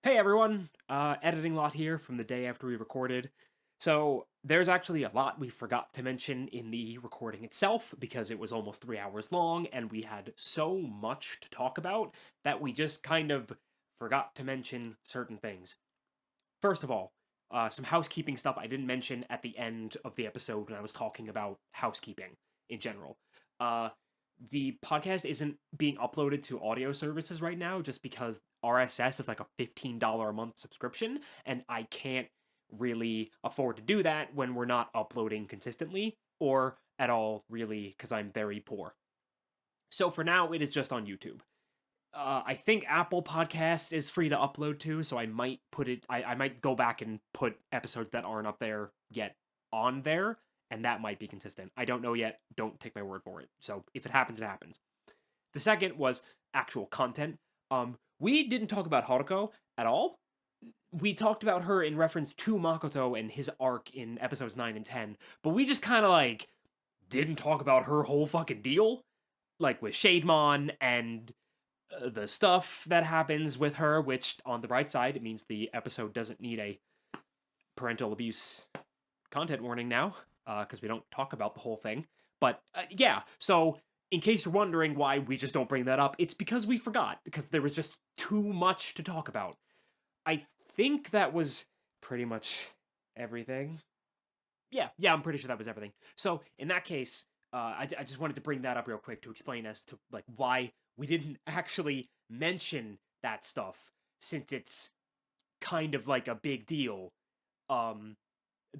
Hey everyone, editing lot here from the day after we recorded. So there's actually a lot we forgot to mention in the recording itself because it was almost 3 hours long and we had so much to talk about that we just kind of forgot to mention certain things. First of all, some housekeeping stuff I didn't mention at the end of the episode when I was talking about housekeeping in general. Uh, the podcast isn't being uploaded to audio services right now just because RSS is like a $15 a month subscription, and I can't really afford to do that when we're not uploading consistently or at all, really, because I'm very poor. So for now, it is just on YouTube. I think Apple Podcasts is free to upload to, so I might put it. I might go back and put episodes that aren't up there yet on there, and that might be consistent. I don't know yet. Don't take my word for it. So if it happens, it happens. The second was actual content. We didn't talk about Haruko at all. We talked about her in reference to Makoto and his arc in episodes 9 and 10, but we just kind of like didn't talk about her whole fucking deal, like with Shademon and the stuff that happens with her, which on the bright side, it means the episode doesn't need a parental abuse content warning now, because we don't talk about the whole thing. But yeah, so in case you're wondering why we just don't bring that up, it's because we forgot, because there was just too much to talk about. I think that was pretty much everything. Yeah, I'm pretty sure that was everything. So in that case, I just wanted to bring that up real quick to explain as to like why we didn't actually mention that stuff since it's kind of like a big deal. Um,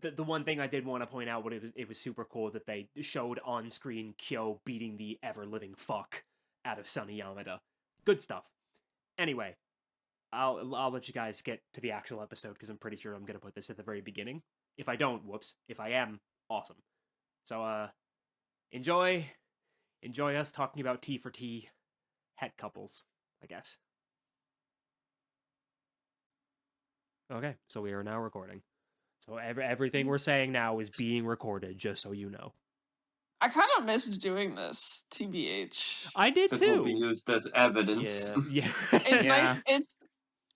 the one thing I did want to point out, what it was super cool that they showed on screen Kyo beating the ever living fuck out of Sunny Yamada. Good stuff. Anyway, I'll let you guys get to the actual episode because I'm pretty sure I'm gonna put this at the very beginning. If I don't, whoops. If I am, awesome. So enjoy enjoy us talking about T for T het couples, I guess. Okay, so we are now recording. So everything we're saying now is being recorded, just so you know. I kind of miss doing this, TBH. I did This will be too. used as evidence. Yeah. It's nice. Yeah.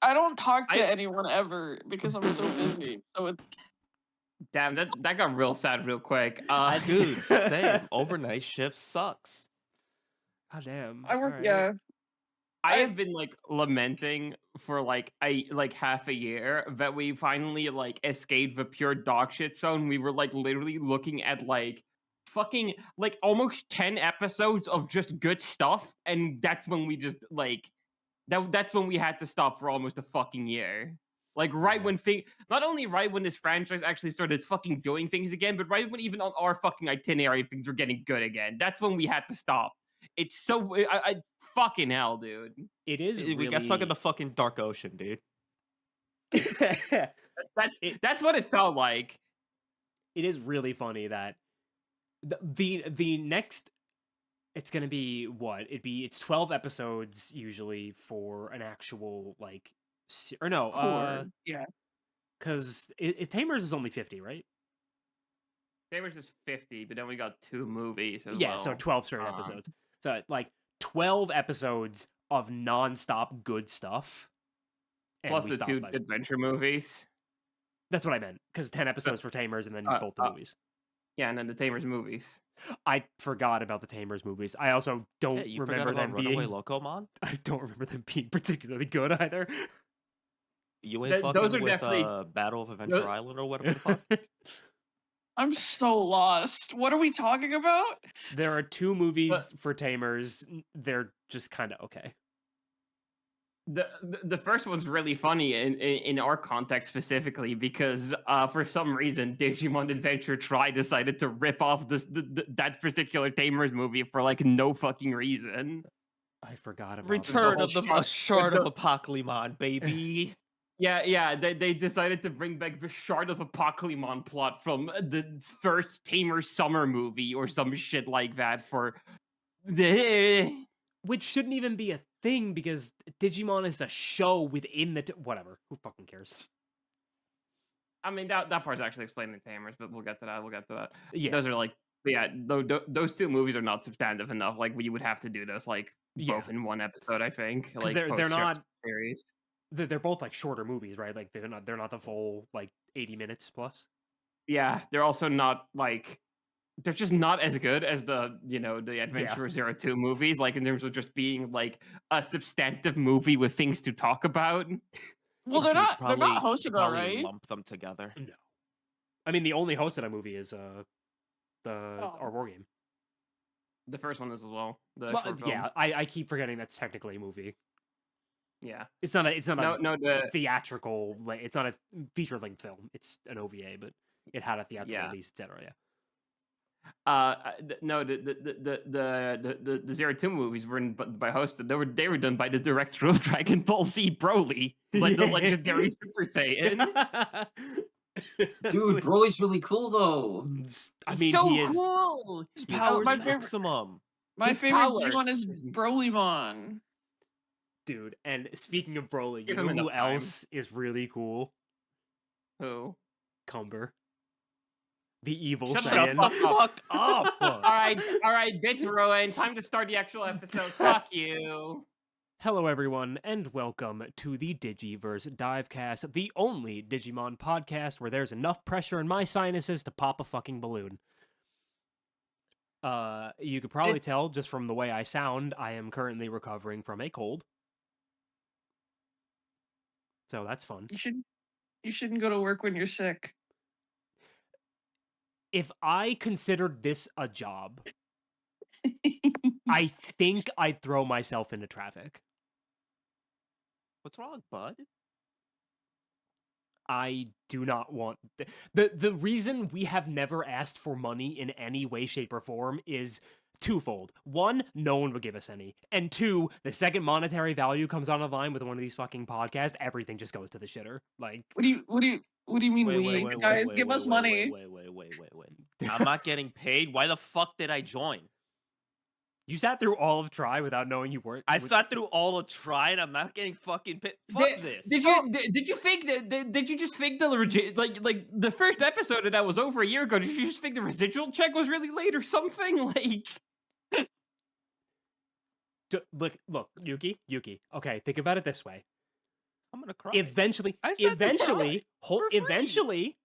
I don't talk to I anyone ever because I'm so busy. So damn that got real sad real quick. Dude, same. Overnight shift sucks. God damn. I work. All right. Yeah, I I have been like lamenting for like half a year that we finally like escaped the pure dog shit zone. We were like literally looking at like fucking like almost 10 episodes of just good stuff, and that's when we just like that's when we had to stop for almost a fucking year. Like right Yeah. when not only right when this franchise actually started fucking doing things again, but right when even on our fucking itinerary things were getting good again. That's when we had to stop. It's so I fucking hell, dude. It is We got stuck in the fucking dark ocean, dude. That's what it felt like. It is really funny that the next it's gonna be what it's 12 episodes usually for an actual like or no poor. Yeah, because Tamers is only 50, right? Tamers is 50, but then we got 2 movies as Yeah, well. so 12 straight episodes. So like 12 episodes of non-stop good stuff. And Plus we the stopped 2 by. adventure movies. That's what I meant, because 10 episodes for Tamers and then both the movies. Yeah, and then the Tamers movies. I forgot about the Tamers movies. I also don't You remember forgot them about Runaway being. Locomon? I don't remember them being particularly good either. You ain't fucking Those are with definitely Battle of Adventure Island or whatever the fuck? I'm so lost. What are we talking about? There are 2 movies for Tamers. They're just kind of okay. The first one's really funny in our context specifically because for some reason Digimon Adventure Tri decided to rip off that particular Tamers movie for like no fucking reason. I forgot about Return that. of a shard of Apocalypse, baby. Yeah, they decided to bring back the Shard of Apocalypse plot from the first Tamers summer movie or some shit like that for the. Which shouldn't even be a thing because Digimon is a show within the whatever. Who fucking cares? I mean that part's actually explained in Tamers, but we'll get to that. Yeah. Those are like those 2 movies are not substantive enough. Like you would have to do those like both in one episode, I think. Like they're not series. they're both like shorter movies, right? Like they're not the full like 80 minutes plus. Yeah, they're also not like they're just not as good as the the Adventure Zero 2 movies. Like in terms of just being like a substantive movie with things to talk about. Well, So they're not you hosted all probably right. lump them together. No, I mean the only hosted on movie is our Oh. war game. The first one is as well. The Well, short film. yeah, I keep forgetting that's technically a movie. Yeah. It's not a No, theatrical. It's not a feature length film. It's an OVA, but it had a theatrical Yeah. release, etc. Yeah. No, the Zero 2 movies were by hosted. They were done by the director of Dragon Ball Z, Broly, like the legendary Super Saiyan. Dude, Broly's really cool though. I mean, so he is. cool. His Yeah, power's my favorite- maximum. My His favorite power Digimon is is- Brolyvon. Dude, and speaking of Broly, Give you him know who enough time. else is really cool? Who? Cumber. The evil Shut the Saiyan. Fuck up. All right, bits Rowan. Time to start the actual episode. Fuck you. Hello, everyone, and welcome to the DigiVerse DiveCast, the only Digimon podcast where there's enough pressure in my sinuses to pop a fucking balloon. You could probably tell just from the way I sound, I am currently recovering from a cold. So that's fun. You shouldn't go to work when you're sick. If I considered this a job, I think I'd throw myself into traffic. What's wrong, bud? I do not want the reason we have never asked for money in any way, shape, or form is twofold. One, no one would give us any, and two, the second monetary value comes on the line with one of these fucking podcasts, everything just goes to the shitter. Like, What do you mean guys give us money? Wait. I'm not getting paid. Why the fuck did I join? you sat through all of Try without knowing you weren't. I sat through all of Try and I'm not getting fucking paid. Fuck this. Did you fake did you just fake the like the first episode of that was over a year ago? Did you just think the residual check was really late or something? Like, Look, Yukki. Okay, think about it this way. I'm gonna cry. Eventually, I said to cry. For free. eventually,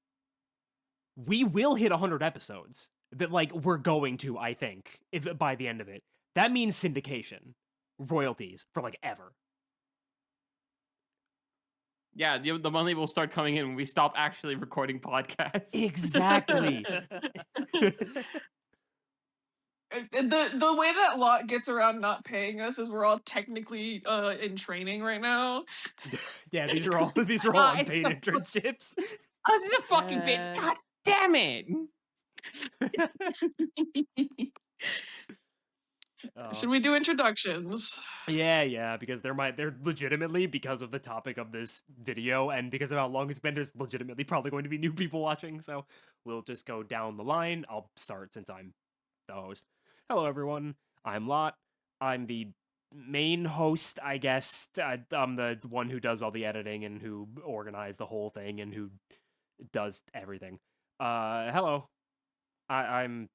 we will hit 100 episodes. That we're going to, I think, if by the end of it. That means syndication, royalties for ever. yeah, the money will start coming in when we stop actually recording podcasts. Exactly. The way that Lot gets around not paying us is we're all technically in training right now. Yeah, these are all unpaid internships. Oh, this is a fucking bit. God damn it! Should we do introductions? Yeah, because they're legitimately, because of the topic of this video and because of how long it's been, there's legitimately probably going to be new people watching, so we'll just go down the line. I'll start since I'm the host. Hello, everyone. I'm Lot. I'm the main host, I guess. I'm the one who does all the editing and who organized the whole thing and who does everything. Hello. I'm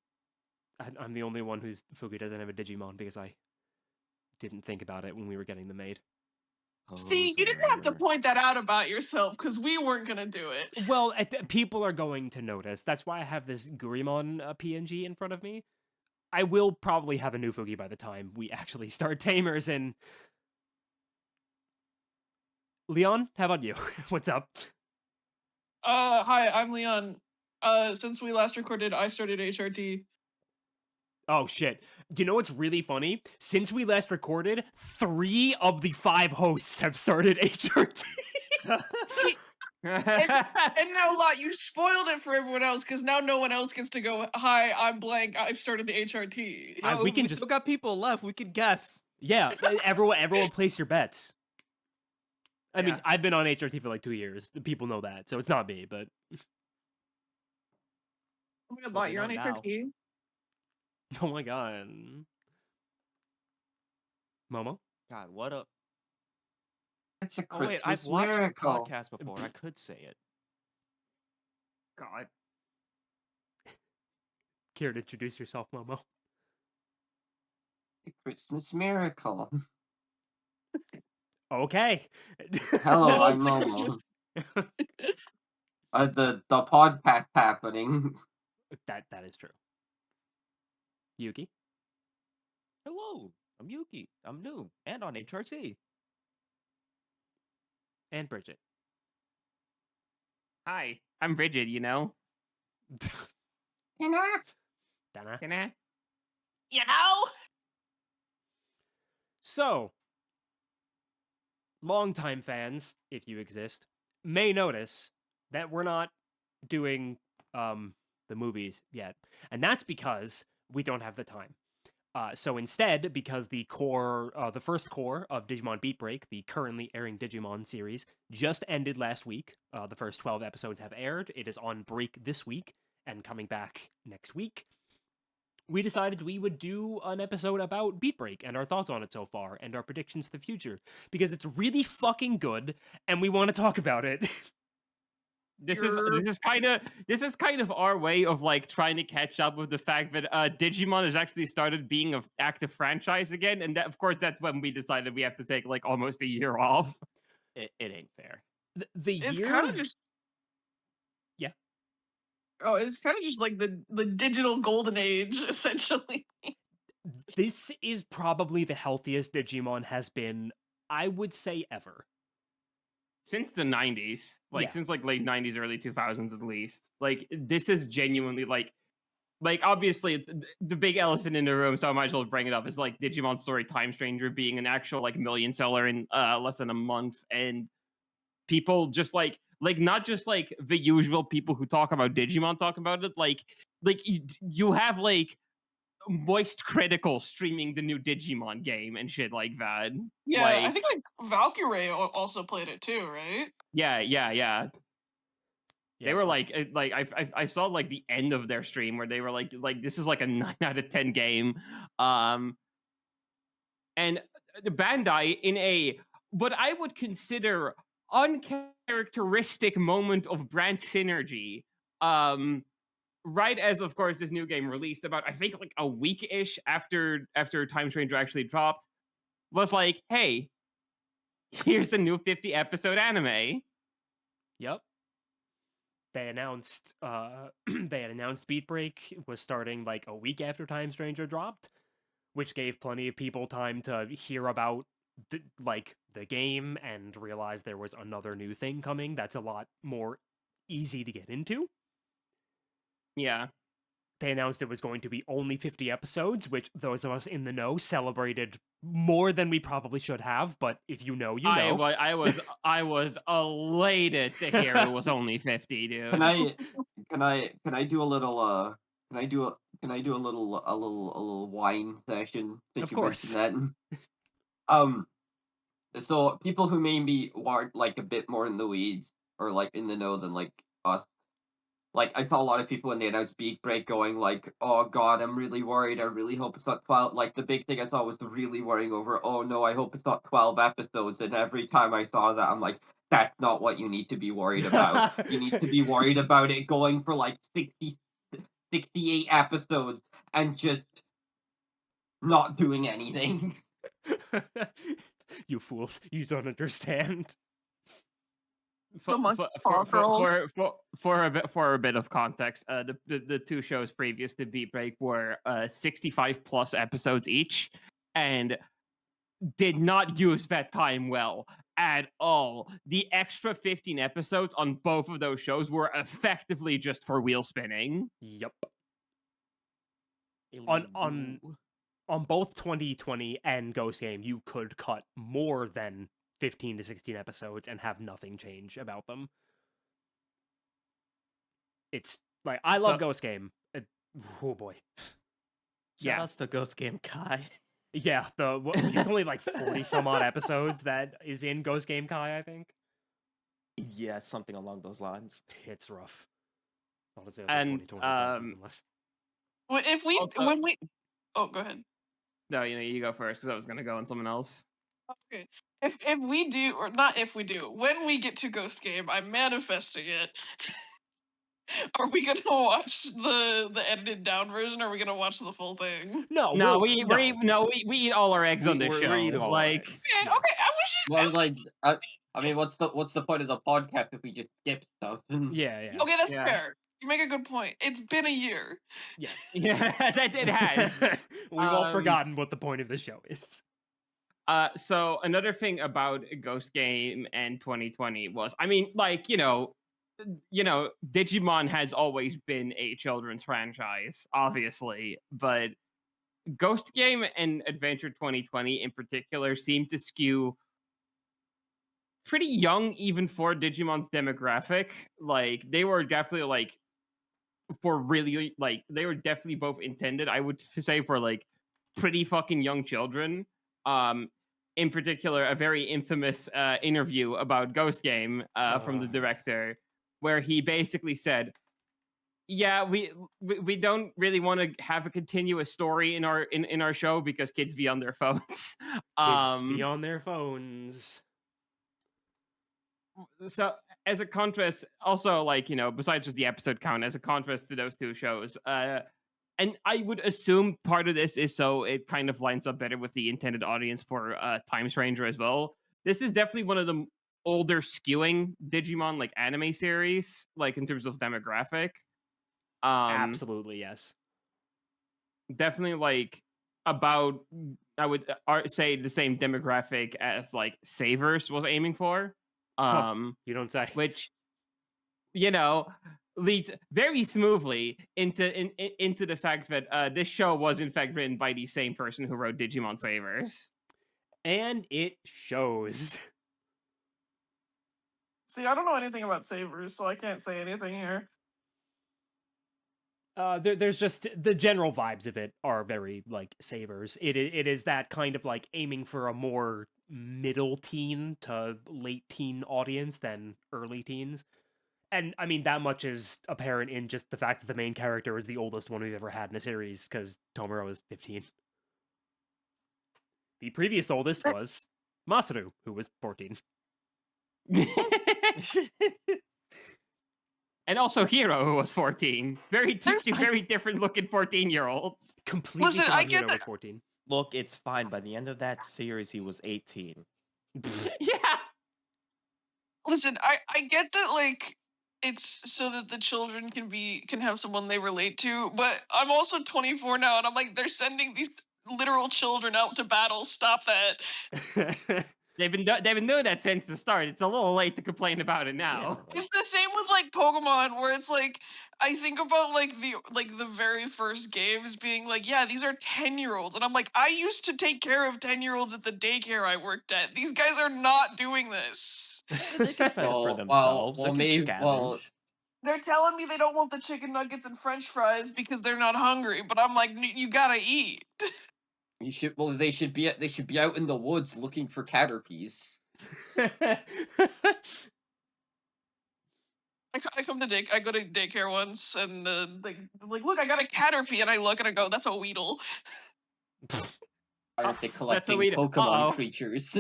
the only one who's Fugu doesn't have a Digimon because I didn't think about it when we were getting them made. See, you didn't have to point that out about yourself because we weren't gonna do it. Well, people are going to notice. That's why I have this Gurimon PNG in front of me. I will probably have a new Fugi by the time we actually start Tamers. And Leon, how about you? What's up? Hi, I'm Leon. Since we last recorded, I started HRT. Oh, shit. You know what's really funny? Since we last recorded, 3 of the 5 hosts have started HRT. And now, Lot, you spoiled it for everyone else because now no one else gets to go, hi, I'm blank, I've started HRT. No, we can still got people left. We could guess. Yeah, everyone place your bets. I mean, Yeah. I've been on HRT for 2 years. People know that, so it's not me, but... Oh my god, Well, Lot, they you're on know now. HRT? Oh my god. Momo? God, what a... It's a Oh wait, I've Christmas watched the miracle. podcast before. I could say it. God. Care to introduce yourself, Momo? A Christmas miracle. Okay. Hello, Now I'm is the Christmas. Momo. The podcast happening. That is true. Yuki Hello, I'm Yuki. I'm new and on HRT. and Bridget. Hi, I'm Bridget. You know. Dana. Can I? You know? So, longtime fans, if you exist, may notice that we're not doing the movies yet, and that's because we don't have the time. So instead, because the first core of Digimon Beat Break, the currently airing Digimon series, just ended last week. The first 12 episodes have aired. It is on break this week and coming back next week. We decided we would do an episode about Beat Break and our thoughts on it so far and our predictions for the future because it's really fucking good and we want to talk about it. This You're- is kind of our way of like trying to catch up with the fact that Digimon has actually started being an active franchise again, and that, of course, that's when we decided we have to take like almost a year off. It ain't fair. The It's year, kind of just. Yeah. Oh, it's kind of just like the digital golden age, essentially. this is probably the healthiest Digimon has been, I would say, ever. Since the 90s, like Yeah. since like late 90s, early 2000s at least. Like this is genuinely like obviously the big elephant in the room, so I might as well bring it up, is like Digimon Story Time Stranger being an actual like million seller in less than a month, and people just like not just like the usual people who talk about Digimon talk about it, like you have like Moist Critical streaming the new Digimon game and shit like that. Yeah, I Like think like Valkyrie also played it too, right? yeah. They Yeah, were like I saw like the end of their stream where they were like this is like a 9 out of 10 game. And the Bandai in a what I would consider uncharacteristic moment of brand synergy, right as of course this new game released about I think like a week-ish after Time Stranger actually dropped, was like, hey, here's a new 50 episode anime. Yep. They announced they had announced Beat Break was starting like a week after Time Stranger dropped, which gave plenty of people time to hear about the game and realize there was another new thing coming that's a lot more easy to get into. Yeah. They announced it was going to be only 50 episodes, which those of us in the know celebrated more than we probably should have, but if you know, you know. I was elated to hear it was only 50, dude. Can I do a little can I do a little wine session since Of you course. mentioned that? Um so people who may be like a bit more in the weeds or like in the know than like us. Like I saw a lot of people when they announced Beat Break going like, "Oh God, I'm really worried. I really hope it's not 12." Like the big thing I saw was really worrying over, "Oh no, I hope it's not 12 episodes." And every time I saw that, I'm like, "That's not what you need to be worried about. You need to be worried about it going for like 68 episodes and just not doing anything." You fools, you don't understand. The monkey paw girls. For a bit of context, the two shows previous to Beat Break were 65 plus episodes each, and did not use that time well at all. The extra 15 episodes on both of those shows were effectively just for wheel spinning. Yep. On both 2020 and Ghost Game, you could cut more than 15 to 16 episodes and have nothing change about them. It's like I love Ghost Game. Oh boy. Shout outs to Ghost Game Kai. Yeah, it's only like 40 some odd episodes that is in Ghost Game Kai, I think. Yeah, something along those lines. It's rough. Honestly, And, 2020, but nonetheless. Well, if we Also- when we oh, go ahead. No, you go first because I was gonna go on someone else. Okay. If we do, or not if we do, when we get to Ghost Game, I'm manifesting it. Are we gonna watch the edited down version? Or are we gonna watch the full thing? No, No, no. we eat all our eggs on this We're show. eating all our Like, eggs. Okay, Yeah. okay. I was just Well, like, I mean, what's the point of the podcast if we just skip stuff? Yeah. okay. That's Yeah. fair. You make a good point. It's been a year. Yeah. yeah, that it has. We've all Um, forgotten what the point of the show is. So another thing about Ghost Game and 2020 was, I mean, like, Digimon has always been a children's franchise, obviously, but Ghost Game and Adventure 2020 in particular seem to skew pretty young even for Digimon's demographic. Like, they were definitely like for really like they were definitely both intended, I would say, for like pretty fucking young children. Um in particular, a very infamous interview about Ghost Game from the director, where he basically said, yeah, we don't really want to have a continuous story in our show because kids be on their phones. Kids be on their phones. So as a contrast, also, like, besides just the episode count, as a contrast to those two shows, and I would assume part of this is so it kind of lines up better with the intended audience for Time Stranger as well. This is definitely one of the older skewing Digimon like anime series, like in terms of demographic. Absolutely, yes. Definitely like about, I would say, the same demographic as like Savers was aiming for. You don't say. Which, leads very smoothly into the fact that this show was in fact written by the same person who wrote Digimon Savers. And it shows. See, I don't know anything about Savers, so I can't say anything here. There's just the general vibes of it are very like Savers. It is that kind of like aiming for a more middle teen to late teen audience than early teens. And I mean, that much is apparent in just the fact that the main character is the oldest one we've ever had in a series, because Tomura is 15. The previous oldest was Masaru, who was 14. And also Hiro, who was 14. Two very different looking 14-year-olds. Completely Listen, forgot I get Hiro was that- 14. Look, it's fine. By the end of that series, he was 18. Yeah. Listen, I get that, like, it's so that the children can have someone they relate to, but I'm also 24 now, and I'm like, they're sending these literal children out to battle. Stop that. They've been doing that since the start. It's a little late to complain about it Yeah, now. like, It's the same with like Pokemon, where it's like I think about like the very first games being like, yeah, these are 10-year-olds, and I'm like, I used to take care of 10-year-olds at the daycare I worked at. These guys are not doing this. they can fend for Well, themselves. well, they can maybe- scavenge. well- They're telling me they don't want the chicken nuggets and French fries because they're not hungry, but I'm like, you gotta eat. They should be out in the woods looking for caterpies. I come to I go to daycare once, and like, look, I got a caterpie, and I look and I go, that's a Weedle. I have to collecting weed- Pokemon uh-oh. creatures.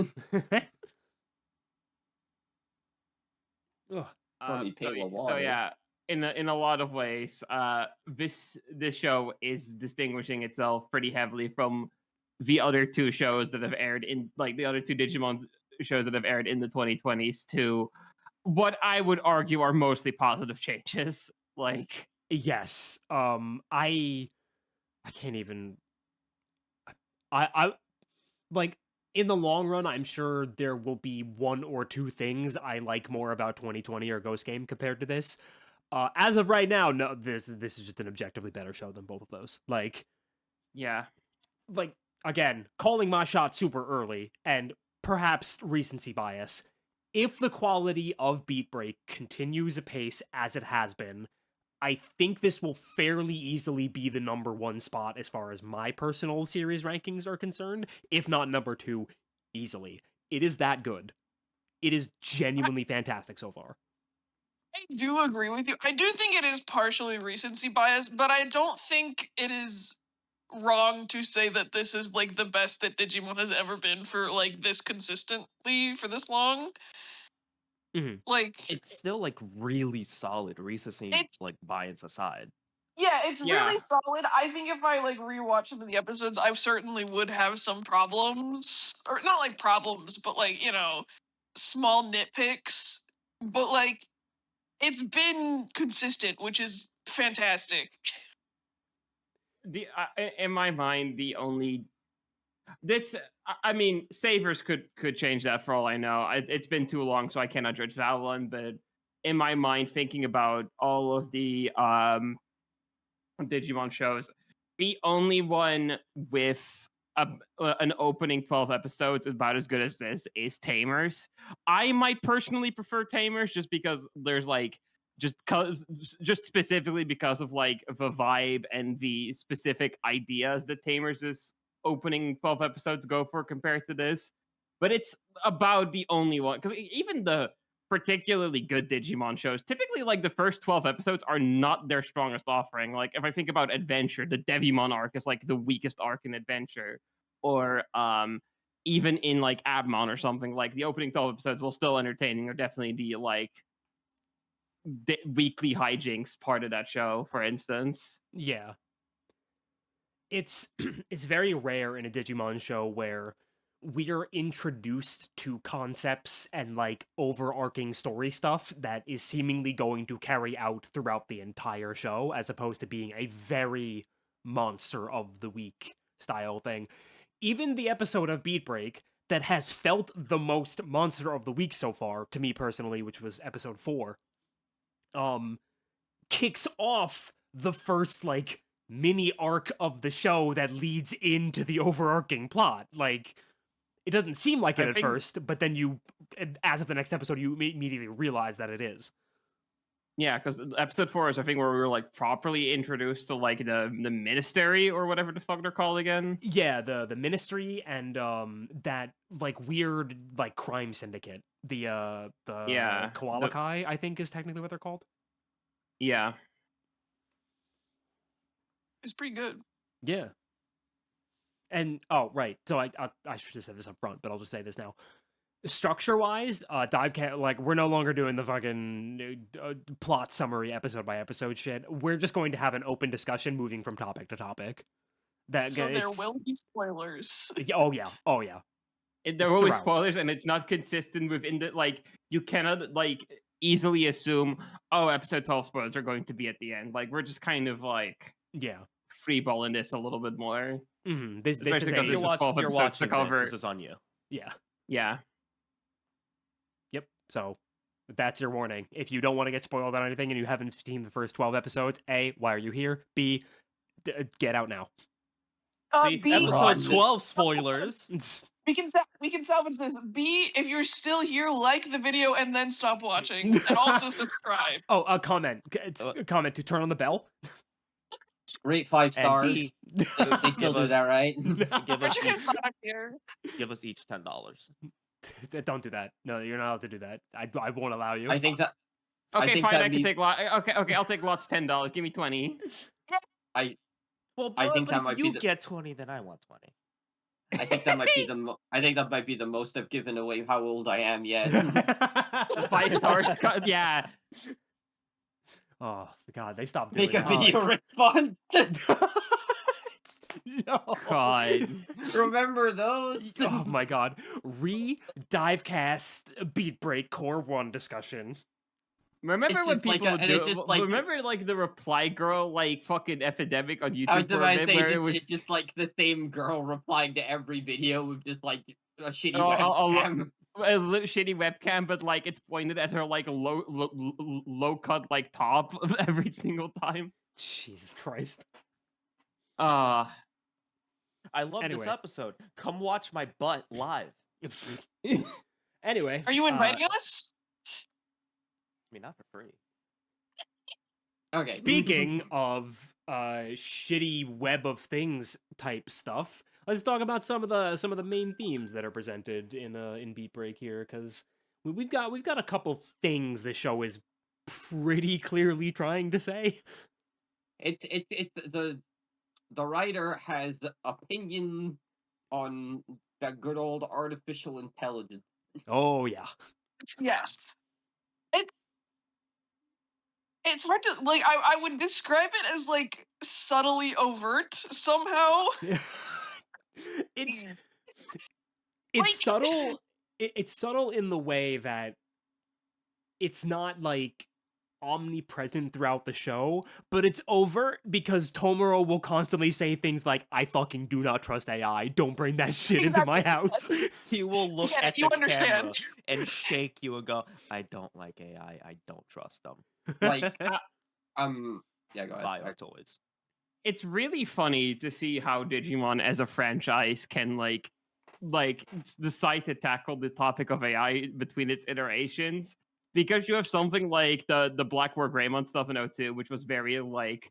Ugh. Probably pail of So water. yeah, in a lot of ways, this show is distinguishing itself pretty heavily from the other two shows that have aired in, like, the other two Digimon shows that have aired in the 2020s to what I would argue are mostly positive changes. Like, Yes. I can't even. I like, in the long run, I'm sure there will be one or two things I like more about 2020 or Ghost Game compared to this. As of right now, no, this is just an objectively better show than both of those. Like yeah. Again, calling my shot super early and perhaps recency bias. If the quality of Beat Break continues apace as it has been, I think this will fairly easily be the number one spot as far as my personal series rankings are concerned, if not number two, easily. It is that good. It is genuinely fantastic so far. I do agree with you. I do think it is partially recency bias, but I don't think it is wrong to say that this is like the best that Digimon has ever been for like this consistently for this long. Mhm. Like It's still like really solid, recently it's like bias aside. yeah, it's Yeah. really solid. I think if I like rewatch some of the episodes, I certainly would have some problems, or not like problems, but like small nitpicks. But like it's been consistent, which is fantastic. In my mind, the only this I mean, savers could change that for all I know. It's been too long, so I cannot judge that one. But in my mind, thinking about all of the Digimon shows, the only one with an opening 12 episodes about as good as this is Tamers. I might personally prefer Tamers just because there's like just specifically because of like the vibe and the specific ideas that Tamers' opening 12 episodes go for compared to this. But it's about the only one because even the particularly good Digimon shows, typically like the first 12 episodes are not their strongest offering. Like if I think about Adventure, the Devimon arc is like the weakest arc in Adventure. Or even in like Abmon or something, like the opening 12 episodes will still entertaining or definitely the like weekly hijinks part of that show, for instance. Yeah. It's it's very rare in a Digimon show where we're introduced to concepts and like overarching story stuff that is seemingly going to carry out throughout the entire show, as opposed to being a very monster of the week style thing. Even the episode of Beat Break that has felt the most monster of the week so far, to me personally, which was episode 4, kicks off the first like mini arc of the show that leads into the overarching plot. Like, it doesn't seem like it I at think- first, but then as of the next episode, you immediately realize that it is. Yeah, because episode 4 is I think where we were like properly introduced to like the ministry or whatever the fuck they're called again. Yeah, the ministry and that like weird like crime syndicate. The Yeah, Koala Kai, I think, is technically what they're called. Yeah. It's pretty good. Yeah. And oh right, so I should have said this up front, but I'll just say this now. Structure wise, DiveCast, like, we're no longer doing the fucking plot summary episode by episode shit. We're just going to have an open discussion moving from topic to topic. That So there it's- will be spoilers. Oh yeah, oh yeah. There will be Throughout. spoilers, and it's not consistent within the like. You cannot like easily assume, oh, episode 12 spoilers are going to be at the end. Like we're just kind of like Yeah. freeballing this a little bit more. This Especially is because a, this is 12 You're episodes to watching cover. this is on you. yeah. Yeah. Yep. So that's your warning. If you don't want to get spoiled on anything and you haven't seen the first 12 episodes, A, why are you here? B, get out now. See, B, episode Run. 12 spoilers. we can salvage this. B, if you're still here, like the video and then stop watching, and also subscribe. Oh, a comment. Comment to turn on the bell. Rate 5 And stars. B, They still do that, right? give us Richard is each, not here. give us each $10. Don't do that. No, you're not allowed to do that. I won't allow you. I think that. I Okay, think fine. that I can means- take lot. Okay. I'll take lots. $10. Give me 20. Well, I think but that if might be you the- get 20, then I want 20. I think that might be the. I think that might be the most I've given away how old I am yet. 5 stars. Yeah. Oh God, they stopped doing Make a that. video response. No. God. Remember those? Oh my God. Divecast Beat Break Core 1 discussion. Remember It's when just like people a- would and it's do? just like- Remember like the reply girl like fucking epidemic on I was YouTube for about a to bit say, where it was it's just like the same girl replying to every video with just like a shitty Oh, webcam. a little shitty webcam, but like it's pointed at her like low cut like top every single time. Jesus Christ. Uh I love this Anyway. episode. Come watch my butt live. Anyway. Are you inviting us? I mean, not for free. Okay. Speaking of shitty web of things type stuff, let's talk about some of the main themes that are presented in Beat Break here, because we've got a couple things the show is pretty clearly trying to say. It's the writer has opinion on that good old artificial intelligence. Oh yeah. Yes. it's hard to like. I would describe it as like subtly overt somehow. it's Like it's subtle. It's subtle in the way that it's not like omnipresent throughout the show, but it's overt because Tomoro will constantly say things like, "I fucking do not trust AI. Don't bring that shit into my house." He will look get it, at you the understand. camera and shake you and go, "I don't like AI. I don't trust them." Like, yeah, go ahead. Bio toys. It's really funny to see how Digimon as a franchise can decide to tackle the topic of AI between its iterations, because you have something like the Black War Greymon stuff in O2, which was very like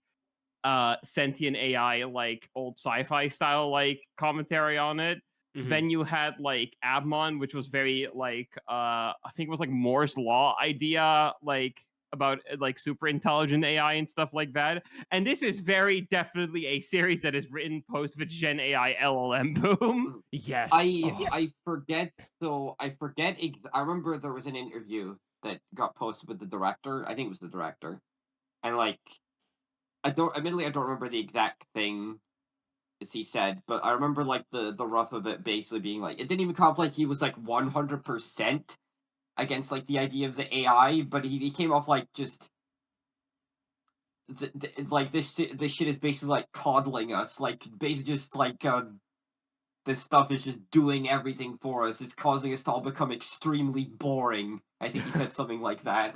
sentient AI, like old sci-fi style like commentary on it. Mhm. Then you had like Abmon, which was very like I think it was like Moore's law idea, like about like super intelligent AI and stuff like that. And this is very definitely a series that is written post the Gen AI LLM boom. Yes. I forget. So I forget. I remember there was an interview that got posted with the director. I think it was the director, and like admittedly, I don't remember the exact thing as he said, but I remember like the rough of it basically being like it didn't even come off like he was like 100% against like the idea of the AI, but he came off like just it's like this shit is basically like coddling us, like basically just like this stuff is just doing everything for us. It's causing us to all become extremely boring. I think he said something like that.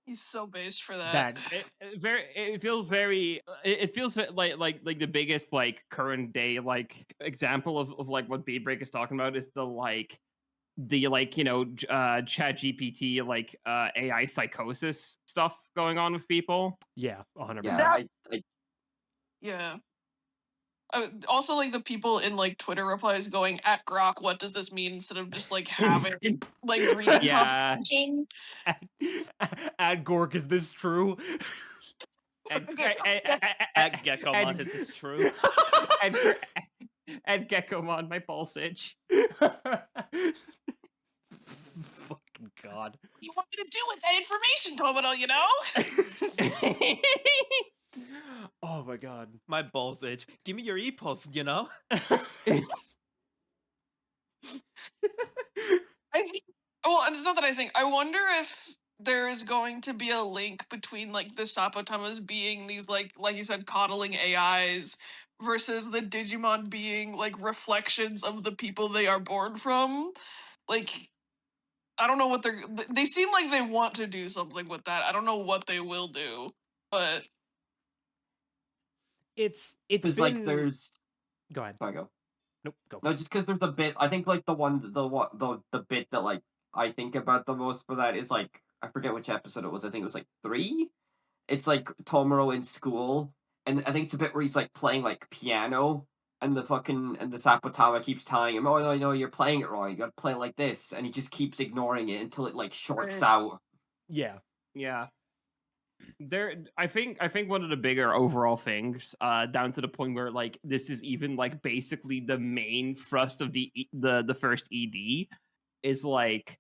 He's so based for that. It feels very it feels like the biggest like current day like example of like what Beatbreak is talking about is the like chat GPT like AI psychosis stuff going on with people. Yeah, 100%. Yeah, Yeah. Also, like the people in like Twitter replies going at Grok, what does this mean? Instead of just like having like reading Yeah. comprehension. Ad Gork, is this true? And At Geckomon, is this true? and Geckomon, my pulse itch. Fucking god. What do you want me to do with that information, Tomino, you know? Oh my god. My balls itch. Give me your e-post, you know? I think. Well, it's not that I think. I wonder if there is going to be a link between like the Sapotamas being these like you said, coddling AIs versus the Digimon being like reflections of the people they are born from. Like, I don't know what they seem like they want to do something with that. I don't know what they will do, but It's because been like there's. Go ahead. Sorry, go. Nope, go. No, just because there's a bit. I think like the bit that like I think about the most for that is like I forget which episode it was. I think it was like 3. It's like Tomoro in school, and I think it's a bit where he's like playing like piano, and the Sapotama keeps telling him, "Oh no, you're playing it wrong. You got to play it like this," and he just keeps ignoring it until it like shorts Right. out. Yeah. I think one of the bigger overall things, down to the point where like this is even like basically the main thrust of the first ED, is like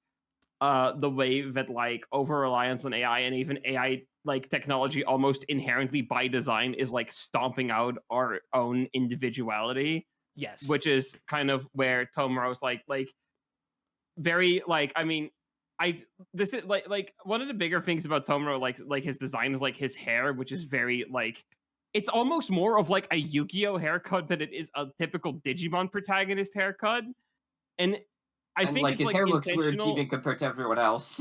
the way that like over reliance on AI and even AI like technology almost inherently by design is like stomping out our own individuality. Yes. Which is kind of where Tomoro's like very like I mean this is like one of the bigger things about Tomoro like his design is like his hair, which is very like it's almost more of like a Yu-Gi-Oh haircut than it is a typical Digimon protagonist haircut. And I And think like it's his like hair looks weird intentional. even compared to everyone else.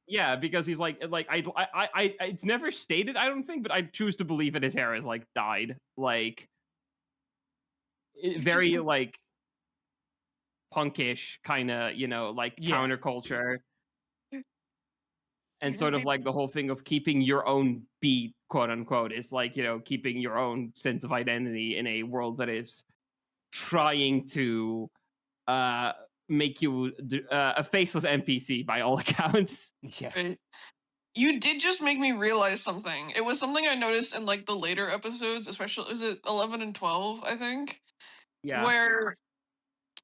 Yeah, because he's like I it's never stated, I don't think, but I choose to believe that his hair is like dyed like very like punkish kind of, like Yeah. counterculture. And Yeah, sort of like the whole thing of keeping your own beat, quote unquote, is like, keeping your own sense of identity in a world that is trying to make you a faceless NPC by all accounts. Yeah. right. You did just make me realize something. It was something I noticed in like the later episodes, especially is it 11 and 12, I think, Yeah. where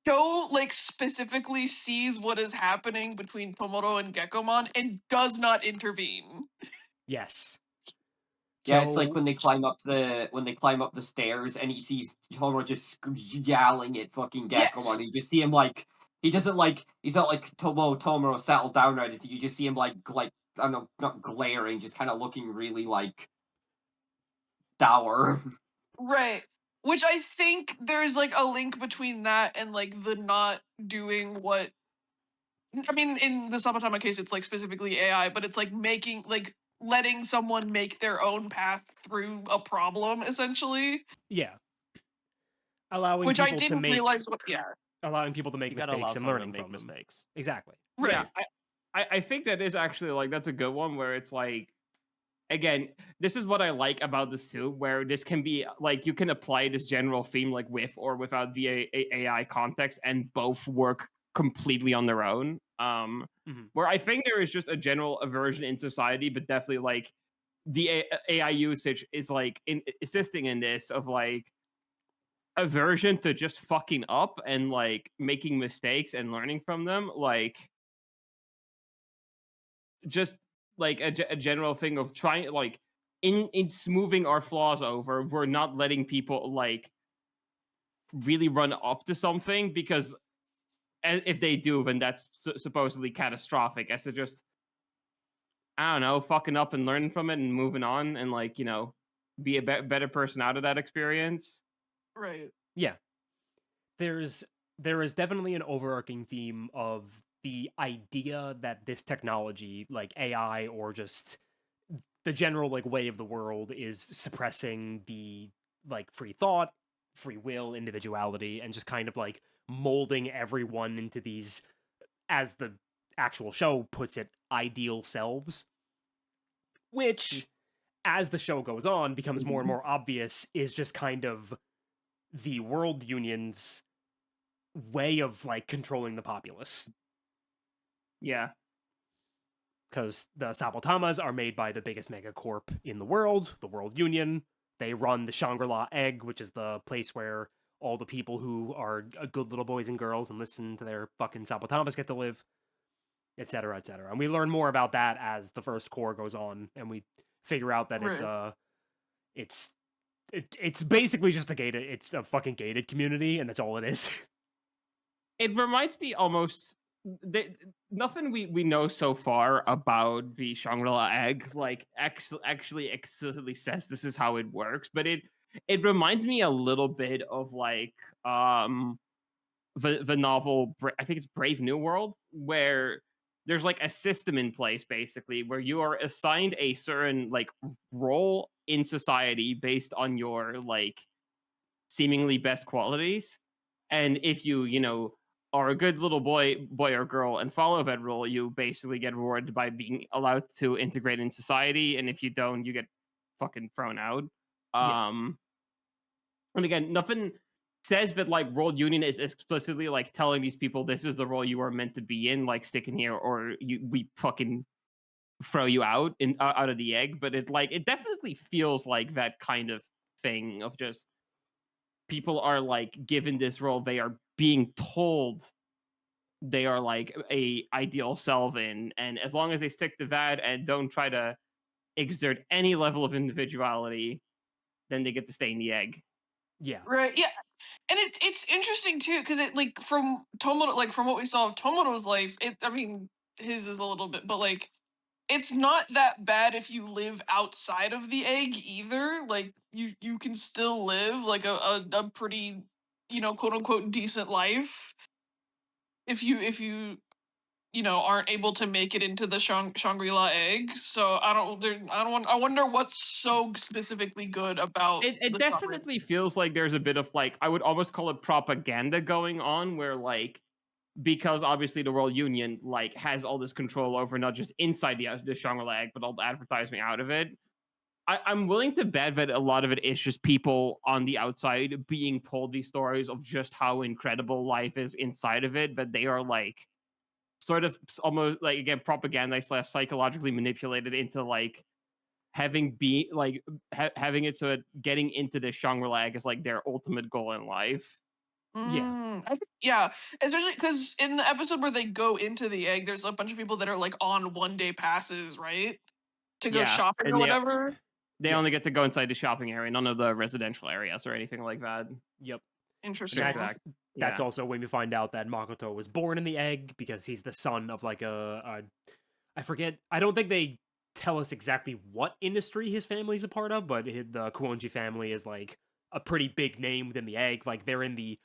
Joe like specifically sees what is happening between Tomoro and Geckomon and does not intervene. Yes. Yeah, it's like So when they climb up the stairs and he sees Tomoro just yelling at fucking Geckomon. Yes. You just see him like he's not like Tomoro settled down or anything. You just see him like I don't know, not glaring, just kind of looking really like dour. Right. Which I think there's like a link between that and like the not doing what I mean, in the Sapotama case, it's like specifically AI, but it's like letting someone make their own path through a problem, essentially. yeah, allowing Which I people to didn't make realize what. Yeah. make You gotta allow mistakes and someone to learning make from them. mistakes. Exactly. Yeah, Right. I think that is actually like that's a good one where it's like again, this is what I like about this too, where this can be like you can apply this general theme like with or without the AI context, and both work completely on their own. Mhm. Where I think there is just a general aversion in society, but definitely like the AI usage is like assisting in this of like aversion to just fucking up and like making mistakes and learning from them, like just like a general thing of trying like in smoothing our flaws over, we're not letting people like really run up to something because if they do, then that's supposedly catastrophic. As to just I don't know, fucking up and learning from it and moving on and like be a better person out of that experience. Right. Yeah. There is definitely an overarching theme of the idea that this technology, like AI or just the general like way of the world, is suppressing the like free thought, free will, individuality, and just kind of like molding everyone into these, as the actual show puts it, ideal selves, which as the show goes on becomes more and more obvious is just kind of the world union's way of like controlling the populace, Yeah. because the Sapotamas are made by the biggest megacorp in the world Union. They run the Shangri-La Egg, which is the place where all the people who are good little boys and girls and listen to their fucking Sapotamas get to live, etc., etc. And we learn more about that as the first core goes on, and we figure out that Right. it's it's basically just it's a fucking gated community, and that's all it is. It reminds me almost nothing we know so far about the Shangri-La egg like actually explicitly says this is how it works, but it reminds me a little bit of like the novel I think it's Brave New World, where there's like a system in place basically where you are assigned a certain like role in society based on your like seemingly best qualities. And if you are a good little boy or girl and follow that rule, you basically get rewarded by being allowed to integrate in society. And if you don't, you get fucking thrown out. Yeah. And again, nothing says that like World Union is explicitly like telling these people this is the role you are meant to be in, like sticking here or we fucking throw you out out of the egg. But it definitely feels like that kind of thing of just people are like given this role, they are being told they are like a ideal self in, and as long as they stick to that and don't try to exert any level of individuality, then they get to stay in the egg. Yeah. Right. Yeah. And it's interesting too, because it like from Tomoto, like from what we saw of Tomoto's life, I mean his is a little bit, but like it's not that bad if you live outside of the egg either. Like you can still live like a pretty, quote unquote decent life if you aren't able to make it into the Shangri-La egg. So I wonder what's so specifically good about It the Shangri-La. definitely feels like there's a bit of like I would almost call it propaganda going on, where like because obviously the World Union like has all this control over not just inside the Shangri-La egg, but all the advertising out of it. I'm willing to bet that a lot of it is just people on the outside being told these stories of just how incredible life is inside of it, that they are like sort of almost like again propaganda slash psychologically manipulated into like having be like having it so that getting into the Shangri-La is like their ultimate goal in life. Yeah. I think, yeah, especially because in the episode where they go into the egg, there's a bunch of people that are like on 1-day passes, right, to go Yeah, shopping or and whatever. They Yeah. only get to go inside the shopping area, none of the residential areas or anything like that. Yep. Interesting. That's Exact- that's yeah. also when we find out that Makoto was born in the egg because he's the son of like I forget. I don't think they tell us exactly what industry his family's a part of, but the Kuonji family is like a pretty big name within the egg. Like they're in the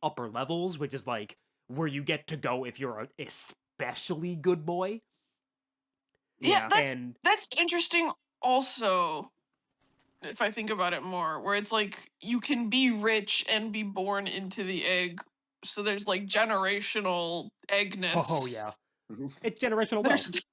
upper levels, which is like where you get to go if you're a especially good boy. Yeah, Yeah. And that's interesting also, if I think about it more, where it's like you can be rich and be born into the egg. So there's like generational eggness. oh yeah, it's generational There's wealth.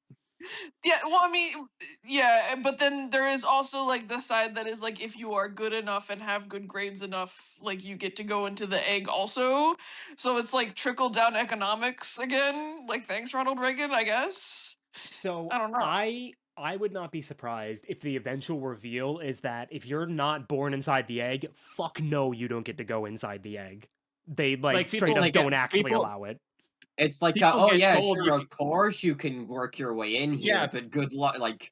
yeah, well, I mean, yeah, but then there is also like the side that is like if you are good enough and have good grades enough, like you get to go into the egg also. So it's like trickle down economics again. Like thanks, Ronald Reagan, I guess. So I don't know. I would not be surprised if the eventual reveal is that if you're not born inside the egg, fuck no, you don't get to go inside the egg. They like straight people up like, don't actually people- allow it. It's like, People oh get yeah, told sure, you of course you can work your way in here, Yeah. but good luck, like,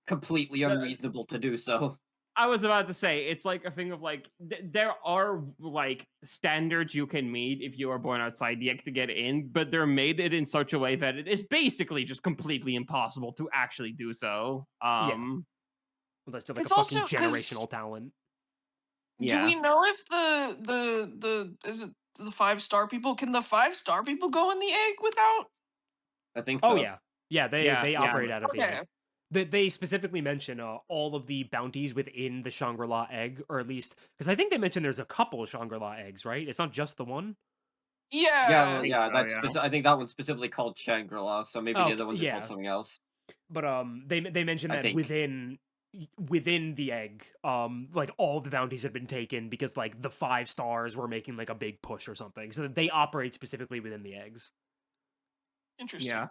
completely The- unreasonable to do so. I was about to say it's like a thing of like there are like standards you can meet if you are born outside the egg to get in, but they're made it in such a way that it is basically just completely impossible to actually do so. Unless you're like It's a fucking also 'cause- generational talent. Do Yeah. we know if the is it the 5-star people? Can the 5-star people go in the egg without? I think Oh so. yeah, they Yeah, they yeah. operate out of the Okay. egg. They specifically mention all of the bounties within the Shangri-La egg, or at least because I think they mentioned there's a couple Shangri-La eggs, right? It's not just the one. Yeah. Yeah, well, think yeah, so, that's yeah. I think that one's specifically called Shangri-La, so maybe the Okay, other ones are yeah. called something else. But they mentioned I that think. within the egg, like all the bounties have been taken because like the 5 stars were making like a big push or something. So they operate specifically within the eggs. Interesting. Yeah.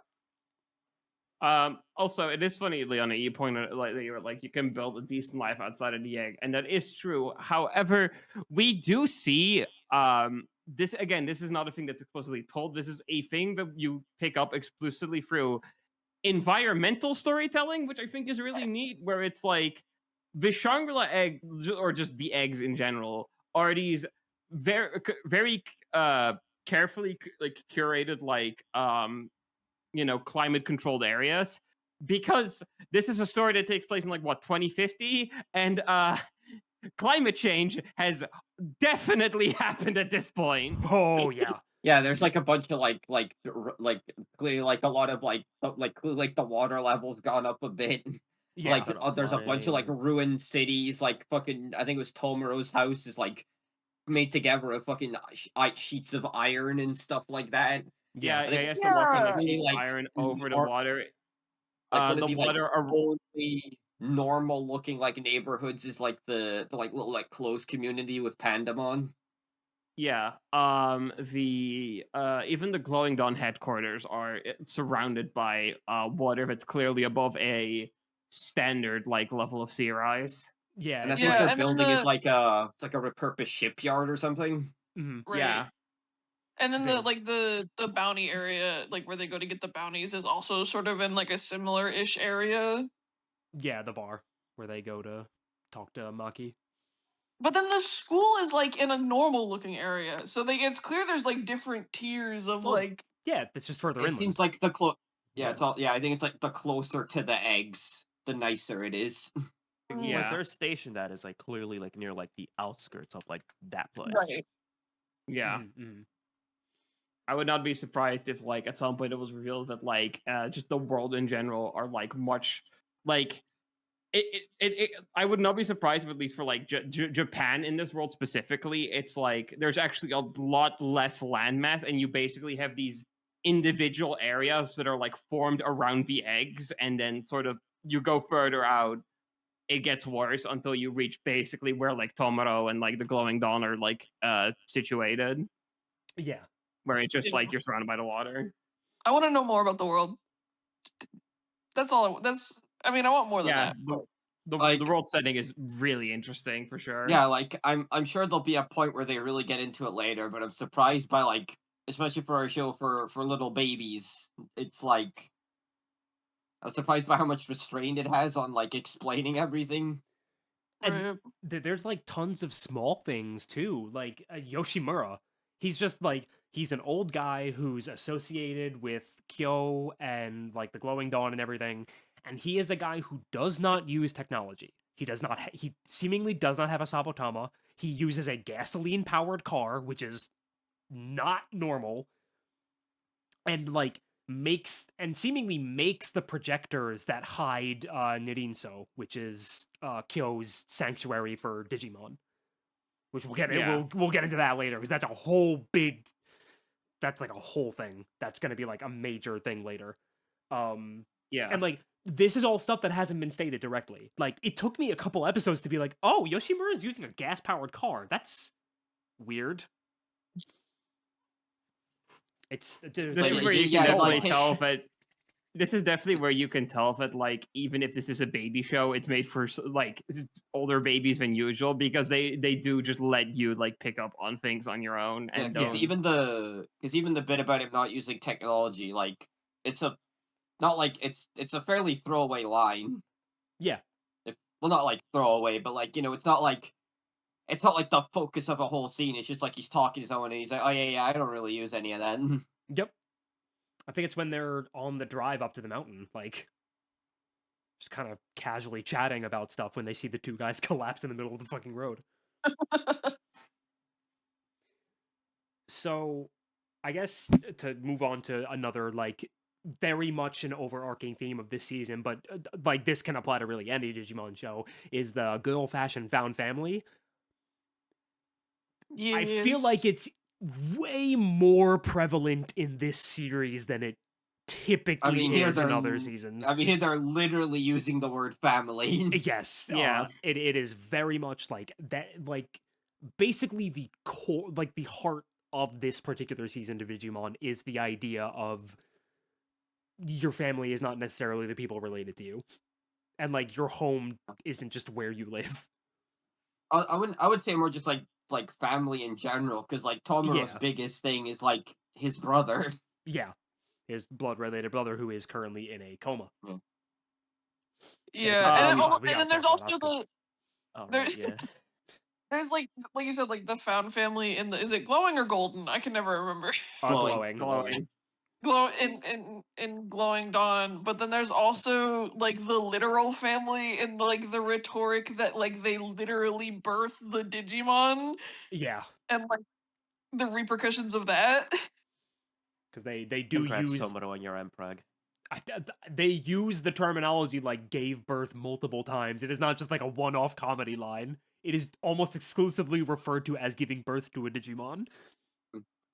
Also, it is funny, Leona, you pointed like that you were like you can build a decent life outside of the egg, and that is true. However, we do see this again. This is not a thing that's explicitly told. This is a thing that you pick up exclusively through environmental storytelling, which I think is really neat. Where it's like the Shangri-La egg, or just the eggs in general, are these very carefully like curated climate controlled areas, because this is a story that takes place in like what 2050, and climate change has definitely happened at this point. Oh yeah. Yeah, there's like a bunch of clearly like a lot of clearly, like the water level's gone up a bit. Yeah. Like Ton of there's a bunch of like flooding. ruined cities, like fucking I think it was Tomoro's house is like made together of fucking sheets of iron and stuff like that. Yeah, I yeah, think he has to Yeah. walk on one a of the sheet of like iron over the or water. like one of The the like water only normal looking like neighborhoods is like the like little like closed community with Pandemon. Yeah. The even the Glowing Dawn headquarters are surrounded by water that's clearly above a standard like level of sea rise. Yeah. And I It's think Yeah, their and then building is the like it's like a repurposed shipyard or something. mhm. right. Yeah. And then They- the bounty area, like where they go to get the bounties, is also sort of in like a similar-ish area. Yeah, the bar where they go to talk to Maki. But then the school is like in a normal looking area, so it's clear there's like different tiers of Well, like. Yeah, it's just further It inland. seems like it's all I think it's like the closer to the eggs, the nicer it is. Where Yeah. they're stationed at is like clearly like near like the outskirts of like that place. Right. Yeah. Mhm. I would not be surprised if, like, at some point it was revealed that, like, just the world in general are like much like I would not be surprised if, at least for like Japan in this world specifically, it's like there's actually a lot less landmass, and you basically have these individual areas that are like formed around the eggs, and then sort of you go further out, it gets worse until you reach basically where like Tomoro and like the Glowing Dawn are like situated, Yeah. where it's just Yeah. like you're surrounded by the water. I want to know more about the world. That's all. I mean, I want more than Yeah, that. the Like- world setting is really interesting for sure. Yeah, like I'm sure there'll be a point where they really get into it later, but I'm surprised by like especially for a show for little babies, it's like I'm surprised by how much restraint it has on like explaining everything. And Right. there's like tons of small things too, like Yoshimura. He's just like he's an old guy who's associated with Kyo and like the Glowing Dawn and everything, and he is a guy who does not use technology. He does not. He seemingly does not have a Sapotama. He uses a gasoline powered car, which is not normal, and like makes and seemingly makes the projectors that hide Nirinso, which is Kyo's sanctuary for Digimon. Which Yeah. we'll get into that later because that's a whole big that's like a whole thing that's going to be like a major thing later. Yeah. And like this is all stuff that hasn't been stated directly. Like it took me a couple episodes to be like, "Oh, Yoshimura is using a gas-powered car. That's weird." There's This is Like, where you can yeah, definitely like tell that this is definitely where you can tell that like even if this is a baby show, it's made for like older babies than usual because they do just let you like pick up on things on your own yeah, and because don't. even the bit about him not using technology, like it's a not like it's a fairly throwaway line. yeah. If well, not like throwaway, but like it's not like the focus of a whole scene. It's just like he's talking to someone and he's like, "Oh yeah, I don't really use any of that." Yep. I think it's when they're on the drive up to the mountain, like just kind of casually chatting about stuff when they see the two guys collapse in the middle of the fucking road. So, I guess to move on to another like very much an overarching theme of this season, but like this can apply to really any Digimon show, is the good old fashioned found family. I feel like Yes. it's way more prevalent in this series than it I typically mean, here is in they're other seasons. here they're literally using the word family. Yes, Yeah. it is very much like that. Like basically the core, like the heart of this particular season of Digimon is the idea of your family is not necessarily the people related to you, and like your home isn't just where you live. I would say more just like family in general, because like Tomoro's Yeah, biggest thing is like his brother. yeah, his blood related brother who is currently in a coma. Yeah. And if we Yeah, have and Um, time, we and gotta then there's talk about also Asuka. All there right, yeah. there's like you said, like the found family in the is it glowing or golden? I can never remember. Glowing. glowing. Glow in glowing dawn, but then there's also like the literal family and like the rhetoric that like they literally birth the Digimon Yeah, and like the repercussions of that. because they do Congrats, use Tomoro, on your Mpreg. they use the terminology like gave birth multiple times. It is not just like a one-off comedy line. It is almost exclusively referred to as giving birth to a Digimon.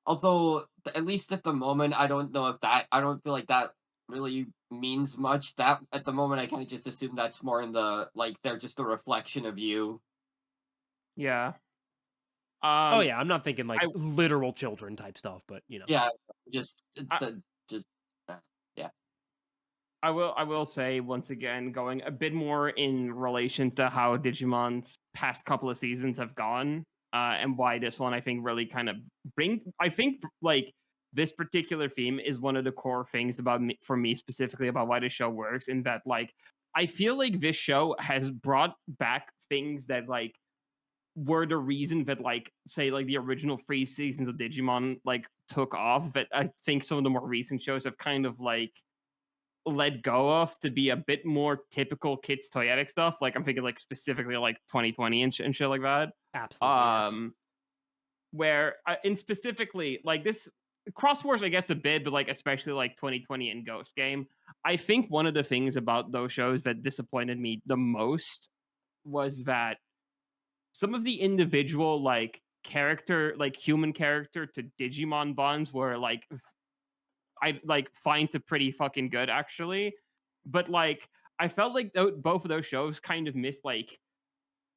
Although at least at the moment, I don't feel like that really means much. That at the moment, I kind of just assume that's more in the like they're just a reflection of you. Yeah. Oh yeah, I'm not thinking like I literal children type stuff, but you know. Yeah, just I, just yeah. I will say once again, going a bit more in relation to how Digimon's past couple of seasons have gone, and why this one I think really kind of I think like this particular theme is one of the core things about me, for me specifically about why the show works. In that, like, I feel like this show has brought back things that like were the reason that like say like the original 3 seasons of Digimon like took off. That I think some of the more recent shows have kind of like let go of to be a bit more typical kids toyetic stuff. Like I'm thinking like specifically like 2020 and shit like that. Absolutely, yes. Where in specifically like this Cross Wars, I guess a bit, but like especially like 2020 and Ghost Game. I think one of the things about those shows that disappointed me the most was that some of the individual like character, like human character to Digimon bonds were like I like find to pretty fucking good actually. But like I felt like both of those shows kind of missed like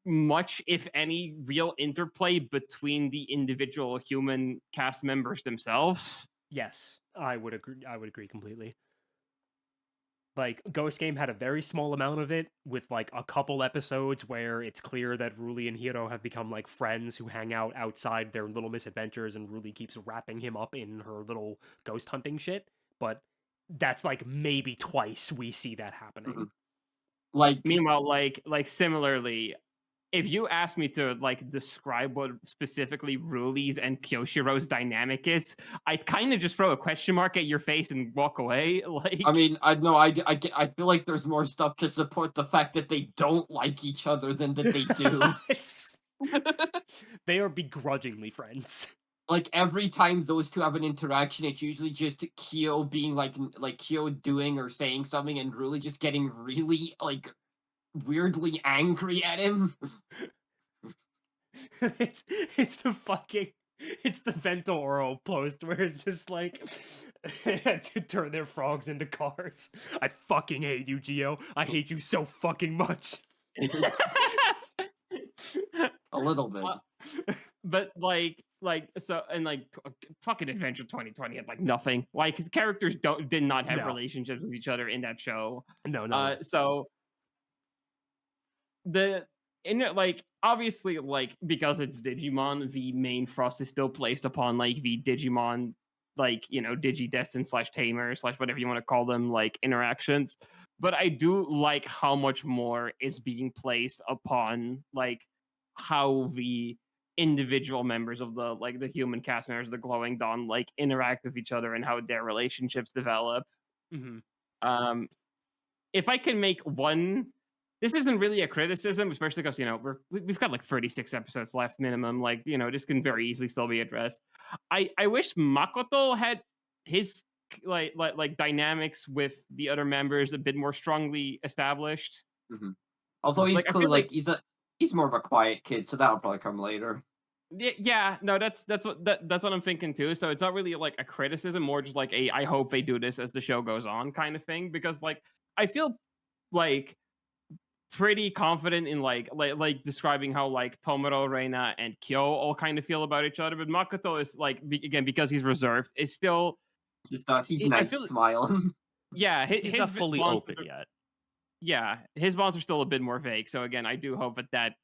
much, if any, real interplay between the individual human cast members themselves. Yes, I would agree. I would agree completely. Like Ghost Game had a very small amount of it, with like a couple episodes where it's clear that Ruli and Hiro have become like friends who hang out outside their little misadventures, and Ruli keeps wrapping him up in her little ghost hunting shit. But that's like maybe twice we see that happening. Mhm. Like, Meanwhile, like similarly, if you ask me to like describe what specifically Ruli's and Kyoshiro's dynamic is, I'd kind of just throw a question mark at your face and walk away. Like, I mean, I know I feel like there's more stuff to support the fact that they don't like each other than that they do. It's- they are begrudgingly friends. Like every time those two have an interaction, it's usually just Kyo being like Kyo doing or saying something, and really just getting really like weirdly angry at him. It's the fucking it's the Vento Oro post where it's just like to turn their frogs into cars. I fucking hate you, Geo. I hate you so fucking much. A little bit. but so and like fucking Adventure 2020 had like nothing. Like the characters did not have No. relationships with each other in that show. No. So like obviously like because it's Digimon, the main thrust is still placed upon like the Digimon, like Digidestin / Tamer / whatever you want to call them, like interactions. But I do like how much more is being placed upon like how the individual members of the human cast members of the Glowing Dawn like interact with each other and how their relationships develop. Mhm. If I can make one, this isn't really a criticism, especially because we've got like 36 episodes left minimum. Like this can very easily still be addressed. I wish Makoto had his like dynamics with the other members a bit more strongly established. Mhm. Although he's Like, I clearly feel like- he's more of a quiet kid, so that'll probably come later. Yeah, no, that's what I'm thinking too. So it's not really like a criticism, more just like I hope they do this as the show goes on kind of thing. Because like I feel like pretty confident in like describing how like Tomoro, Reina, and Kyo all kind of feel about each other. But Makoto is like again because he's reserved, is still He's I nice feel- smiling. yeah He's not fully bonds open with- yet. Yeah, his bonds are still a bit more vague. So again, I do hope that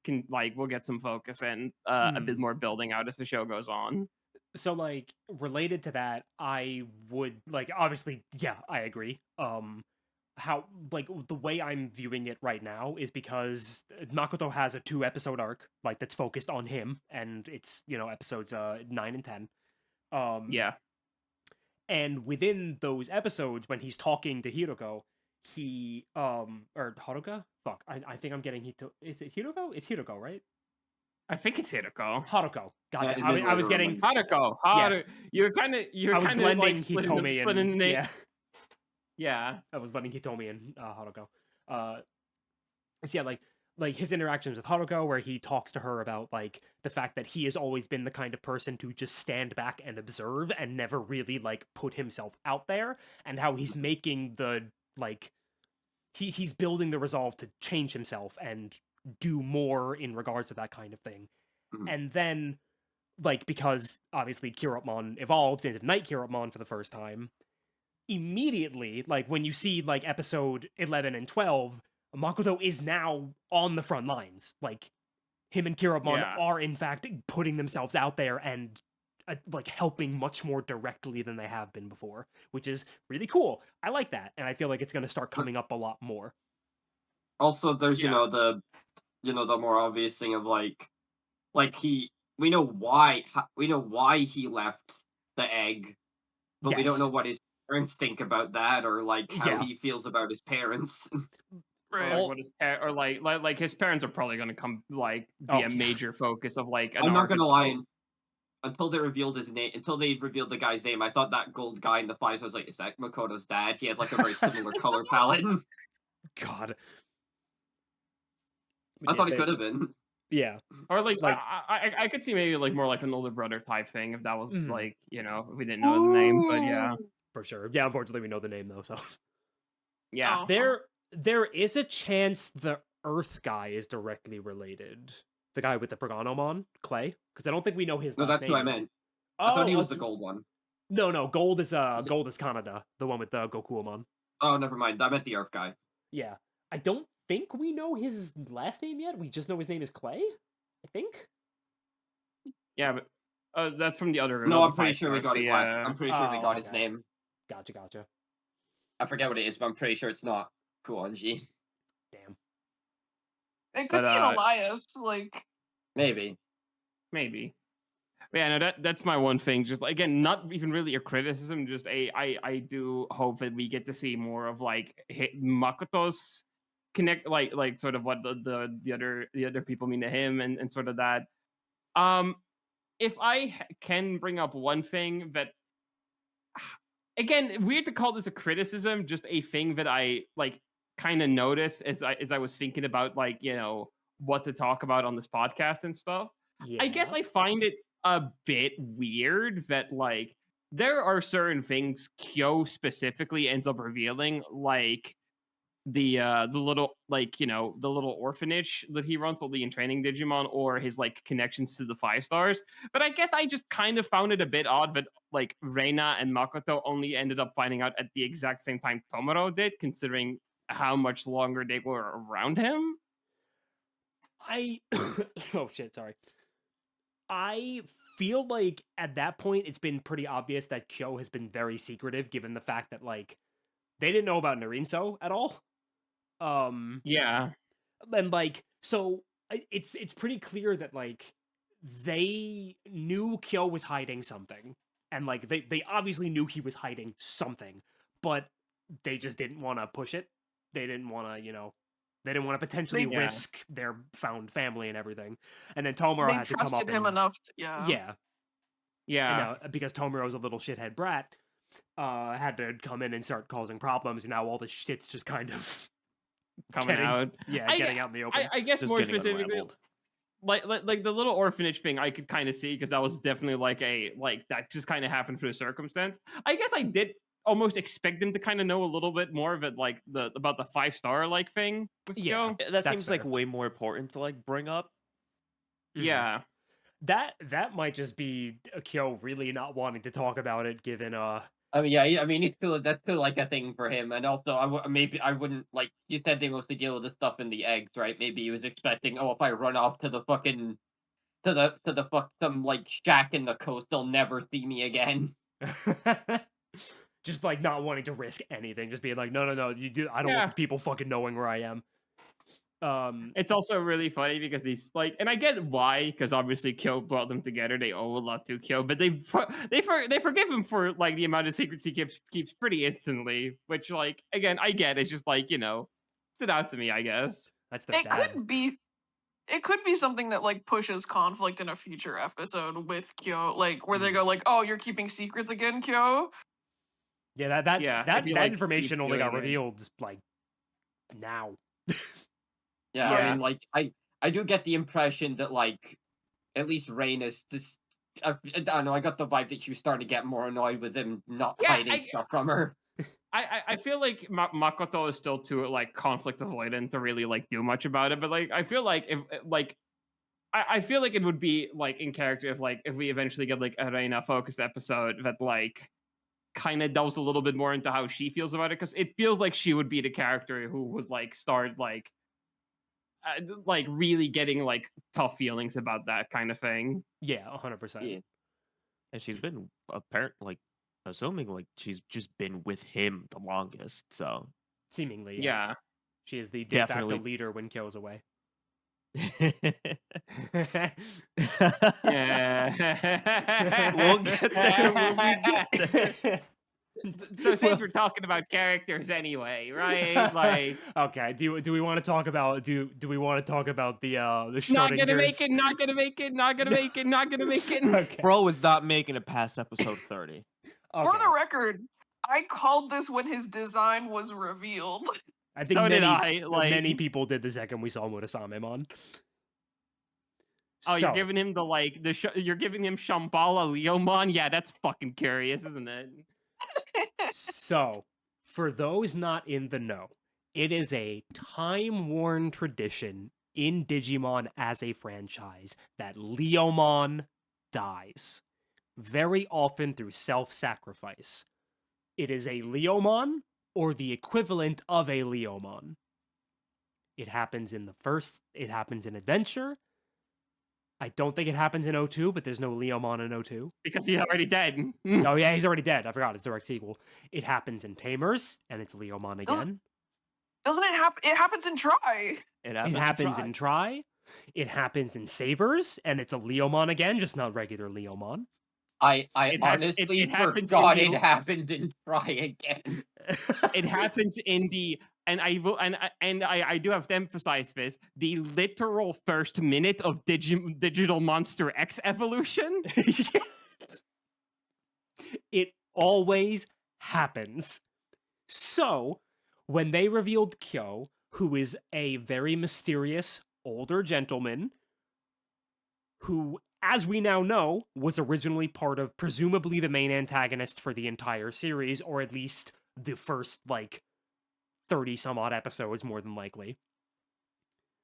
can like we'll get some focus and a bit more building out as the show goes on. So like related to that, I would like obviously I agree. How like the way I'm viewing it right now is because Makoto has a 2-episode arc like that's focused on him, and it's episodes 9 and 10. Yeah. And within those episodes, when he's talking to Hiroko, he or Haruka? Fuck, I think I'm getting Hito. Is it Hiroko? It's Hiroko, right? I think it's Hiroko. Haruko. God, Yeah, I was getting. Haruko. Yeah. You're kind of I was blending like splitting Hitomi the and name. yeah. Yeah. I was blending Hitomi and Haruko. So yeah, like his interactions with Haruko, where he talks to her about like the fact that he has always been the kind of person to just stand back and observe and never really like put himself out there, and how he's making the like he's building the resolve to change himself and do more in regards to that kind of thing. Mhm. And then like because obviously Kirotmon evolves into Night Kirotmon for the first time, immediately like when you see like episode 11 and 12, Makoto is now on the front lines. Like him and Kirotmon Yeah. are in fact putting themselves out there and like helping much more directly than they have been before, which is really cool. I like that, and I feel like it's going to start coming up a lot more. Also, there's Yeah. the more obvious thing of like we know why he left the egg, but we don't know Yes. what his parents think about that, or like how Yeah. he feels about his parents. Or Right. like what his or like his parents are probably going to come like be Oh, a yeah. major focus of like an I'm not arc gonna of lie. some- Until they revealed his name, until they revealed the guy's name, I thought that gold guy in the files, I was like, is that Makoto's dad? He had like a very similar color palette. God. I thought it could have been. Yeah. Or like, Like- I could see maybe like more like an older brother type thing if that was Mhm. like if we didn't know the name, but yeah, For sure. Yeah, unfortunately we know the name though, so yeah. Oh. there is a chance the Earth guy is directly related. The guy with the Proganomon, Clay, because I don't think we know his No, last that's name who I yet. meant. Oh, I thought he was oh, the gold one. No, gold is Is it- gold is Kanada, the one with the Gokuamon. Oh, never mind. I meant the Earth guy. Yeah. I don't think we know his last name yet. We just know his name is Clay, I think. Yeah, but that's from the other. No, another I'm pretty five sure we stars, got his the, last. I'm pretty sure we Oh, got his okay. name. Gotcha. I forget what it is, but I'm pretty sure it's not Kuonji. Damn. It could But, be an Elias, like. Maybe. maybe. But yeah, no, that's my one thing. Just again, not even really a criticism. Just I do hope that we get to see more of like Makoto's connect, like sort of what the other people mean to him, and sort of that. If I can bring up one thing that, again, weird to call this a criticism, just a thing that I like kind of noticed as I was thinking about, like, what to talk about on this podcast and stuff. Yeah. I guess I find it a bit weird that, like, there are certain things Kyo specifically ends up revealing, like the little, like, the little orphanage that he runs, while in training Digimon, or his like connections to the 5 stars. But I guess I just kind of found it a bit odd that like Reina and Makoto only ended up finding out at the exact same time Tomoro did, considering how much longer they were around him. Oh shit, sorry. I feel like at that point it's been pretty obvious that Kyo has been very secretive, given the fact that like they didn't know about Narinso at all. Yeah. And like so it's pretty clear that like they knew Kyo was hiding something, and like they obviously knew he was hiding something, but they just didn't want to push it. They didn't want to, they didn't want to potentially Yeah. risk their found family and everything. And then Tomoro They had to come up trusted him and enough. Yeah. yeah, Yeah. and now because Tomoro's a little shithead brat, had to come in and start causing problems, and now all the shit's just kind of Coming out. getting out in the open. I guess Just more getting specifically, unraveled. like the little orphanage thing, I could kind of see, because that was definitely like that just kind of happened through circumstance. I guess I did almost expect them to kind of know a little bit more of it, like about the 5-star like thing with Yeah. Kyo. That That's seems like fair. way more important to like bring up. Mhm. Yeah. That might just be Kyo really not wanting to talk about it, given I mean, yeah, I mean, that's still like a thing for him, and also maybe I wouldn't like you said they mostly deal with the stuff in the eggs, right? Maybe he was expecting, oh, if I run off to the fucking some like shack in the coast, they'll never see me again. just like not wanting to risk anything, just being like, no, you do. I don't Yeah. want people fucking knowing where I am. It's also really funny because these, like, and I get why, because obviously Kyo brought them together. They owe a lot to Kyo, but they forgive him for like the amount of secrets he keeps pretty instantly. Which, like, again, I get. It's just like, stood out to me, I guess. That's their It dad. could be something that like pushes conflict in a future episode with Kyo, like where they go like, "Oh, you're keeping secrets again, Kyo." Yeah, that Yeah, if that you, that like, information keep only got doing it. revealed like now. Yeah, I Yeah. mean, like I do get the impression that like at least Rain is just I don't know. I got the vibe that she was starting to get more annoyed with him not Yeah, hiding stuff from her. I feel like Makoto is still too like conflict avoidant to really like do much about it. But like I feel like if like I feel like it would be like in character if we eventually get like a Reina focused episode that like kind of delves a little bit more into how she feels about it, because it feels like she would be the character who would like start like really getting like tough feelings about that kind of thing. Yeah, 100%. Yeah. And she's been assuming like she's just been with him the longest. So Seemingly, Yeah. she is the de facto Definitely. leader when Kyo's away. Yeah. We'll get there when we get there. So since we're talking about characters anyway, right? Like, okay. Do we want to talk about do we want to talk about the not gonna make Schrodinger's? it, not gonna make it, not gonna make it, not gonna make it. Okay. Bro is not making it past episode 30. For Okay. the record, I called this when his design was revealed. I think So did many I, like- many people did the second we saw Murasamemon. Oh, you're So, giving him you're giving him Shambhala Leomon? Yeah, that's fucking curious, isn't it? So, for those not in the know, it is a time-worn tradition in Digimon as a franchise that Leomon dies, very often through self-sacrifice. It is a Leomon or the equivalent of a Leomon. It happens in Adventure, I don't think it happens in 02, but there's no Leomon in 02. Because he's already dead. Oh yeah, he's already dead. I forgot it's direct sequel. It happens in Tamers, and it's Leomon again. Doesn't it happen? It happens in Try. It It happens in Try. It happens in Savers, and it's a Leomon again, just not regular Leomon. I It honestly happens forgot in it happened in Try again. It happens in the and I will and I do have to emphasize this, the literal first minute of Digital Monster X evolution. It always happens. So, when they revealed Kyo, who is a very mysterious older gentleman who, as we now know, was originally part of presumably the main antagonist for the entire series, or at least the first, 30 some odd episodes, more than likely.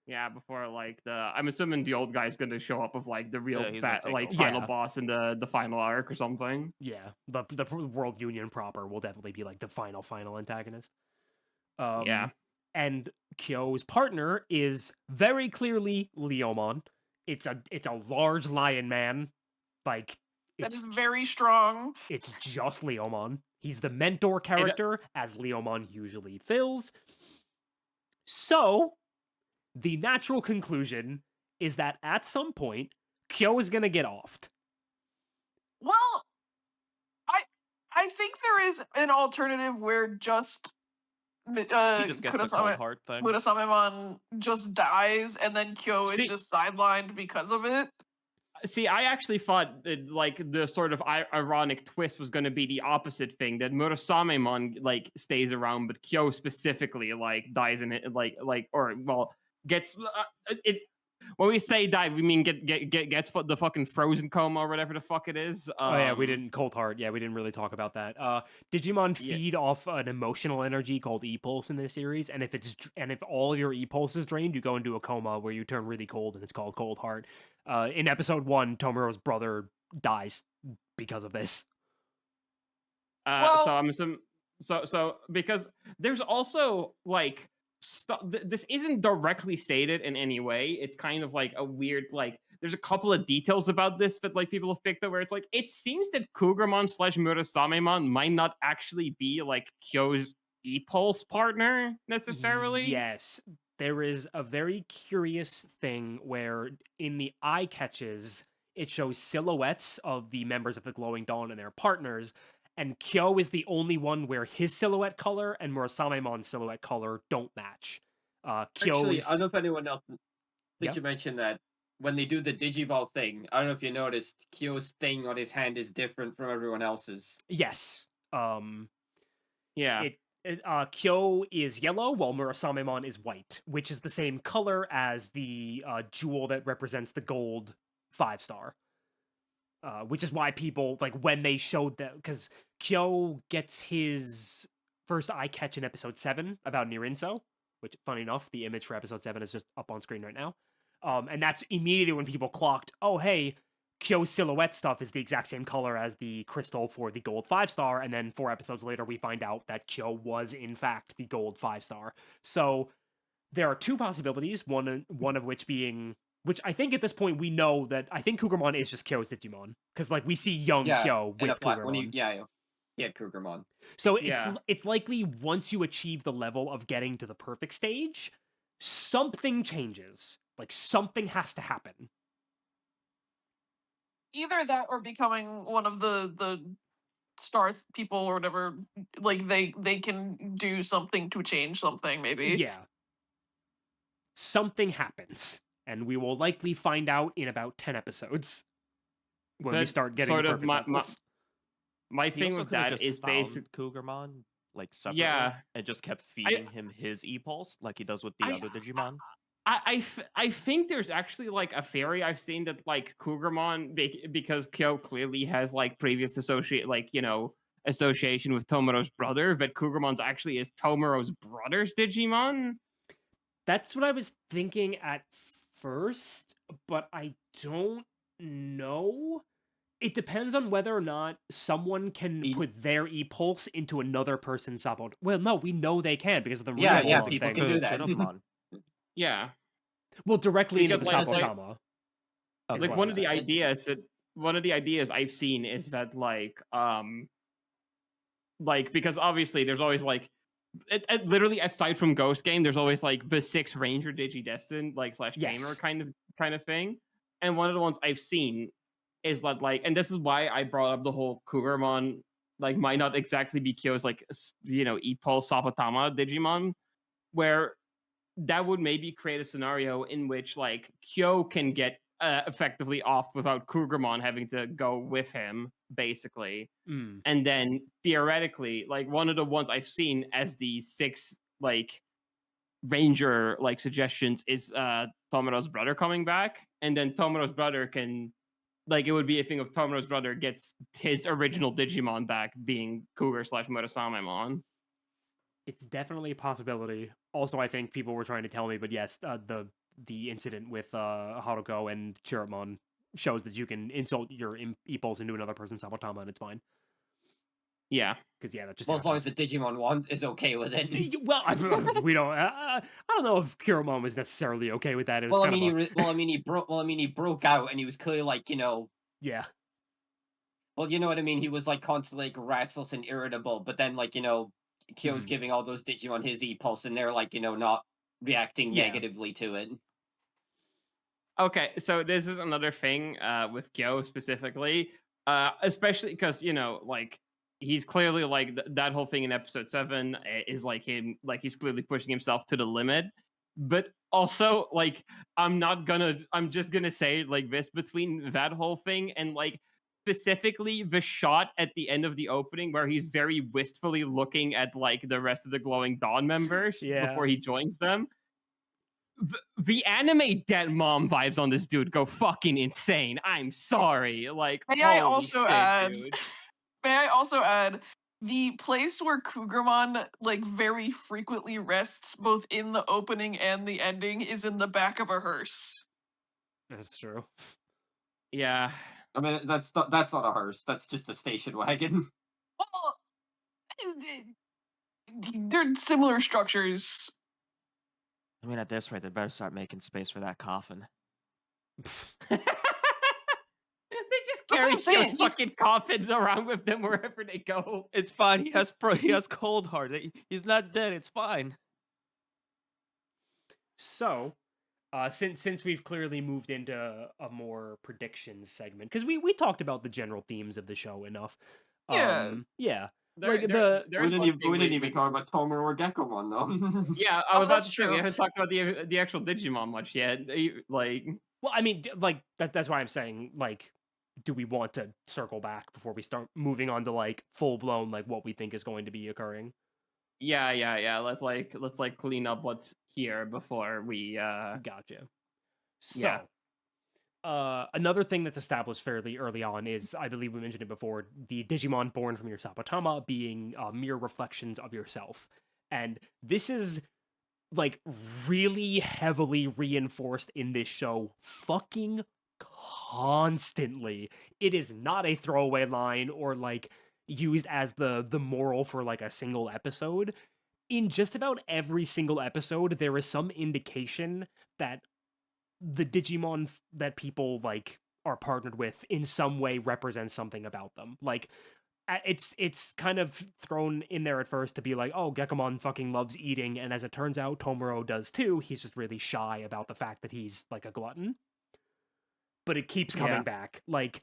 Yeah, before I'm assuming the old guy's gonna show up with the real Yeah, he's gonna take over. final Yeah. boss in the final arc or something. Yeah, the World Union proper will definitely be the final antagonist. Yeah. And Kyo's partner is very clearly Leomon. It's a large lion man. That It's is very strong. it's just Leomon. He's the mentor character, as Leomon usually fills. So, the natural conclusion is that at some point, Kyo is gonna get offed. Well, I think there is an alternative where just He just gets the cold heart thing. Murasamemon just dies, and then Kyo is See- just sidelined because of it. See, I actually thought that, the sort of ironic twist was going to be the opposite thing, that Murasamemon stays around, but Kyo specifically dies in it, gets it. When we say die, we mean gets the fucking frozen coma or whatever the fuck it is. Oh yeah, we didn't cold heart. Yeah, we didn't really talk about that. Digimon feed off an emotional energy called E-pulse in this series, and if all of your E-pulse is drained, you go into a coma where you turn really cold, and it's called cold heart. In episode 1, Tomoe's brother dies because of this. So I'm assuming so because there's also this isn't directly stated in any way. It's kind of a weird there's a couple of details about this that people have picked up where it's it seems that Kugermon / Murasamemon might not actually be Kyo's E-pulse partner necessarily. Yes. There is a very curious thing where in the eye catches, it shows silhouettes of the members of the Glowing Dawn and their partners, and Kyo is the only one where his silhouette color and Murasamemon's silhouette color don't match. Actually, Kyo's... I don't know if anyone else Yeah. you mention that when they do the Digivolve thing, I don't know if you noticed, Kyo's thing on his hand is different from everyone else's. Yes. Yeah. Kyo is yellow, while Murasamemon is white, which is the same color as the jewel that represents the gold 5-star. Which is why people, when they showed that, because Kyo gets his first eye catch in episode 7 about Nirinso, which, funny enough, the image for episode 7 is just up on screen right now. And that's immediately when people clocked, oh, hey, Kyo's silhouette stuff is the exact same color as the crystal for the gold 5-star, and then 4 episodes later we find out that Kyo was in fact the gold 5-star. So there are 2 possibilities, one of which being, which I think at this point we know that I think Kugermon is just Kyo's Digimon, because we see young Kyo with Kugermon. He had Kugermon. So it's likely once you achieve the level of getting to the perfect stage, something changes. Something has to happen. Either that or becoming one of the star people or whatever. They can do something to change something, maybe. Yeah. Something happens, and we will likely find out in about 10 episodes when we start getting sort the of perfect levels. my He thing also with could have that just is found basic. Kugermon separately, Yeah. and just kept feeding him his E-pulse like he does with the other Digimon. I think there's actually a theory I've seen that Kugermon, because Kyo clearly has previous association with Tomoe's brother, that Kugermon's actually is Tomoe's brother's Digimon. That's what I was thinking at first, but I don't know. It depends on whether or not someone can put their E-pulse into another person's Sapotama. Well, no, we know they can because of the reinforcing people thing. can do that. Yeah. Well, directly into the Because, Sapotama. Of Like, what one I'm of the saying. ideas I've seen is that like because obviously there's always like literally aside from Ghost Game, there's always like the 6 Ranger Digidestined like slash tamer Yes. kind of thing. And one of the ones I've seen is that like, and this is why I brought up the whole Cougarmon like might not exactly be Kyo's like E-Pulse Sapotama Digimon, where that would maybe create a scenario in which like Kyo can get effectively off without Cougarmon having to go with him, basically. Mm. And then theoretically, like one of the ones I've seen as the 6 like ranger like suggestions is Tomora's brother coming back, and then Tomora's brother can like it would be a thing of Tomora's brother gets his original Digimon back, being Cougar slash Murasamemon. It's definitely a possibility. Also, I think people were trying to tell me, but yes, the incident with Haruko and Chiramon shows that you can insult your e-pulse into another person's Sapotama and it's fine. Yeah. Because yeah, that just Well, as long happens. as the Digimon one is okay with it. Well, we don't. I don't know if Kiramon was necessarily okay with that. It was Well, I kind mean, of he broke out, and he was clearly like, yeah. well, you know what I mean. He was like constantly like restless and irritable, but then like Kyo's Hmm. giving all those Digimon his e-pulse, and they're like not reacting Yeah. negatively to it. Okay, so this is another thing with Kyo specifically, especially because like he's clearly like that whole thing in episode 7 is like him, like he's clearly pushing himself to the limit. But also, like I'm just gonna say like this between that whole thing and like specifically the shot at the end of the opening where he's very wistfully looking at like the rest of the Glowing Dawn members Yeah. before he joins them. The anime dead mom vibes on this dude go fucking insane. I'm sorry. Like, May I holy also shit, add? dude. May I also add the place where Cougarmon like very frequently rests, both in the opening and the ending, is in the back of a hearse. That's true. Yeah. I mean, that's not a hearse. That's just a station wagon. Well, they're similar structures. I mean, at this rate, they better start making space for that coffin. They just That's what carry I'm saying, Kyo's he's- fucking coffin around with them wherever they go. It's fine. He has cold heart. He's not dead. It's fine. So, since we've clearly moved into a more predictions segment, because we talked about the general themes of the show enough. Yeah. Yeah. There- Like there- the there We is didn't one even thing we didn't even talk about Tomer or Gekomon though. Yeah, I was about that's to say we true. haven't talked about the actual Digimon much yet. Like, well, I mean, like that's why I'm saying like, do we want to circle back before we start moving on to like full blown like what we think is going to be occurring? yeah. Let's clean up what's here before we Gotcha. Yeah. So, another thing that's established fairly early on is, I believe we mentioned it before, the Digimon born from your Sapotama being mere reflections of yourself. And this is, like, really heavily reinforced in this show fucking constantly. It is not a throwaway line or, like, used as the moral for, like, a single episode. In just about every single episode, there is some indication that the Digimon that people like are partnered with in some way represents something about them. Like it's kind of thrown in there at first to be like, oh, Gekomon fucking loves eating, and as it turns out, Tomoro does too. He's just really shy about the fact that he's like a glutton. But it keeps coming Yeah. back, like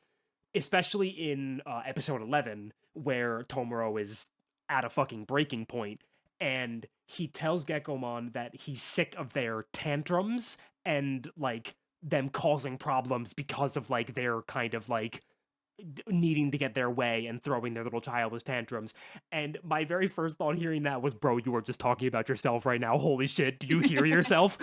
especially in episode 11, where Tomoro is at a fucking breaking point, and he tells Gekomon that he's sick of their tantrums and like them causing problems because of like their kind of like needing to get their way and throwing their little childish tantrums. And my very first thought hearing that was, bro, you are just talking about yourself right now. Holy shit, do you hear yourself?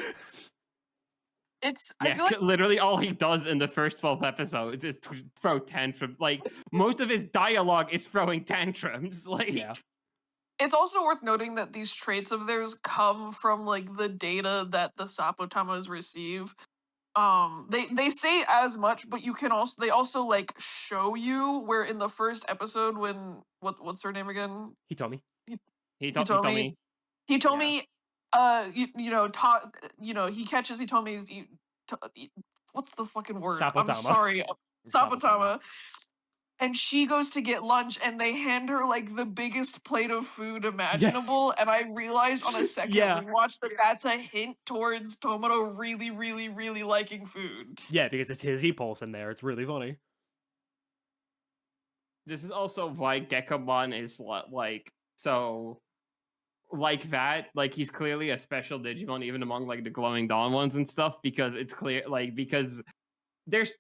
It's Yeah, I feel like literally all he does in the first 12 episodes is throw tantrums. Like, most of his dialogue is throwing tantrums. Like, Yeah. it's also worth noting that these traits of theirs come from like the data that the Sapotamas receive. They say as much, but they also like show you where in the first episode when what's her name again? He told me. he told me. He told Yeah. me he catches Hitomi's what's the fucking word? I'm Sapotama. sorry, Sapotama. Sapotama. And she goes to get lunch, and they hand her like the biggest plate of food imaginable. And I realized on a second Yeah. rewatch that that's a hint towards Tomoro really, really, really liking food. Yeah, because it's his e-pulse in there. It's really funny. This is also why Gekomon is like so like that. Like he's clearly a special Digimon, even among like the glowing dawn ones and stuff, because it's clear because there's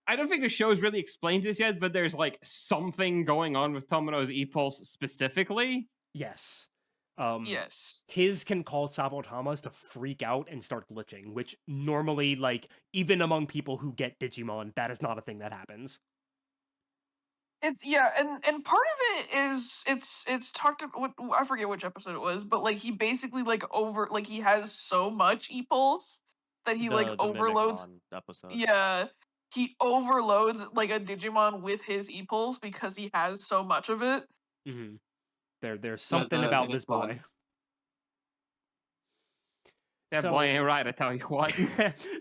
I don't think the show's really explained this yet, but there's like something going on with Tomoro's e-pulse specifically. Yes. Yes. His can cause Sapotamas to freak out and start glitching, which normally, like, even among people who get Digimon, that is not a thing that happens. It's and part of it is it's talked about. I forget which episode it was, but like he basically he has so much e-pulse that he like The overloads. Mimicmon episode. Yeah, he overloads like a Digimon with his e-pulse because he has so much of it. Mm-hmm. There's Yeah, something the about this Mimicmon. boy. That So- boy ain't right, I tell you what.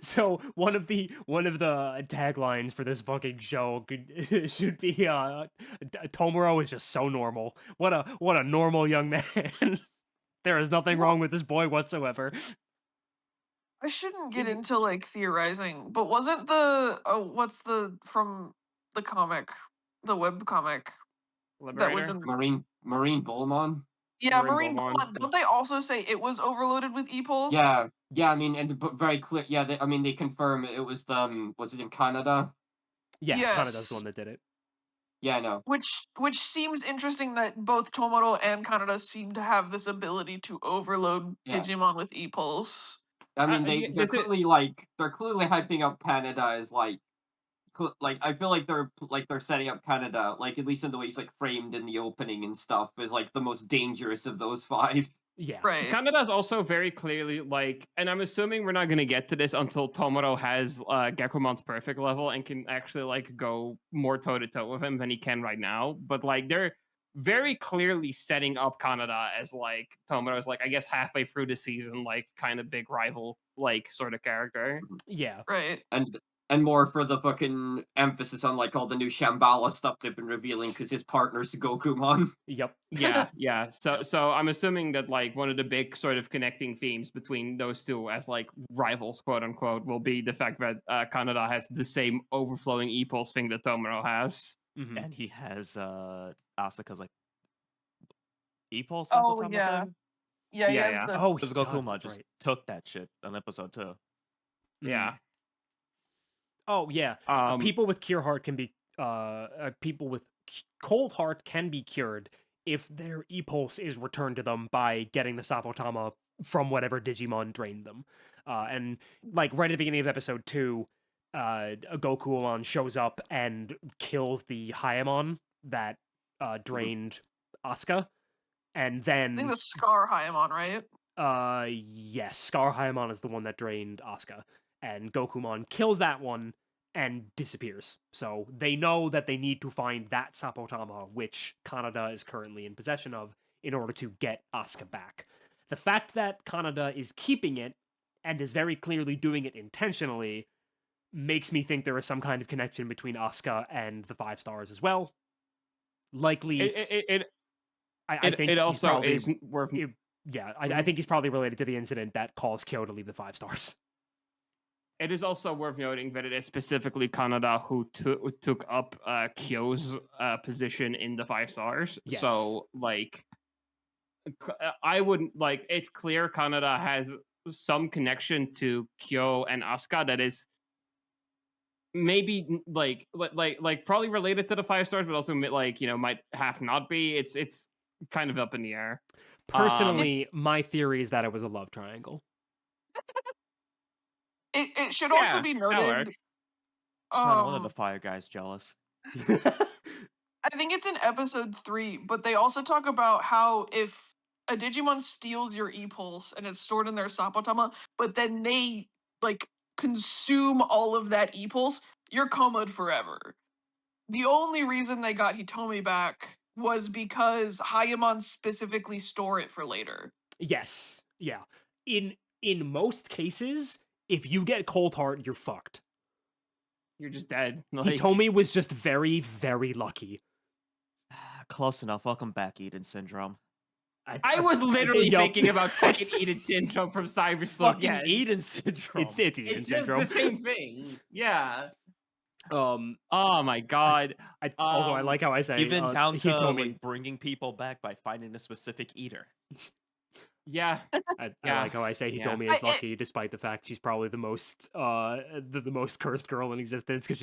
So one of the taglines for this fucking show should be Tomoro is just so normal. What a normal young man. There is nothing wrong with this boy whatsoever. I shouldn't get into like theorizing, but wasn't the what's the from the comic, the web comic that was Liberator? in Marine Bullmon. yeah Marine Marine Bullmon. Blood? Don't they also say it was overloaded with e-pulse? Yeah, I Yes. mean, and very clear. Yeah, they confirm it was was it in Canada? Yeah, Kanada's the Yes. one that did it. Yeah, I know. Which seems interesting that both Tomoro and Kanada seem to have this ability to overload Yeah. Digimon with e-pulse. I mean, yeah, they're this is- clearly they're clearly hyping up Canada as like I feel like they're setting up Canada, like at least in the way it's like framed in the opening and stuff, as like the most dangerous of those five. Yeah. Right. Kanada's also very clearly like, and I'm assuming we're not going to get to this until Tomoro has Gekumon's perfect level and can actually like go more toe to toe with him than he can right now. But like they're very clearly setting up Kanada as like Tomoro's like I guess halfway through the season like kind of big rival like sort of character. Yeah. Right. And more for the fucking emphasis on like all the new Shambhala stuff they've been revealing because his partner's Gokumon. Yep. Yeah. So I'm assuming that like one of the big sort of connecting themes between those two as like rivals, quote unquote, will be the fact that Kanada has the same overflowing e-pulse thing that Tomoro has. Mhm. And he has Asuka's like e-pulse Oh, Sapotama yeah. thing. Yeah, he Yeah, has yeah. the Oh, he Because does, Gokuma that's just right. took that shit on episode 2. Mhm. Yeah. Oh yeah. People with cure heart can be people with cold heart can be cured if their e-pulse is returned to them by getting the Sapotama from whatever Digimon drained them. And like right at the beginning of episode 2, a Gokuamon shows up and kills the Hyamon that drained Asuka. And I think then the Scar Hyamon, right? yes, Scar Hyamon is the one that drained Asuka. And Gokumon kills that one and disappears. So they know that they need to find that Sapotama, which Kanada is currently in possession of, in order to get Asuka back. The fact that Kanada is keeping it, and is very clearly doing it intentionally, makes me think there is some kind of connection between Asuka and the 5 stars as well. Likely, I think it he's also probably is worth yeah, I think he's probably related to the incident that caused Kyo to leave the 5 stars. It is also worth noting that it is specifically Kanada who took up Kyo's position in the 5 stars. Yes. So, like, I wouldn't like. It's clear Kanada has some connection to Kyo and Asuka that is maybe like probably related to the 5 stars, but also like might have not be. It's kind of up in the air. Personally, my theory is that it was a love triangle. It should also be that noted. works. One of the fire guys jealous. I think it's in episode 3, but they also talk about how if a Digimon steals your e-pulse and it's stored in their Sapotama, but then they like consume all of that e-pulse, you're comaed forever. The only reason they got Hitomi back was because Hayamon specifically store it for later. Yes. Yeah. In most cases, if you get cold heart, you're fucked. you're just dead. Hitomi was just very, very lucky. Close enough. Welcome back, Eden Syndrome. I was literally yup. thinking about fucking Eden Syndrome from Cybersleuth. Fucking Yes. Eden Syndrome. It's Eden It's just Syndrome. the same thing. Yeah. Oh my god. I like how I say Even down to Hitomi. like bringing people back by finding a specific eater. Yeah. I Yeah. like how I say Yeah. Hitomi is lucky, despite the fact she's probably the most the most cursed girl in existence because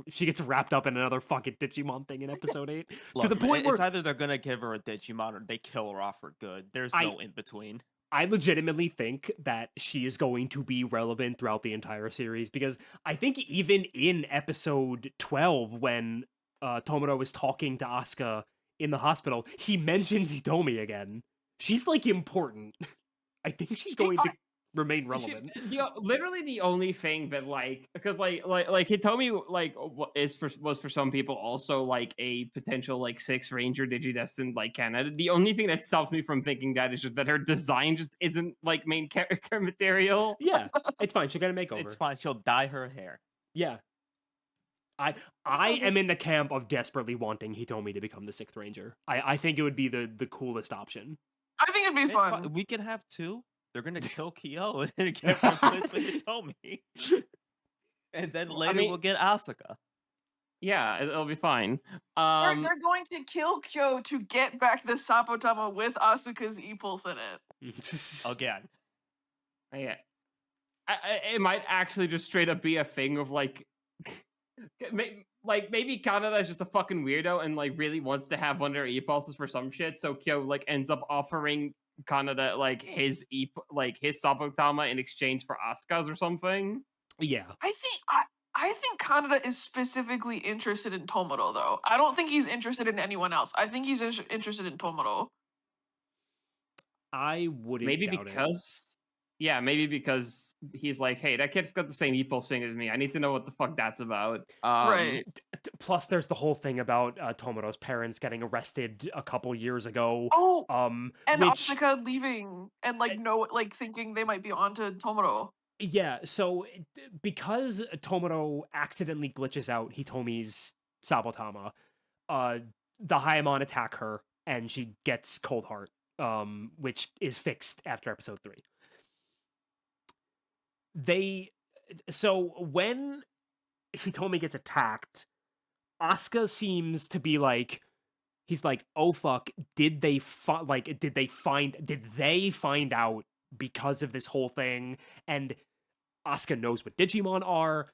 she gets wrapped up in another fucking Digimon thing in episode 8 Look, to the point where it's either they're gonna give her a Digimon or they kill her off for good. There's no in between. I legitimately think that she is going to be relevant throughout the entire series because I think even in episode 12 when Tomura was talking to Asuka in the hospital, he mentions Hitomi again. She's like important. I think she's going to remain relevant. Literally the only thing that because Hitomi was for some people also like a potential like 6th Ranger Digidestined like Canada. The only thing that stops me from thinking that is just that her design just isn't like main character material. Yeah, it's fine. She'll get a makeover. It's fine. She'll dye her hair. Yeah. I am in the camp of desperately wanting Hitomi to become the 6th Ranger. I think it would be the coolest option. I think it'd be fun. We could have 2. They're gonna kill Kyo and then get replaced with Hitomi. And then later we'll get Asuka. Yeah, it'll be fine. They're going to kill Kyo to get back the Sapotama with Asuka's E-Pulse in it. Again. Yeah. It might actually just straight up be a thing of like maybe Kanada is just a fucking weirdo and like really wants to have one of their e-pulses for some shit, so Kyo like ends up offering Kanada like his Sapotama in exchange for Asuka's or something. Yeah. I think Kanada is specifically interested in Tomoro though. I don't think he's interested in anyone else. I think he's interested in Tomoro. I wouldn't maybe doubt because yeah, maybe because he's like, hey, that kid's got the same e-pulse thing as me. I need to know what the fuck that's about. Right. Plus, there's the whole thing about Tomoro's parents getting arrested a couple years ago. Oh, and which, Asuka leaving and thinking they might be onto Tomoro. Yeah, so because Tomoro accidentally glitches out Hitomi's Sapotama, the Hayamon attack her and she gets Cold Heart, which is fixed after episode 3. So when Hitomi gets attacked, Asuka seems to be like, he's like, oh fuck, did they find out because of this whole thing? And Asuka knows what Digimon are.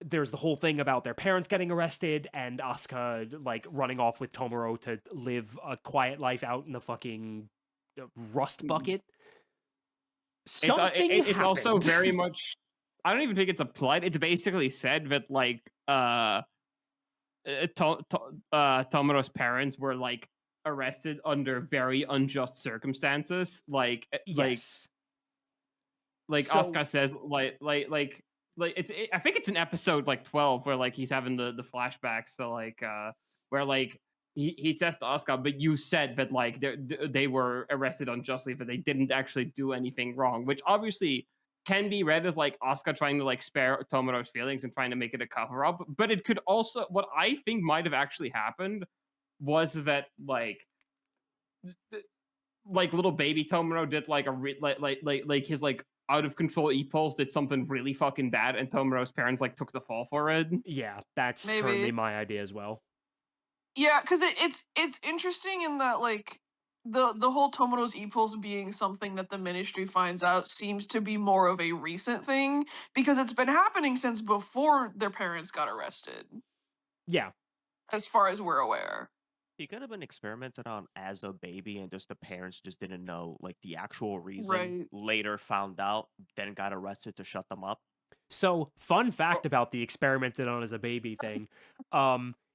There's the whole thing about their parents getting arrested and Asuka like running off with Tomoro to live a quiet life out in the fucking rust bucket. It's also very much, I don't even think it's applied. It's basically said that like Tomoro's parents were like arrested under very unjust circumstances. Yes. Like Asuka says, I think it's in episode like 12 where like he's having the flashbacks to like where like he says to Asuka, but you said that like they were arrested unjustly, but they didn't actually do anything wrong, which obviously can be read as like Asuka trying to like spare Tomoro's feelings and trying to make it a cover up. But it could also, what I think might have actually happened was that like little baby Tomoro did like his like out of control e-pulse did something really fucking bad and Tomoro's parents like took the fall for it. Yeah, that's currently my idea as well. Yeah, because it's interesting in that like the whole Tomoro's e-pulse being something that the ministry finds out seems to be more of a recent thing because it's been happening since before their parents got arrested. Yeah. As far as we're aware. He could have been experimented on as a baby and just the parents just didn't know like the actual reason. Right. Later found out, then got arrested to shut them up. So, fun fact about the experimented on as a baby thing.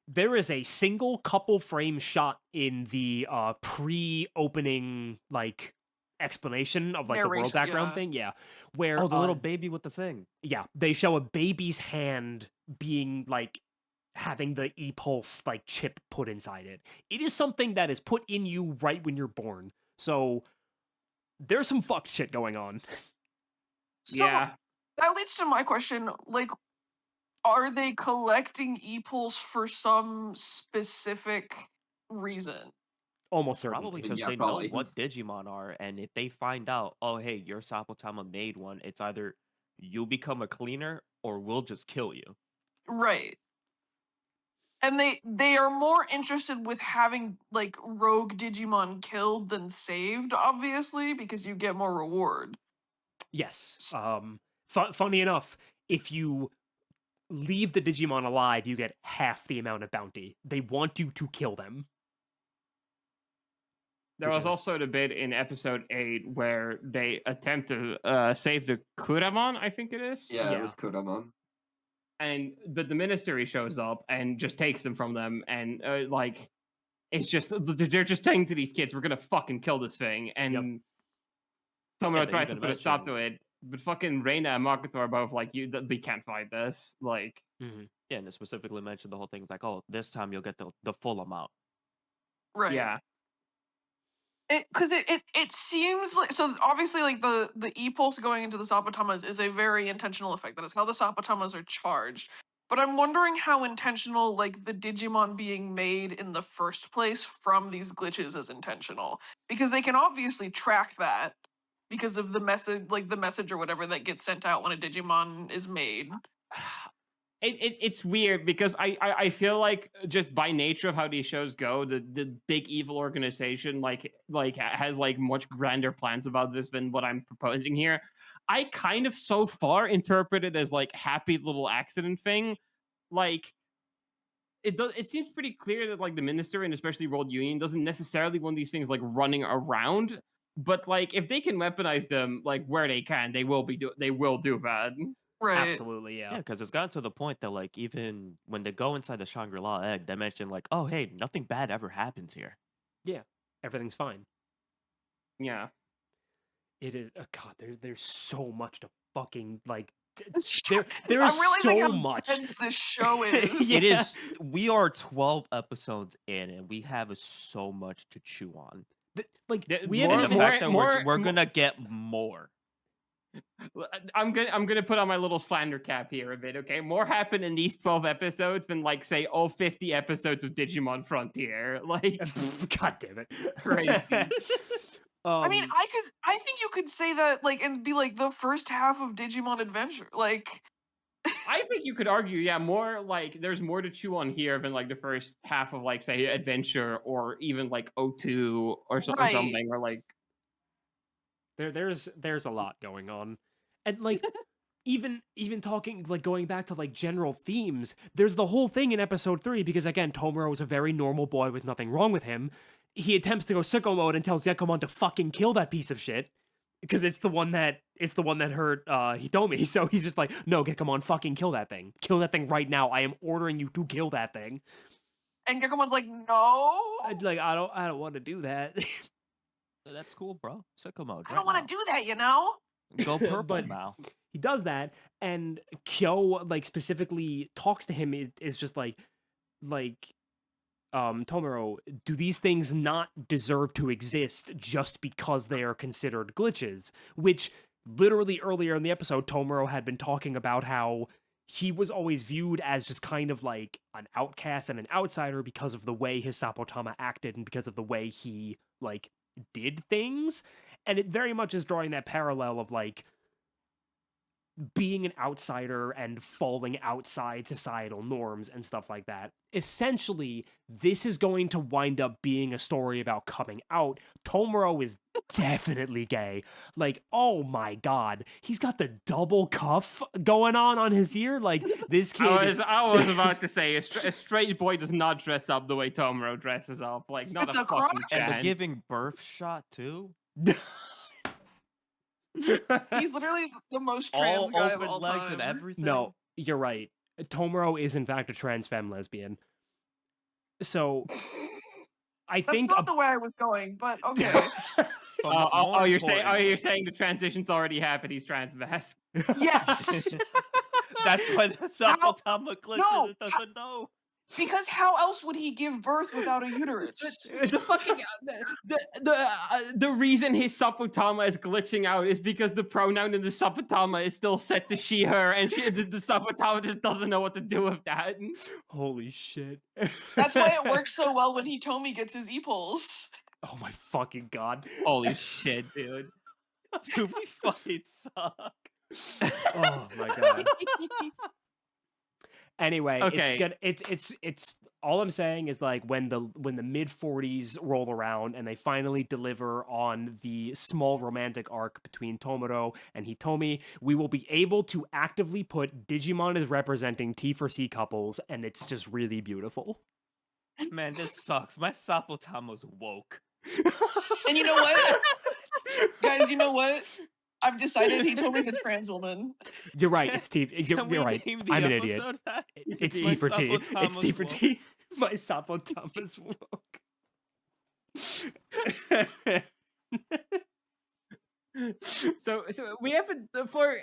There is a single couple frame shot in the pre-opening like explanation of like the world background thing. Yeah. Where the little baby with the thing. Yeah, they show a baby's hand being like having the e-pulse like chip put inside it. It is something that is put in you right when you're born. So there's some fucked shit going on. So, that leads to my question, like are they collecting e-pulse for some specific reason? Almost certainly. Probably because Yeah, they probably. know what Digimon are, and if they find out, oh hey, your Sapotama made one, it's either you become a cleaner or we'll just kill you. Right. And they are more interested with having like rogue Digimon killed than saved, obviously, because you get more reward. Yes. Funny enough, if you leave the Digimon alive, you get half the amount of bounty. They want you to kill them. There Which was is- also the bit in episode 8 where they attempt to save the Kuramon, I think it is. Yeah, Yeah. it was Kodamon. But the ministry shows up and just takes them from them, and like it's just they're just saying to these kids, "We're gonna fucking kill this thing," and Tomura they tries to even put a stop mention- to it, but fucking Reina and Makoto are both like, we can't fight this." Like, Mhm. Yeah, and it specifically mentioned the whole thing like, oh, this time you'll get the full amount. Right. yeah, Because it seems like, so obviously like the e-pulse going into the Sapotamas is a very intentional effect. That is how the Sapotamas are charged. But I'm wondering how intentional like the Digimon being made in the first place from these glitches is intentional. Because they can obviously track that because of the message or whatever that gets sent out when a Digimon is made. it's weird because I feel like just by nature of how these shows go, the big evil organization has like much grander plans about this than what I'm proposing here. I kind of so far interpret it as like happy little accident thing. Like it seems pretty clear that like the minister and especially World Union doesn't necessarily want these things like running around. But like if they can weaponize them like where they can, they will do that. Right. Absolutely, Yeah, yeah. because it's gotten to the point that like even when they go inside the Shangri-La egg, they mention like, oh hey, nothing bad ever happens here. Everything's fine. Yeah. It is. God, there's so much to fucking like. It's There's I'm realizing so how much. dense this show is. Yeah. It is. We are 12 episodes in, and we have so much to chew on. Like The- we more- haven't And the even. fact that we're gonna get more. I'm gonna put on my little slander cap here a bit, okay? More happened in these 12 episodes than like say all 50 episodes of Digimon Frontier. Like God damn it! Crazy. I mean, I think you could say that like and be like the first half of Digimon Adventure. Like I think you could argue, yeah, more like there's more to chew on here than like the first half of like say Adventure or even like O2 or Right. something or like there's a lot going on, and like even talking like going back to like general themes. There's the whole thing in episode 3 because again, Tomura is a very normal boy with nothing wrong with him. He attempts to go sicko mode and tells Yakomon to fucking kill that piece of shit because it's the one that hurt Hitomi. So he's just like, no, Yakomon, fucking kill that thing right now. I am ordering you to kill that thing. and Gekumon's like, no, Like I don't want to do that. That's cool, bro. Sicko mode. I don't want to do that, you know. Go purple But- now. He does that, and Kyo like specifically talks to him. Is just like Tomuro, do these things not deserve to exist just because they are considered glitches? Which literally earlier in the episode, Tomuro had been talking about how he was always viewed as just kind of like an outcast and an outsider because of the way his Sapotama acted and because of the way he like did things. And it very much is drawing that parallel of like being an outsider and falling outside societal norms and stuff like that. Essentially, this is going to wind up being a story about coming out. Tomuro is definitely gay. Like, oh my god, he's got the double cuff going on his ear. Like, this kid. I was about to say a straight boy does not dress up the way Tomuro dresses up. Like not With a the fucking Crocs? And the chance. giving birth shot too. He's literally the most trans All guy of open all legs time. and everything. No, you're right. Tomuro is in fact a trans femme lesbian. So, I That's think not the way I was going, but okay. But more You're importantly- saying the transition's already happened. He's transvest. Yes. That's why the Sapotama glitches. No, It doesn't know. Because how else would he give birth without a uterus? The fucking the reason his Sapotama is glitching out is because the pronoun in the Sapotama is still set to she her, and the Sapotama just doesn't know what to do with that. Holy shit. That's why it works so well when Hitomi gets his e-pulse. Oh my fucking god. Holy shit, dude. Dude, we fucking suck. Oh my god. Anyway, Okay. it's all I'm saying is like when the mid 40s roll around and they finally deliver on the small romantic arc between Tomoro and Hitomi, we will be able to actively put Digimon as representing T for C couples, and it's just really beautiful. Man, this sucks. My Sapotama's woke. And you know what? Guys, you know what? I've decided Hitomi's a trans woman. You're right, it's T. You're Can we right. name the I'm an idiot. episode that? It's My T for T. It's Sapotama's T for woke. T. My Sapotama's woke. So we haven't for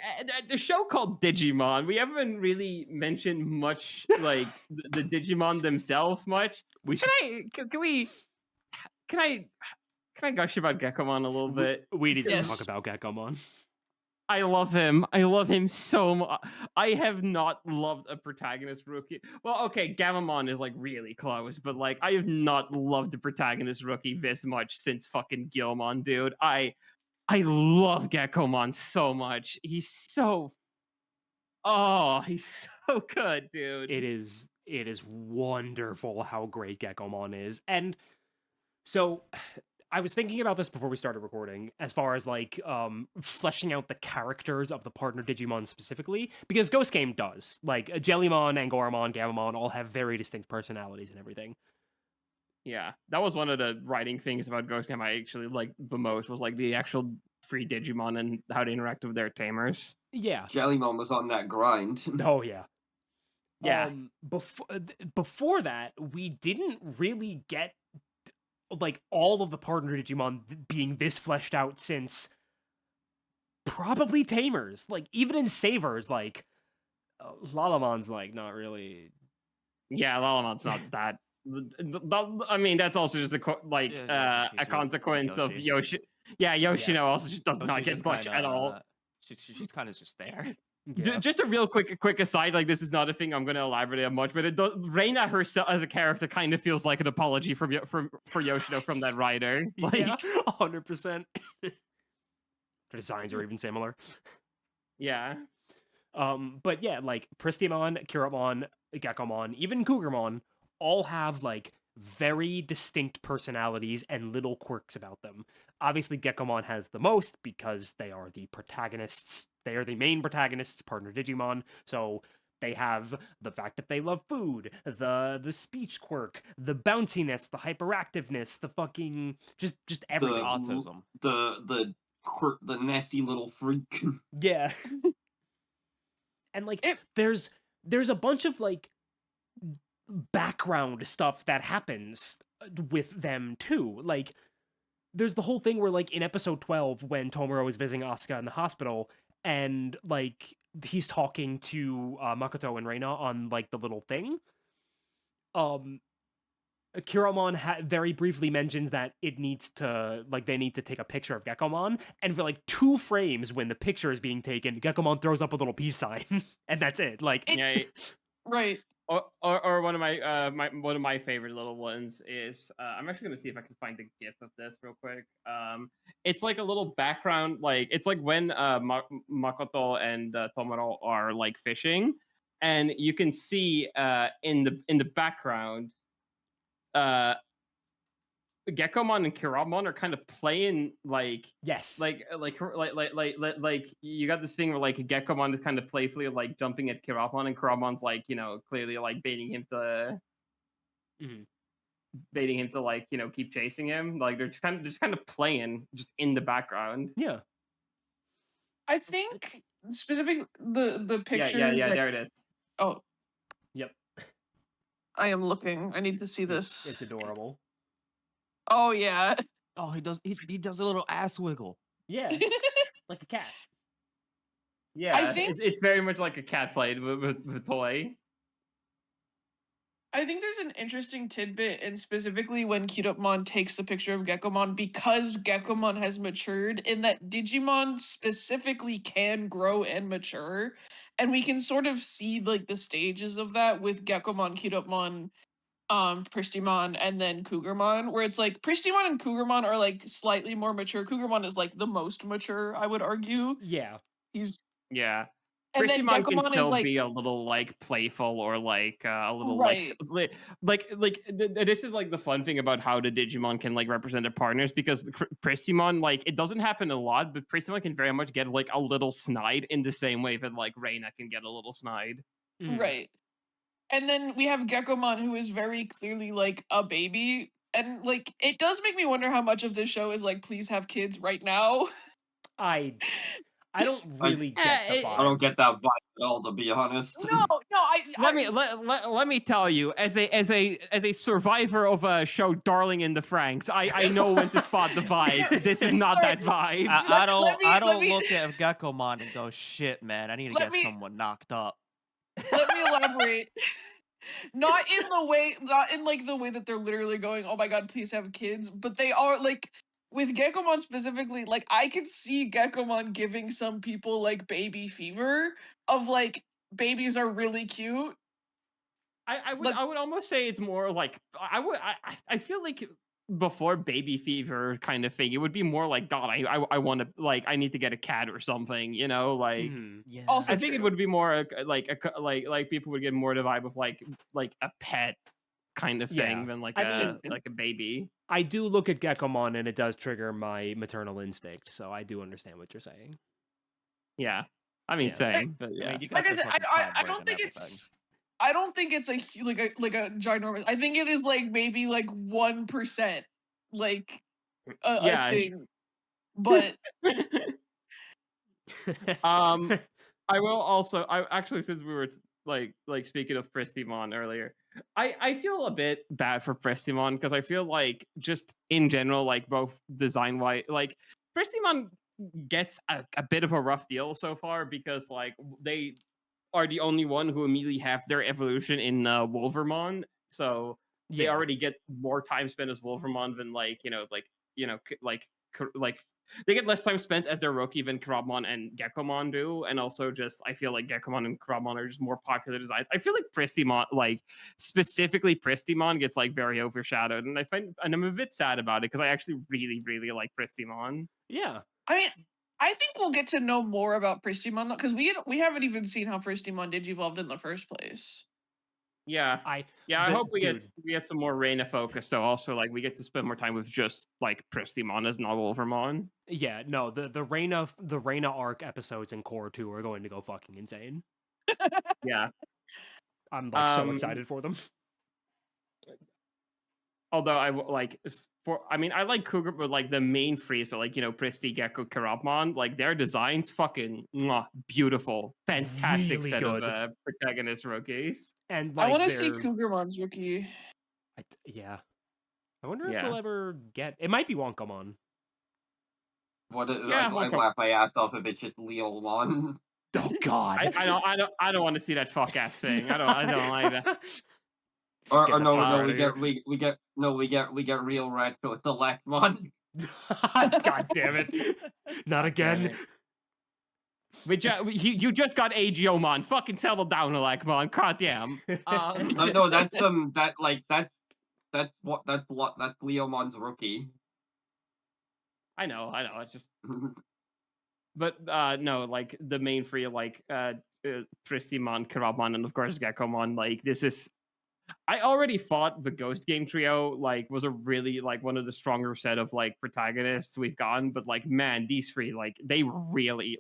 the show called Digimon. We haven't really mentioned much like the Digimon themselves much. We should. Can I gush about Gekkomon a little bit? We need to Yes. talk about Gekkomon. I love him. I love him so much. I have not loved a protagonist rookie. Well, okay, Gamamon is like really close, but like I have not loved a protagonist rookie this much since fucking Gilmon, dude. I love Gekkomon so much. He's so good, dude. It is wonderful how great Gekkomon is. And so I was thinking about this before we started recording, as far as like fleshing out the characters of the partner Digimon specifically, because Ghost Game does. Like Jellymon, Angoramon, Gamamon all have very distinct personalities and everything. Yeah, that was one of the writing things about Ghost Game I actually liked the most, was like the actual free Digimon and how they interact with their tamers. Yeah. Jellymon was on that grind. Oh yeah. Yeah. Before that, we didn't really get like all of the partner Digimon being this fleshed out since probably Tamers. Like even in Savers, like Lalamon's like not really. Yeah, Lalamon's not that. I mean, that's also just Yeah, a she's consequence of Yoshi. Yoshi. Yeah, Yoshino also just does not She's get just much kinda, at all. She's kind of just there. Yeah. Just a real quick aside, like this is not a thing I'm going to elaborate on much, but Reina herself as a character kind of feels like an apology for Yoshino from that writer. Like, Yeah, 100%. The designs are even similar. yeah. But yeah, like Pristimon, Kiramon, Gekkomon, even Cougarmon all have like very distinct personalities and little quirks about them. Obviously, Gekkomon has the most because they are the protagonists. They are the main protagonists, partner Digimon. So they have the fact that they love food, the speech quirk, the bounciness, the hyperactiveness, the fucking just everything. Autism. The nasty little freak. Yeah. And like there's a bunch of like background stuff that happens with them too. Like there's the whole thing where like in episode 12 when Tomoro is visiting Asuka in the hospital and like he's talking to Makoto and Reina on like the little thing. Kiramon very briefly mentions that they need to take a picture of Gekkomon, and for like 2 frames when the picture is being taken, Gekkomon throws up a little peace sign, and that's it. Like, Yeah. Right. Or one of my favorite little ones is I'm actually gonna see if I can find the GIF of this real quick. It's like a little background, like it's like when Makoto and Tomoro are like fishing, and you can see in the background, Gekkomon and Kiramon are kind of playing like yes, like you got this thing where like Gekkomon is kind of playfully like jumping at Kiramon, and Kiramon's like, you know, clearly like baiting him to like, you know, keep chasing him. Like they're just kind of playing just in the background. Yeah. I think specifically the picture. Yeah, there it is. Oh. Yep. I am looking. I need to see this. It's adorable. Oh yeah. Oh, he does a little ass wiggle. Yeah. Like a cat. Yeah, I think it's very much like a cat played with a toy. I think there's an interesting tidbit, and specifically when Cutupmon takes the picture of Geckomon, because Geckomon has matured, in that Digimon specifically can grow and mature, and we can sort of see like the stages of that with Geckomon, Cutupmon, Pristimon, and then Cougarmon, where it's like Pristimon and Cougarmon are like slightly more mature. Cougarmon is like the most mature, I would argue. Yeah. He's Yeah. and then Pristimon can Geckomon is still like be a little like playful or like a little right. this is like the fun thing about how the Digimon can like represent their partners, because Pristimon, like, it doesn't happen a lot, but Pristimon can very much get like a little snide in the same way that like Reina can get a little snide. Right. And then we have Geckomon, who is very clearly like a baby. And like it does make me wonder how much of this show is like, please have kids right now. I don't really get the I vibe. don't get that vibe at all, to be honest. No, Let me tell you, as a survivor of a show Darling in the Franxx, I know when to spot the vibe. This is not Sorry. that vibe. I let don't me- look at Geckomon and go, shit, man, I need to Let get me- someone knocked up. Let me elaborate. Not in like the way that they're literally going, oh my god, please have kids, but they are like with Geckomon specifically, like I could see Geckomon giving some people like baby fever of like babies are really cute. I would almost say it's more like I feel like before baby fever kind of thing, it would be more like, God, I want to, like, I need to get a cat or something, you know, like. Yeah. Also I think it true. would be more like people would get more the vibe of like a pet kind of thing Yeah. than like I a baby. I do look at Geckomon and it does trigger my maternal instinct, so I do understand what you're saying. Yeah, I mean, Yeah. same, but I yeah. mean, you got Like I the said, fucking I side don't braid think and everything. I don't think it's like a ginormous. I think it is like maybe like 1% like Yeah. a thing. But I will also. I actually, since we were like speaking of Pristimon earlier, I feel a bit bad for Pristimon, because I feel like just in general, like both design wise, like Pristimon gets a bit of a rough deal so far, because like they are the only one who immediately have their evolution in Wolvermon, so they Yeah. already get more time spent as Wolvermon than like they get less time spent as their rookie than Krabmon and Geckomon do, and also just I feel like Geckomon and Krabmon are just more popular designs. I feel like Pristimon, like specifically Pristimon, gets like very overshadowed, and I'm a bit sad about it, because I actually really like Pristimon. Yeah. I mean, I think we'll get to know more about Pristimon because we haven't even seen how Pristimon digivolved in the first place. Yeah, I I hope we dude, get some more Reina focus. So also like we get to spend more time with just like Pristimon as not Wolvermon. yeah, no, the Reina arc episodes in Core 2 are going to go fucking insane. Yeah. I'm like so excited for them. Although I mean, I like Cougar, but like the main freeze, but like, Pristi, Gecko, Karabmon, like their designs fucking beautiful, fantastic Really set good. of protagonist rookies. And I like want to see they're Cougarmon's rookie. yeah. I wonder if Yeah. we'll ever get it. Might be Wonkamon. Yeah, I laugh my ass off if it's just Leomon. Oh god. I don't want to see that fuck ass thing. I don't like that. Or Get the no, fuck no, outta we here. get real retro. It's Electmon. God damn it. Not again. You just got Aegiomon. Fucking settle down, Electmon. God damn. No, that's that's Leomon's rookie. I know. It's just, but no, like the main three, like Pristimon, Karabmon, and of course Geckomon. Like this is, I already thought the Ghost Game trio like was a really like one of the stronger set of like protagonists we've gotten, but like man, these three like they really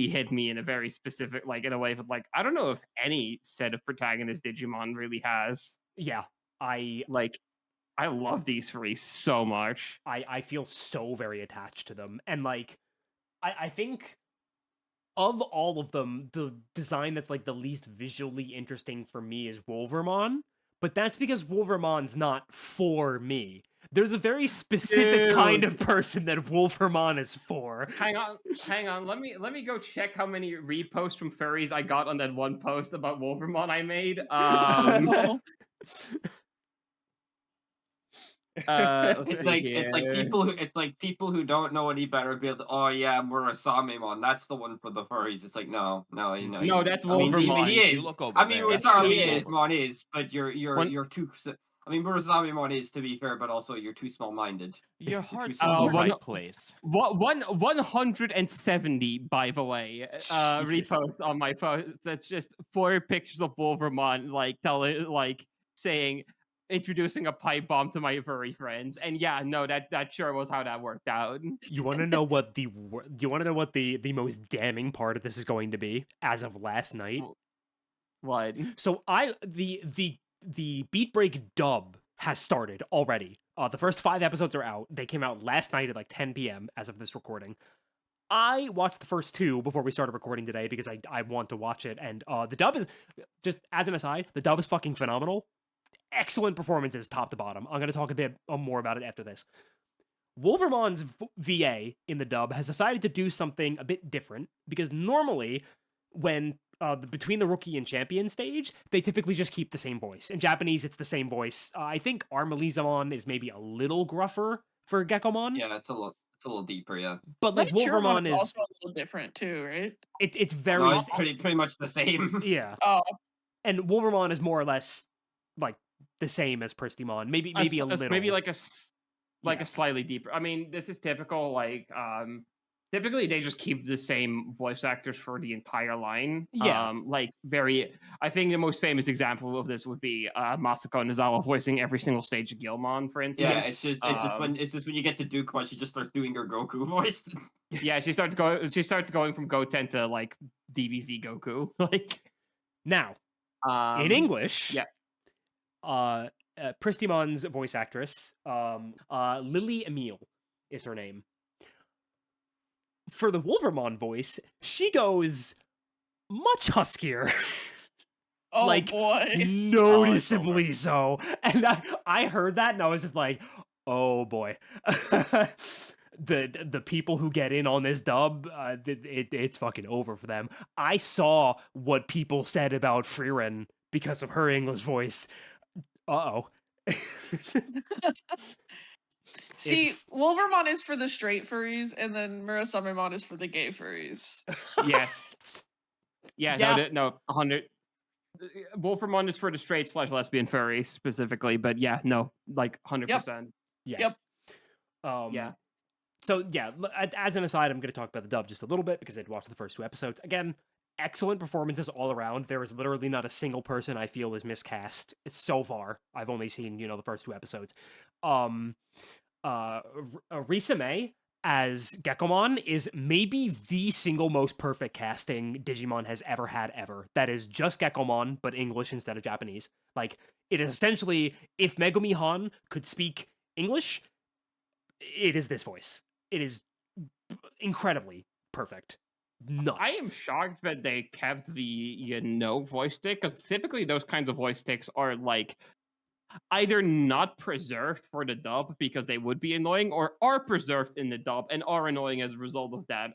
hit me in a very specific, like in a way that like I don't know if any set of protagonist Digimon really has. Yeah. I love these three so much. I feel so very attached to them. And like I think of all of them, the design that's like the least visually interesting for me is Wolvermon, but that's because Wolvermon's not for me. There's a very specific kind Dude. of person that Wolvermon is for. Hang on. Let me go check how many reposts from furries I got on that one post about Wolvermon I made. No. Let's It's see like here. people who don't know any better be like, oh yeah, Murasamemon, that's the one for the furries. It's like no, No, that's I mean Wolvermon. he You is. look over I mean there. That's really Murasamemon is, but One- you're too. I mean Murasamemon is, to be fair, but also you're too small-minded. Your You're too heart's in the small-minded. right place. 170, by the way, Jesus. reposts on my post. That's just 4 pictures of Wolvermon, saying, introducing a pipe bomb to my furry friends. And yeah, no, that sure was how that worked out. You want to know what the most damning part of this is going to be as of last night? What? So the Beat Break dub has started already. The first 5 episodes are out. They came out last night at like 10 p.m. as of this recording. I watched the first 2 before we started recording today because I want to watch it. And the dub is, just as an aside, the dub is fucking phenomenal. Excellent performances top to bottom. I'm going to talk a bit more about it after this. Wolvermon's VA in the dub has decided to do something a bit different because normally when between the rookie and champion stage, they typically just keep the same voice. In Japanese, it's the same voice. I think Armalizamon is maybe a little gruffer for Gekomon. Yeah, it's a little deeper. Yeah, But like Wolvermon Wolvermon is is also a little different too, right? it's very no, it's pretty much the same. yeah. Oh, And Wolvermon is more or less like the same as Pristimon. Maybe a little. Maybe like Yeah. a slightly deeper. I mean, this is typical. Typically they just keep the same voice actors for the entire line. Yeah. I think the most famous example of this would be Masako Nozawa voicing every single stage of Gilmon, for instance. Yeah, it's just when you get to Dukemon, she just starts doing her Goku voice. Yeah, she starts going from Goten to like DBZ Goku. Like Now, in English, yeah. Pristimon's voice actress, Lily Emile is her name. For the Wolvermon voice, she goes much huskier. oh Like, boy. noticeably so. And I heard that and I was just like, oh boy. The people who get in on this dub, it's fucking over for them. I saw what people said about Frieren because of her English voice. Uh-oh. See, It's- Wolvermon is for the straight furries, and then Murasamemon is for the gay furries. Yes. Yeah. Yeah. No, 100. Wolframon is for the straight / lesbian furries specifically, but yeah, no, like 100%. Yeah. Yep. Yeah. So yeah, as an aside, I'm going to talk about the dub just a little bit because I'd watched the first 2 episodes. Again, excellent performances all around. There is literally not a single person I feel is miscast. It's so far. I've only seen, the first 2 episodes. Risa May as Gekomon is maybe the single most perfect casting Digimon has ever had ever. That is just Gekomon, but English instead of Japanese. Like, it is essentially, if Megumi Han could speak English, it is this voice. It is incredibly perfect. Nuts. I am shocked that they kept the voice stick, because typically those kinds of voice sticks are like either not preserved for the dub because they would be annoying, or are preserved in the dub and are annoying as a result of that.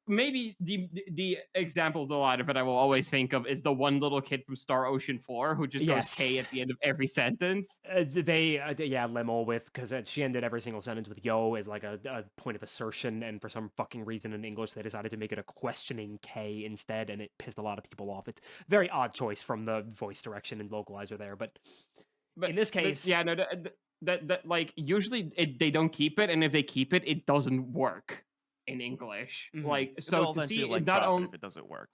Maybe the example of the latter that I will always think of is the one little kid from Star Ocean 4 who just goes K at the end of every sentence. Lemo with, because she ended every single sentence with yo as like a point of assertion, and for some fucking reason in English they decided to make it a questioning K instead, and it pissed a lot of people off. It's a very odd choice from the voice direction and localizer there, but in this case, that like usually they don't keep it, and if they keep it, it doesn't work in English. Mhm. Like, It so will to see eventually, like, not drop it only if it doesn't work.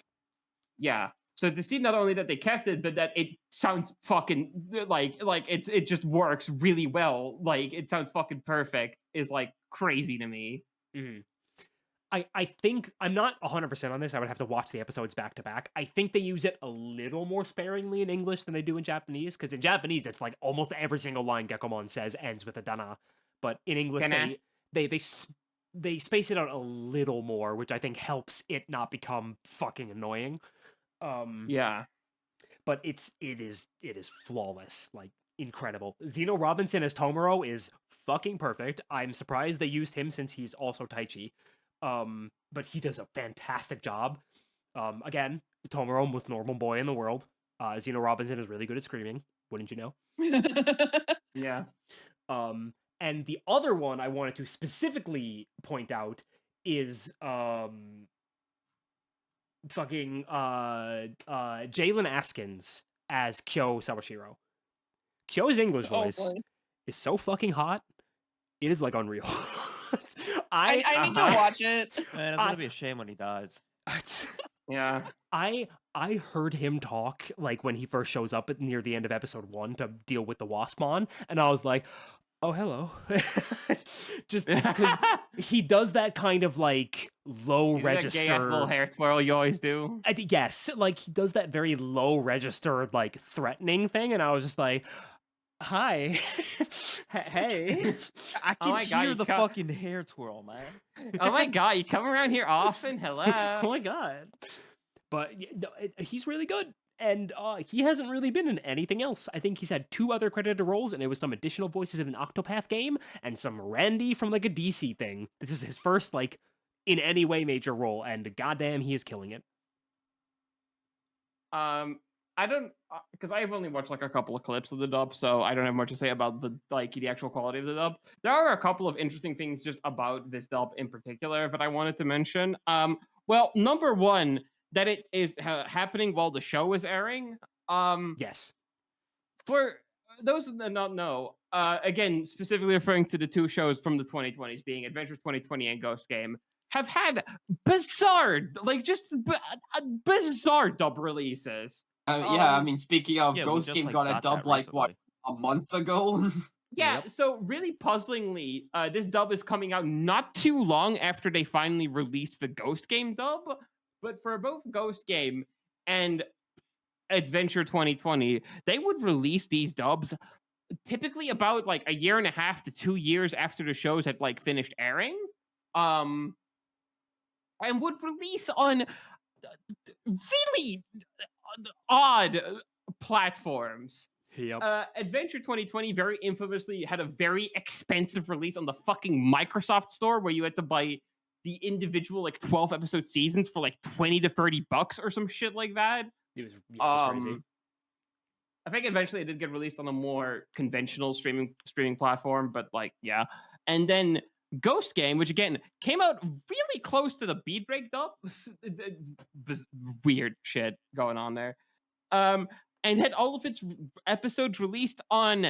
yeah, so to see not only that they kept it, but that it sounds fucking like it just works really well. Like, it sounds fucking perfect is like crazy to me. Mhm. I think I'm not 100% on this. I would have to watch the episodes back to back. I think they use it a little more sparingly in English than they do in Japanese, because in Japanese it's like almost every single line Gekomon says ends with a dana, but in English Dana. they space it out a little more, which I think helps it not become fucking annoying. Yeah. But it is flawless. Like, incredible. Zeno Robinson as Tomoro is fucking perfect. I'm surprised they used him since he's also Taichi. But he does a fantastic job. Again, Tomoro, most normal boy in the world. Zeno Robinson is really good at screaming. Wouldn't you know? Yeah. And the other one I wanted to specifically point out is fucking Jalen Askins as Kyo Sawashiro. Kyo's English Oh voice boy. is so fucking hot. It is like unreal. I need to watch it. Man, it's gonna be a shame when he dies. Yeah. I heard him talk like when he first shows up near the end of episode 1 to deal with the Waspmon, and I was like, oh hello. Just because he does that kind of like low register gay ass little hair twirl you always do. yes, like he does that very low register like threatening thing, and I was just like, hi. Hey. I Oh can my God, hear you the cut- fucking hair twirl, man. Oh my God, you come around here often? Hello. Oh my god. But he's really good. And he hasn't really been in anything else. I think he's had 2 other credited roles, and it was some additional voices in an Octopath game and some Randy from like a DC thing. This is his first like in any way major role, and goddamn, he is killing it. I don't, because I've only watched like a couple of clips of the dub, so I don't have much to say about the actual quality of the dub. There are a couple of interesting things just about this dub in particular that I wanted to mention. Well, number one, that it is happening while the show is airing. Yes. For those that do not know, again, specifically referring to the 2 shows from the 2020s, being Adventure 2020 and Ghost Game, have had bizarre, like just bizarre dub releases. Yeah, I mean, speaking of, Yeah, we Ghost just, Game like, got a got dub that like what, recently. a month ago? Yeah, so really puzzlingly, this dub is coming out not too long after they finally released the Ghost Game dub, but for both Ghost Game and Adventure 2020, they would release these dubs typically about like a year and a half to 2 years after the shows had like finished airing. And would release on really odd platforms. Yep. Adventure 2020 very infamously had a very expensive release on the fucking Microsoft store where you had to buy the individual like 12 episode seasons for like 20 to 30 bucks or some shit like that. It was crazy. I think eventually it did get released on a more conventional streaming platform, but like yeah. And then Ghost Game, which again came out really close to the Beat Break dub, weird shit going on there. And had all of its episodes released on.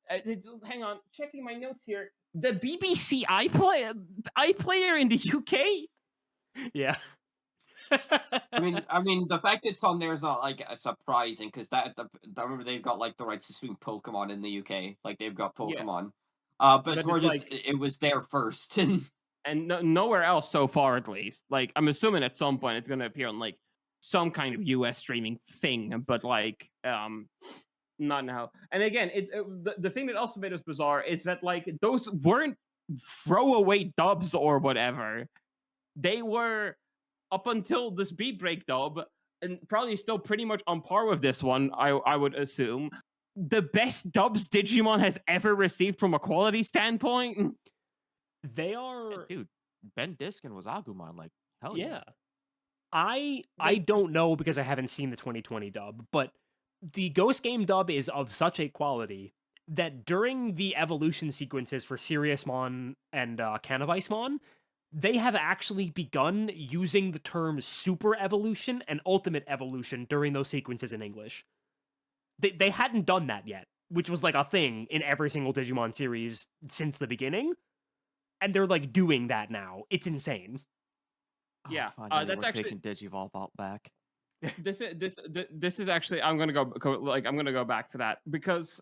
Hang on, checking my notes here. The BBC iPlayer in the UK. Yeah. I mean, the fact it's on there is not like surprising because I remember they've got like the rights to stream Pokemon in the UK. Like they've got Yeah. Pokemon. But But it's more it's just like- it was there first. And nowhere else so far, at least. Like I'm assuming at some point it's going to appear on like some kind of US streaming thing, but like not now. And again, the thing that also made us bizarre is that like those weren't throwaway dubs or whatever. They were up until this Beat Break dub, and probably still pretty much on par with this one. I would assume the best dubs Digimon has ever received from a quality standpoint. They are. Dude, Ben Diskin was Agumon, like, hell Yeah. I don't know because I haven't seen the 2020 dub, but the Ghost Game dub is of such a quality that during the evolution sequences for Siriusmon and Canavismon, they have actually begun using the terms super evolution and ultimate evolution during those sequences in English. They hadn't done that yet, which was like a thing in every single Digimon series since the beginning. And they're like doing that now. It's insane. Yeah, finally, that's we're actually- taking Digivolve out back. This is actually I'm gonna go back to that because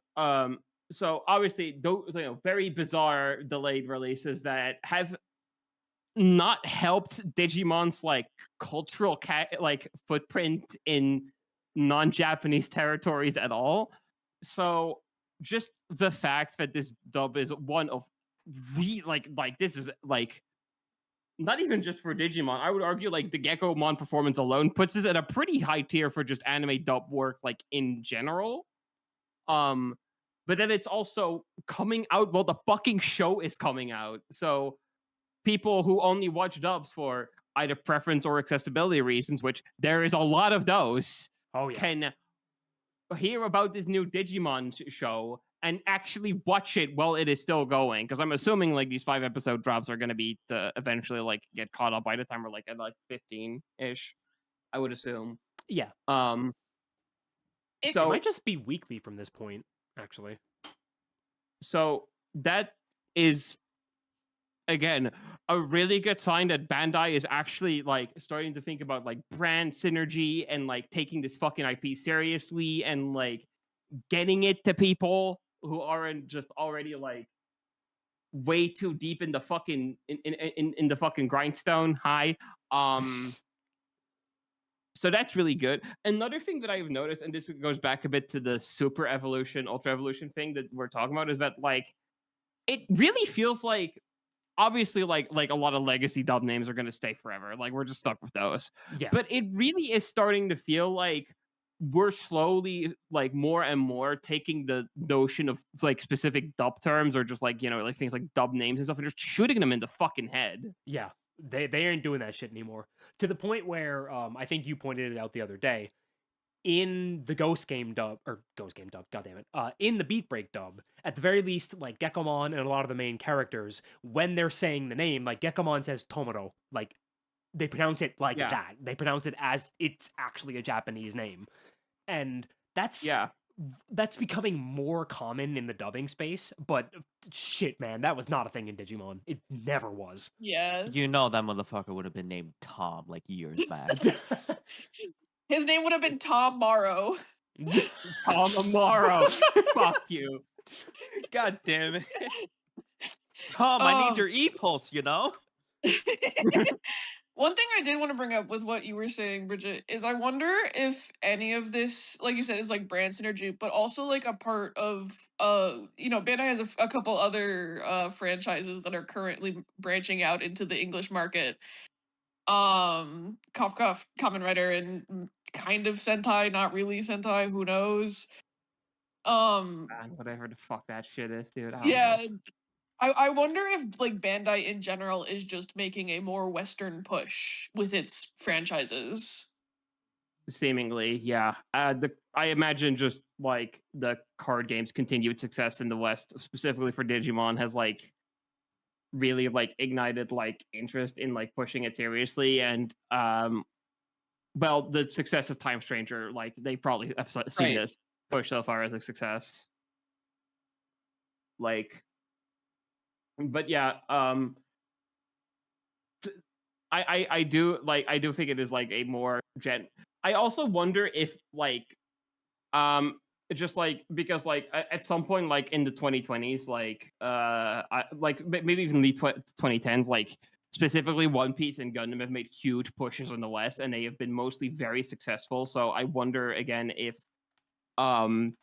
so obviously those very bizarre delayed releases that have not helped Digimon's like cultural footprint in non-Japanese territories at all. So just the fact that this dub is one of this is like not even just for Digimon. I would argue like the Gekomon performance alone puts this at a pretty high tier for just anime dub work like in general. but then it's also coming out while the fucking show is coming out. So people who only watch dubs for either preference or accessibility reasons, which there is a lot of those, Oh yeah. can hear about this new Digimon show and actually watch it while it is still going. Because I'm assuming like these 5-episode drops are going to be to eventually like get caught up by the time we're like at like 15-ish. I would assume. Yeah. It It So might just be weekly from this point, actually. so that is again a really good sign that Bandai is actually like starting to think about like brand synergy and like taking this fucking IP seriously and like getting it to people who aren't just already like way too deep in the fucking in the fucking grindstone. Hi. So that's really good. Another thing that I've noticed, and this goes back a bit to the super evolution, ultra evolution thing that we're talking about, is that like it really feels like obviously like a lot of legacy dub names are going to stay forever. Like we're just stuck with those. Yeah. But it really is starting to feel like we're slowly like more and more taking the notion of like specific dub terms or just like, you know, like things like dub names and stuff and just shooting them in the fucking head. Yeah. They ain't doing that shit anymore. To the point where I think you pointed it out the other day. In the Ghost Game dub, goddammit, in the Beat Break dub, at the very least, like Gekomon and a lot of the main characters, when they're saying the name, like Gekomon says Tomoro, like they pronounce it like Yeah. that. They pronounce it as it's actually a Japanese name. And Yeah. that's becoming more common in the dubbing space, but shit, man, that was not a thing in Digimon. It never was. Yeah. You know that motherfucker would have been named Tom like years back. His name would have been Tom Morrow. Tom Amaro. Fuck you. God damn it. Tom, I need your e-pulse, you know? One thing I did want to bring up with what you were saying, Bridget, is I wonder if any of this, like you said, is like brand synergy, but also like a part of, you know, Bandai has a couple other franchises that are currently branching out into the English market. Cough Cough, Kamen Rider, and kind of Sentai, not really Sentai, who knows? Man, whatever the fuck that shit is, dude. I don't Yeah, know. I wonder if like Bandai in general is just making a more Western push with its franchises. Seemingly, yeah. I imagine just like the card games' continued success in the West, specifically for Digimon, has like really like ignited like interest in like pushing it seriously. And well, the success of Time Stranger, like they probably have seen Right. this push so far as a success. Like, but yeah, I do like I do think it is like a more I also wonder if like just like because like at some point like in the 2020s like maybe even the 2010s like specifically One Piece and Gundam have made huge pushes in the West and they have been mostly very successful. So I wonder again if um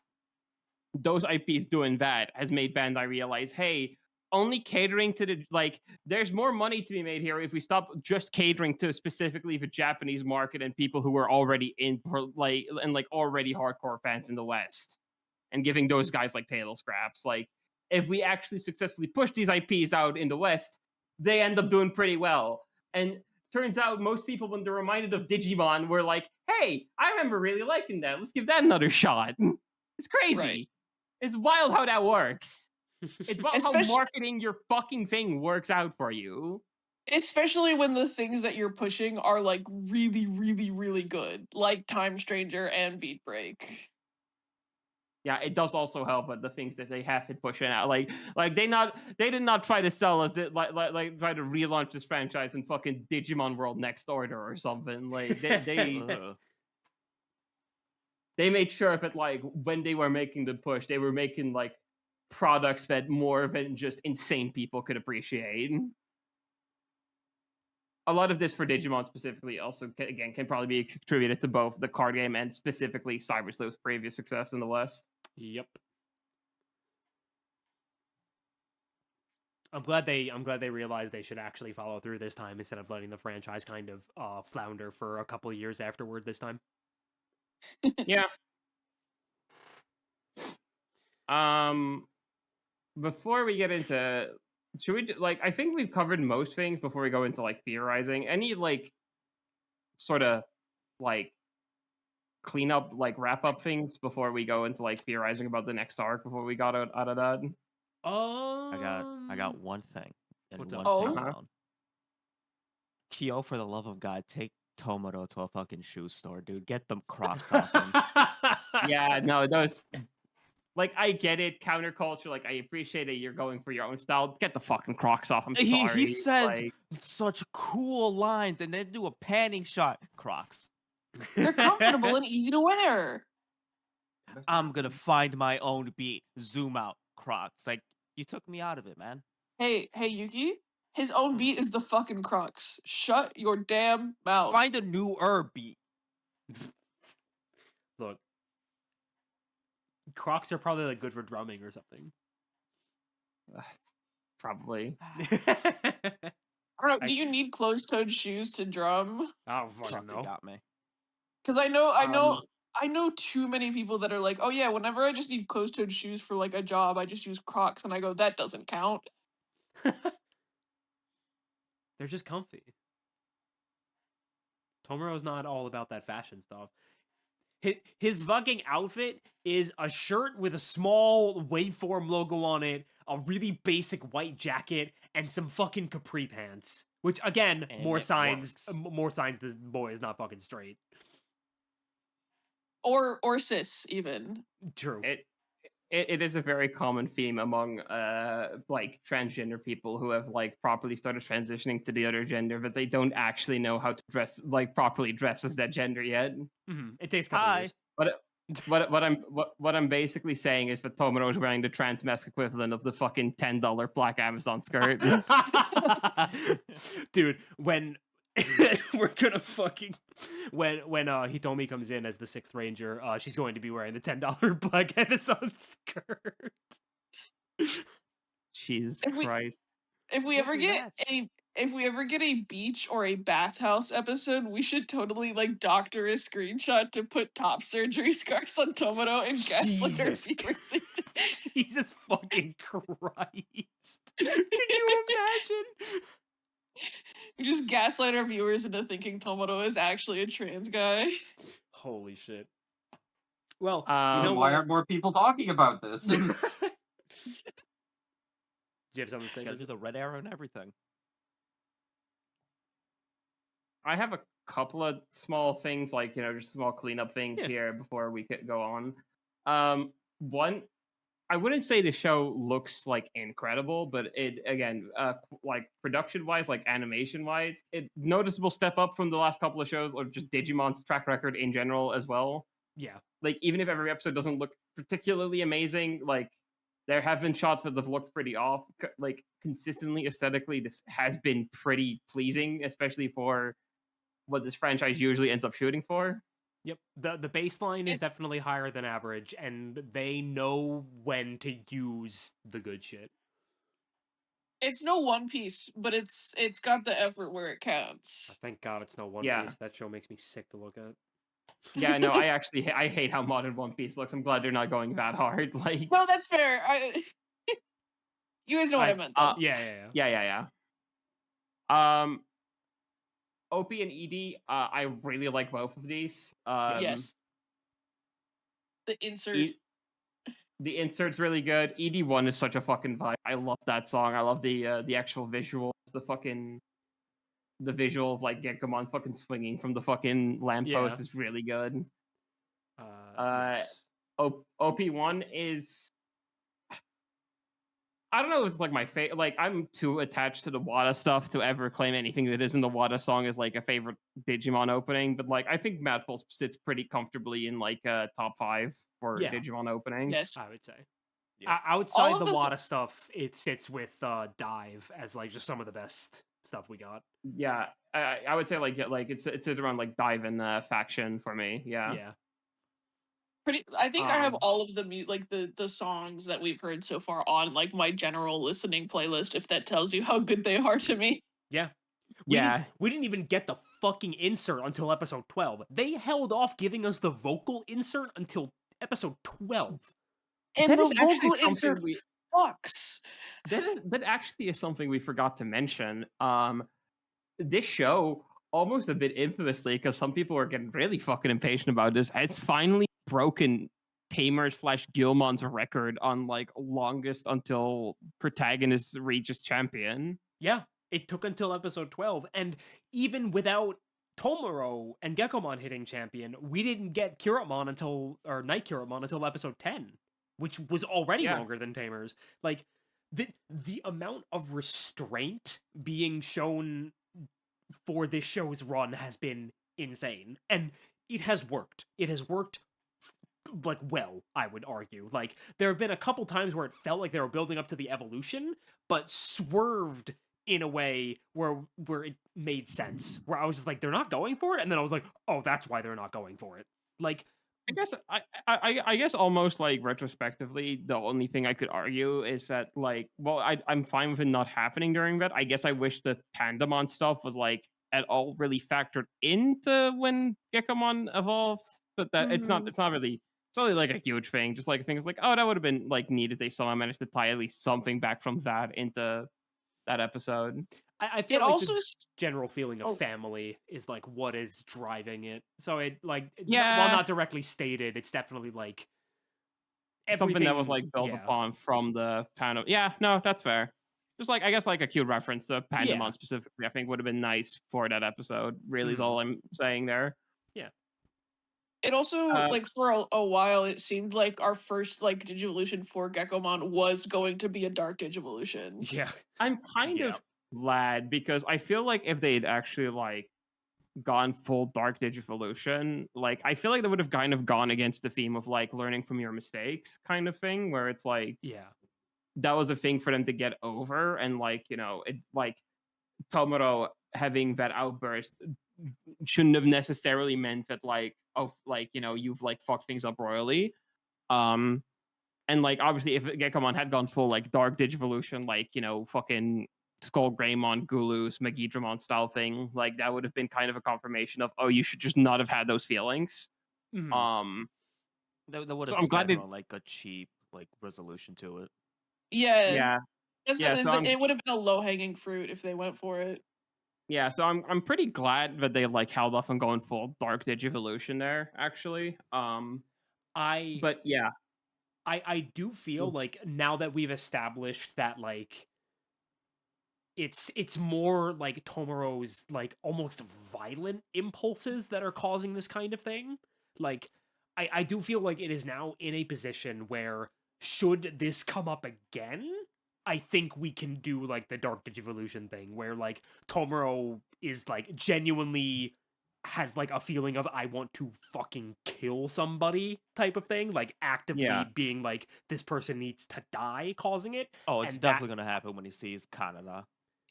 those IPs doing that has made Bandai realize, hey, only catering to the like, there's more money to be made here if we stop just catering to specifically the Japanese market and people who are already in like and like already hardcore fans in the West, and giving those guys like table scraps. Like, if we actually successfully push these IPs out in the West, they end up doing pretty well. And turns out most people, when they're reminded of Digimon, were like, hey, I remember really liking that. Let's give that another shot. It's crazy. Right. It's wild how that works. It's wild how Especially marketing your fucking thing works out for you. especially when the things that you're pushing are like really, really, really good, like Time Stranger and Beat Break. Yeah, it does also help with the things that they have been pushing out. Like they did not try to sell us like try to relaunch this franchise in fucking Digimon World Next Order or something. Like Ugh. they made sure that like when they were making the push, they were making like products that more than just insane people could appreciate. A lot of this for Digimon specifically also again can probably be attributed to both the card game and specifically Cyber Sleuth's previous success in the West. Yep. I'm glad they realized they should actually follow through this time instead of letting the franchise kind of flounder for a couple of years afterward this time. Yeah. Before we get into, should we I think we've covered most things before we go into like theorizing. Any like sort of like clean up, like wrap up things before we go into like theorizing about the next arc before we got out of that? I got one thing and what's one up? thing Oh? alone. Kyo, for the love of God, take Tomoro to a fucking shoe store, dude. Get them Crocs off him. Yeah, no, those. Like, I get it, counterculture. Like, I appreciate it. You're going for your own style. Get the fucking Crocs off. I'm sorry. He says like, such cool lines and then do a panning shot. Crocs. They're comfortable and easy to wear. I'm gonna find my own beat. Zoom out. Crocs. Like, you took me out of it, man. Hey, Yuki. His own beat is the fucking Crocs. Shut your damn mouth. Find a newer beat. Look, Crocs are probably like good for drumming or something. probably. I don't know. Do you need closed-toed shoes to drum? I don't fucking Fucking know. got me. Because I know too many people that are like, oh yeah, whenever I just need closed-toed shoes for like a job, I just use Crocs, and I go, that doesn't count. They're just comfy. Tomoro's not all about that fashion stuff. His fucking outfit is a shirt with a small waveform logo on it, a really basic white jacket, and some fucking capri pants. Which again, And more it signs works. this boy is not fucking straight. Or cis, even. True. It is a very common theme among like transgender people who have like properly started transitioning to the other gender, but they don't actually know how to dress like properly dress as that gender yet. It takes a couple years. But what I'm basically saying is that Tomoro is wearing the trans mask equivalent of the fucking $10 black Amazon skirt. Dude, when we're gonna fucking when Hitomi comes in as the 6th Ranger, she's going to be wearing the $10 black Amazon skirt. Jesus If we- Christ. If we What ever we get match? if we ever get a beach or a bathhouse episode, we should totally like doctor a screenshot to put top surgery scars on Tomoro and gaslight our Jesus. viewers. Jesus fucking Christ. Can you imagine? We just gaslight our viewers into thinking Tomoro is actually a trans guy. Holy shit. Well, Um, you know Why what? aren't more people talking about this? Do you have something to say? Gotta do Bridget? the red arrow and everything. I have a couple of small things, like, just small cleanup things Yeah. here before we could go on. One, I wouldn't say the show looks like incredible, but it again, like production wise, like animation wise, it noticeable step up from the last couple of shows, or just Digimon's track record in general as well. Yeah. Like, even if every episode doesn't look particularly amazing, like there have been shots that have looked pretty off. Like consistently aesthetically, this has been pretty pleasing, especially for what this franchise usually ends up shooting for. Yep. The baseline is definitely higher than average, and they know when to use the good shit. It's no One Piece, but it's got the effort where it counts. Thank God it's no One Yeah. Piece. That show makes me sick to look at. Yeah, no, I actually I hate how modern One Piece looks. I'm glad they're not going that hard. Like, No, that's fair. You guys know what I meant, though. Yeah. OP and ED, I really like both of these. Yes. The insert. The insert's really good. ED1 is such a fucking vibe. I love that song. I love the actual visuals. The visual of like Gekkomon's fucking swinging from the fucking lamppost is really good. Yes. OP1 is, I don't know if it's like my favorite. Like, I'm too attached to the Wada stuff to ever claim anything that isn't the Wada song as like a favorite Digimon opening. But like, I think Mad Pulse sits pretty comfortably in like top 5 for Digimon openings. Yes. I would say. Yeah. Outside All of the this- Wada stuff, it sits with Dive as like just some of the best stuff we got. Yeah, I would say like it's around like Dive and Faction for me. Yeah. I think I have Um, all of the the songs that we've heard so far on like my general listening playlist. If that tells you how good they are to me. Yeah. Yeah. We didn't even get the fucking insert until episode 12. They held off giving us the vocal insert until episode 12. And That the is actually local something insert we fucks. that actually is something we forgot to mention. This show, almost a bit infamously, because some people are getting really fucking impatient about this, has finally broken Tamer/Gilmon's record on like longest until protagonist reaches champion. Yeah, it took until episode 12, and even without Tomoro and Gekkomon hitting champion, we didn't get Kiramon or Night Kiramon until episode 10, which was already Yeah. longer than Tamer's. Like the amount of restraint being shown for this show's run has been insane, and it has worked. It has worked like well, I would argue. Like there have been a couple times where it felt like they were building up to the evolution, but swerved in a way where it made sense. Where I was just like, they're not going for it, and then I was like, oh, that's why they're not going for it. Like, I guess almost like retrospectively, the only thing I could argue is that like, well, I'm fine with it not happening during that. I guess I wish the Pandemon stuff was like at all really factored into when Gekkomon evolves, but that it's not really like a huge thing. Just like things like, oh, that would have been like neat if they somehow managed to tie at least something back from that into that episode. I feel It like also the general feeling of Oh. family is like what is driving it. So it like Yeah. while not directly stated, it's definitely like Something that was everything- like built yeah. upon from the kind of no, that's fair. Just like I guess like a cute reference to Pandemon Yeah. specifically, I think would have been nice for that episode. Really is Mhm. all I'm saying there. It also Uh, like for a while it seemed like our first like Digivolution for Gekkomon was going to be a Dark Digivolution. Yeah. I'm kind Yeah. of glad because I feel like if they'd actually like gone full Dark Digivolution, like I feel like they would have kind of gone against the theme of like learning from your mistakes kind of thing, where it's like Yeah. that was a thing for them to get over, and like it like Tomoro having that outburst shouldn't have necessarily meant that like you've like fucked things up royally. And like obviously if Gekkomon had gone full like Dark Digivolution, like fucking Skull Greymon, Gulus, Megidramon style thing, like that would have been kind of a confirmation of, oh, you should just not have had those feelings. Mhm. That would So have I'm glad sped they- on like a cheap like resolution to it. Yeah. Yeah, so I'm- It would have been a low hanging fruit if they went for it. Yeah, so I'm pretty glad that they like held off on going full Dark Digivolution there, actually. But yeah, I do feel like now that we've established that like it's more like Tomoro's like almost violent impulses that are causing this kind of thing. Like I do feel like it is now in a position where should this come up again, I think we can do like the Dark Digivolution thing where like Tomoro is like genuinely has like a feeling of I want to fucking kill somebody type of thing, like actively Yeah. being like this person needs to die causing it. Oh, it's And definitely gonna happen when he sees Canada.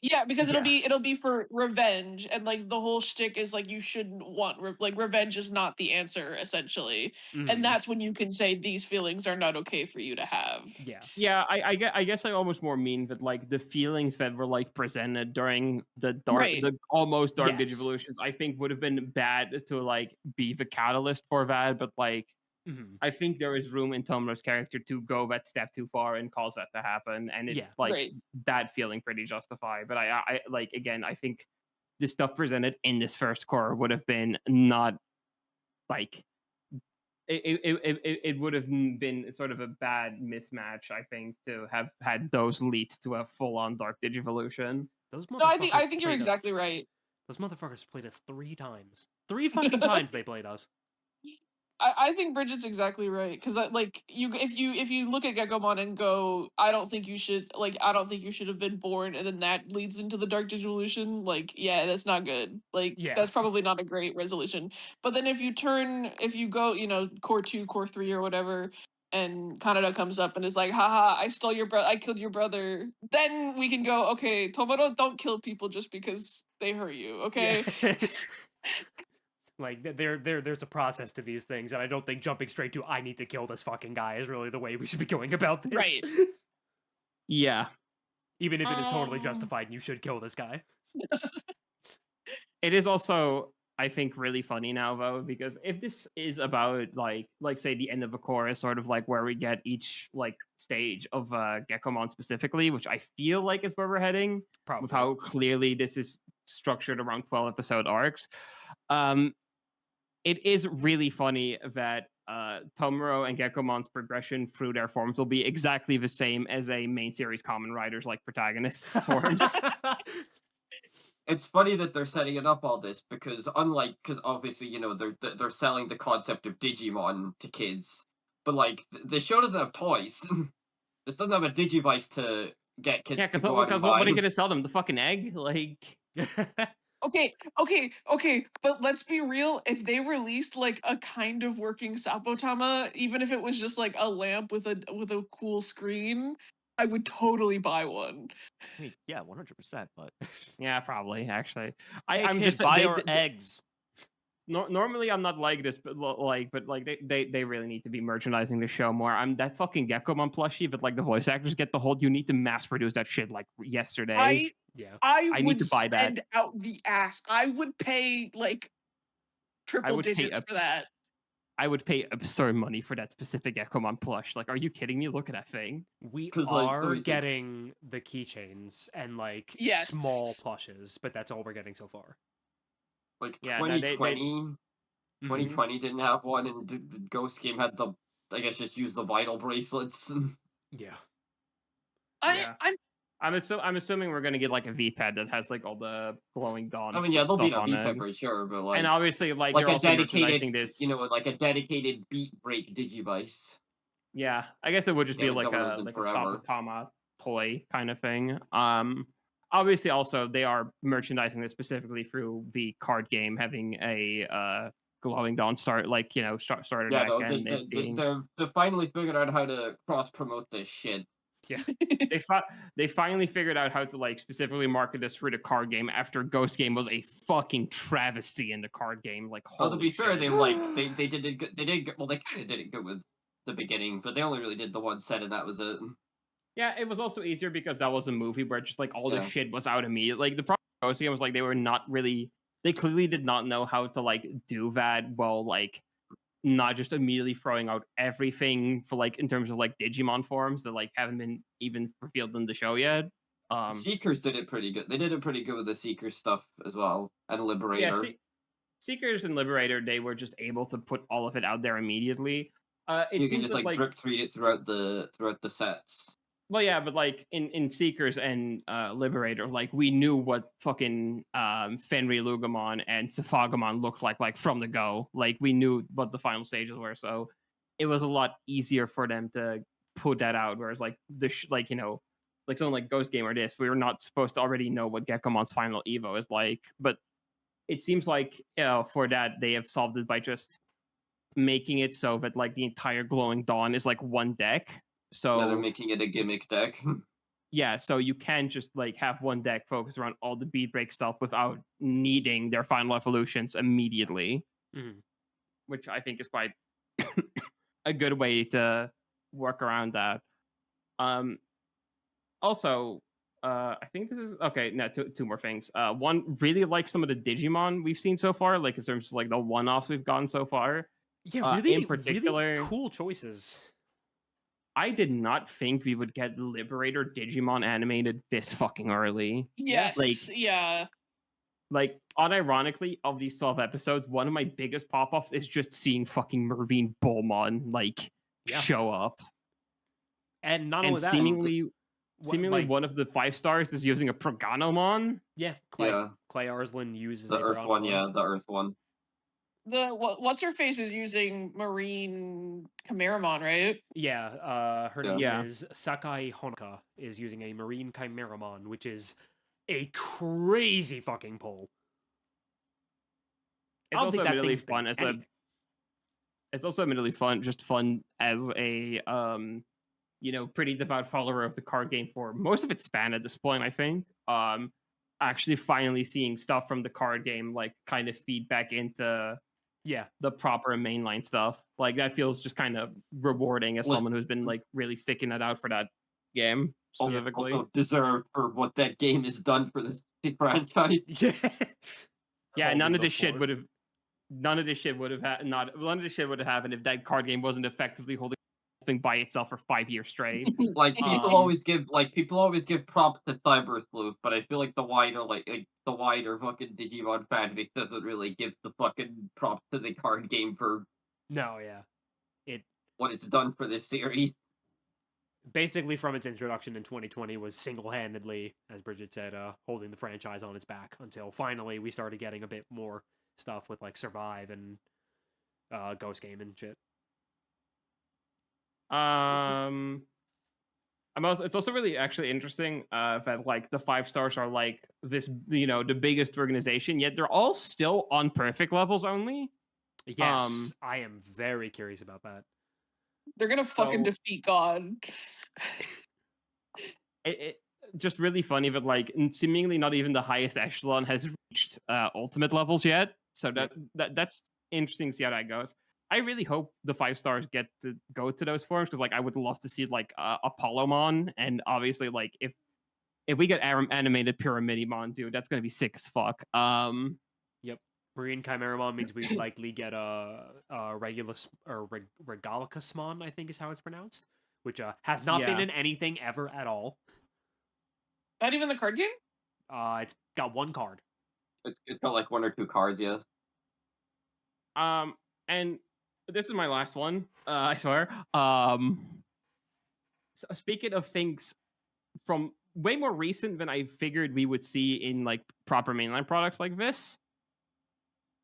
Yeah, because Yeah. it'll be for revenge, and like the whole shtick is like you shouldn't want like revenge is not the answer essentially, Mhm. and that's when you can say these feelings are not okay for you to have. Yeah. Yeah, I guess I almost more mean that like the feelings that were like presented during the Right. the almost Dark Yes. Digivolutions, I think would have been bad to like be the catalyst for that, but like Mhm. I think there is room in Tomoro's character to go that step too far and cause that to happen, and it Yeah. like Right. that feeling pretty justified. But I like again, I think the stuff presented in this first core would have been not like it would have been sort of a bad mismatch, I think, to have had those lead to a full on Dark Digivolution. Those No, motherfuckers I think you're played us- exactly right. Those motherfuckers played us 3 times. 3 fucking times they played us. I think Bridget's exactly right because like if you look at Gekkomon and go, I don't think you should have been born, and then that leads into the Dark Digivolution. Like, yeah, that's not good. Like, Yeah. that's probably not a great resolution. But then if you go, core 2, core 3, or whatever, and Kaneda comes up and is like, haha, I stole your brother, I killed your brother. Then we can go, okay, Tomoro, don't kill people just because they hurt you, okay? Yeah. Like there's a process to these things, and I don't think jumping straight to I need to kill this fucking guy is really the way we should be going about this. Right. Yeah, Even if it is totally Um. justified and you should kill this guy. it is also I think really funny now though, because if this is about like say the end of a chorus, sort of like where we get each like stage of Gekomon specifically, which I feel like is where we're heading, Probably. with how clearly this is structured around 12 episode arcs. It is really funny that Tomura and Gekomon's progression through their forms will be exactly the same as a main series Kamen Riders like protagonists forms. It's funny that they're setting it up all this because because obviously they're selling the concept of Digimon to kids, but like the show doesn't have toys. This doesn't have a Digivice to get kids Yeah, to because go out and what buy. are you gonna sell them? The fucking egg? Like, Okay, but let's be real. If they released like a kind of working Sapotama, even if it was just like a lamp with a cool screen, I would totally buy one. I mean, yeah, 100%. But yeah, probably actually. hey, I'm kid, just buy our eggs. Normally I'm not like this, but they really need to be merchandising the show more. I'm that fucking Gekomon plushie, but like the voice actors get the hold. You need to mass produce that shit like yesterday. Yeah. I need would to buy that. spend out the ass. I would pay like triple would pay digits for that. I would pay absurd money for that specific Gekomon plush. Like, are you kidding me? Look at that thing. We 'Cause, like, let are me think. getting the keychains and like Yes. small plushes, but that's all we're getting so far. Like Yeah, no, 2020, 2020 didn't have one, and the Ghost Game had I guess just use the vinyl bracelets. Yeah. Yeah. I'm assuming we're gonna get like a V pad that has like all the glowing dawn. I mean, yeah, they'll be stuff a on V-Pad it. for sure, but like, And obviously, like like they're a also merchandising dedicated, this. like a dedicated beat break Digivice. Yeah, I guess it would just They be haven't like done one of those a in like forever. a Sapotama toy kind of thing. Obviously, also they are merchandising this specifically through the card game having a glowing dawn starter Yeah, deck no, and it being. they finally figured out how to cross promote this shit. Yeah. They finally figured out how to like specifically market this through the card game after Ghost Game was a fucking travesty in the card game. Like, Oh, holy to be fair, shit. they did it good. Well, they kind of did it good with the beginning, but they only really did the one set, and that was it. Yeah, it was also easier because that was a movie where just like all the Yeah. shit was out immediately. Like the problem with Ghost Game was like they clearly did not know how to like do that while like not just immediately throwing out everything for like in terms of like Digimon forms that like haven't been even revealed in the show yet. Seekers did it pretty good. They did it pretty good with the Seekers stuff as well, and Liberator. Yeah, Seekers and Liberator, they were just able to put all of it out there immediately. It You can seems just that like drip feed it throughout the sets. well, yeah, but like in Seekers and Liberator, like we knew what fucking Fenrir Lugamon and Safagamon looked like from the go. Like we knew what the final stages were, so it was a lot easier for them to put that out. Whereas like like like someone like Ghost Game or this, we were not supposed to already know what Gekomon's final Evo is like. But it seems like for that they have solved it by just making it so that like the entire Glowing Dawn is like one deck. So yeah, they're making it a gimmick deck. yeah, so you can just like have one deck focus around all the beat break stuff without needing their final evolutions immediately, which I think is quite a good way to work around that. Also, I think this is okay. No, two more things. One, really like some of the Digimon we've seen so far, like in terms of like the one-offs we've gotten so far. Yeah, really, in particular, really cool choices. I did not think we would get Liberator Digimon animated this fucking early. Yes, Like, yeah. Like, unironically, of these 12 episodes, one of my biggest pop-offs is just seeing fucking Mervine Bullmon, like, show up. And not and only that, seemingly like, one of the 5 stars is using a Proganomon. Yeah, Clay Arslan uses the a Earth one, Proganomon. yeah, the Earth one. What's her face is using Marine Chimeramon, right? Yeah, her name Yeah. is Sakai Honoka, is using a Marine Chimeramon, which is a crazy fucking pull. It's also admittedly fun as a. It's also admittedly fun as a pretty devout follower of the card game for most of its span at this point. I think actually finally seeing stuff from the card game like kind of feed back into the proper mainline stuff. Like that feels just kind of rewarding as someone who's been like really sticking it out for that game specifically. Also deserved for what that game has done for this franchise. Yeah. Yeah, holding none of the this shit fort. would have. None of this shit would have none of this shit would have happened if that card game wasn't effectively holding thing by itself for 5 years straight. Like people Um, always give props to Cyber Sleuth, but I feel like the wider fucking Digimon fan base doesn't really give the fucking props to the card game for No, yeah. It what it's done for this series. basically from its introduction in 2020 was single-handedly, as Bridget said, holding the franchise on its back until finally we started getting a bit more stuff with like Survive and Ghost Game and shit. it's also really actually interesting that like the 5 stars are like this, the biggest organization, yet they're all still on perfect levels only. Yes, I am very curious about that. They're gonna fucking So- defeat God. It just really funny that like seemingly not even the highest echelon has reached ultimate levels yet. So that's interesting to see how that goes. I really hope the 5 stars get to go to those forms because like I would love to see like Apollomon, and obviously like if we get animated Pyramidimon, dude, that's gonna be sick as fuck. Yep. Marine Chimeramon means we would likely get a Regulus or Regalicusmon, I think is how it's pronounced, which has not been Yeah. in anything ever at all. Not even the card game? It's got 1 card. It's got like 1 or 2 cards, yeah. And this is my last one, I swear. So speaking of things from way more recent than I figured we would see in like proper mainline products like this.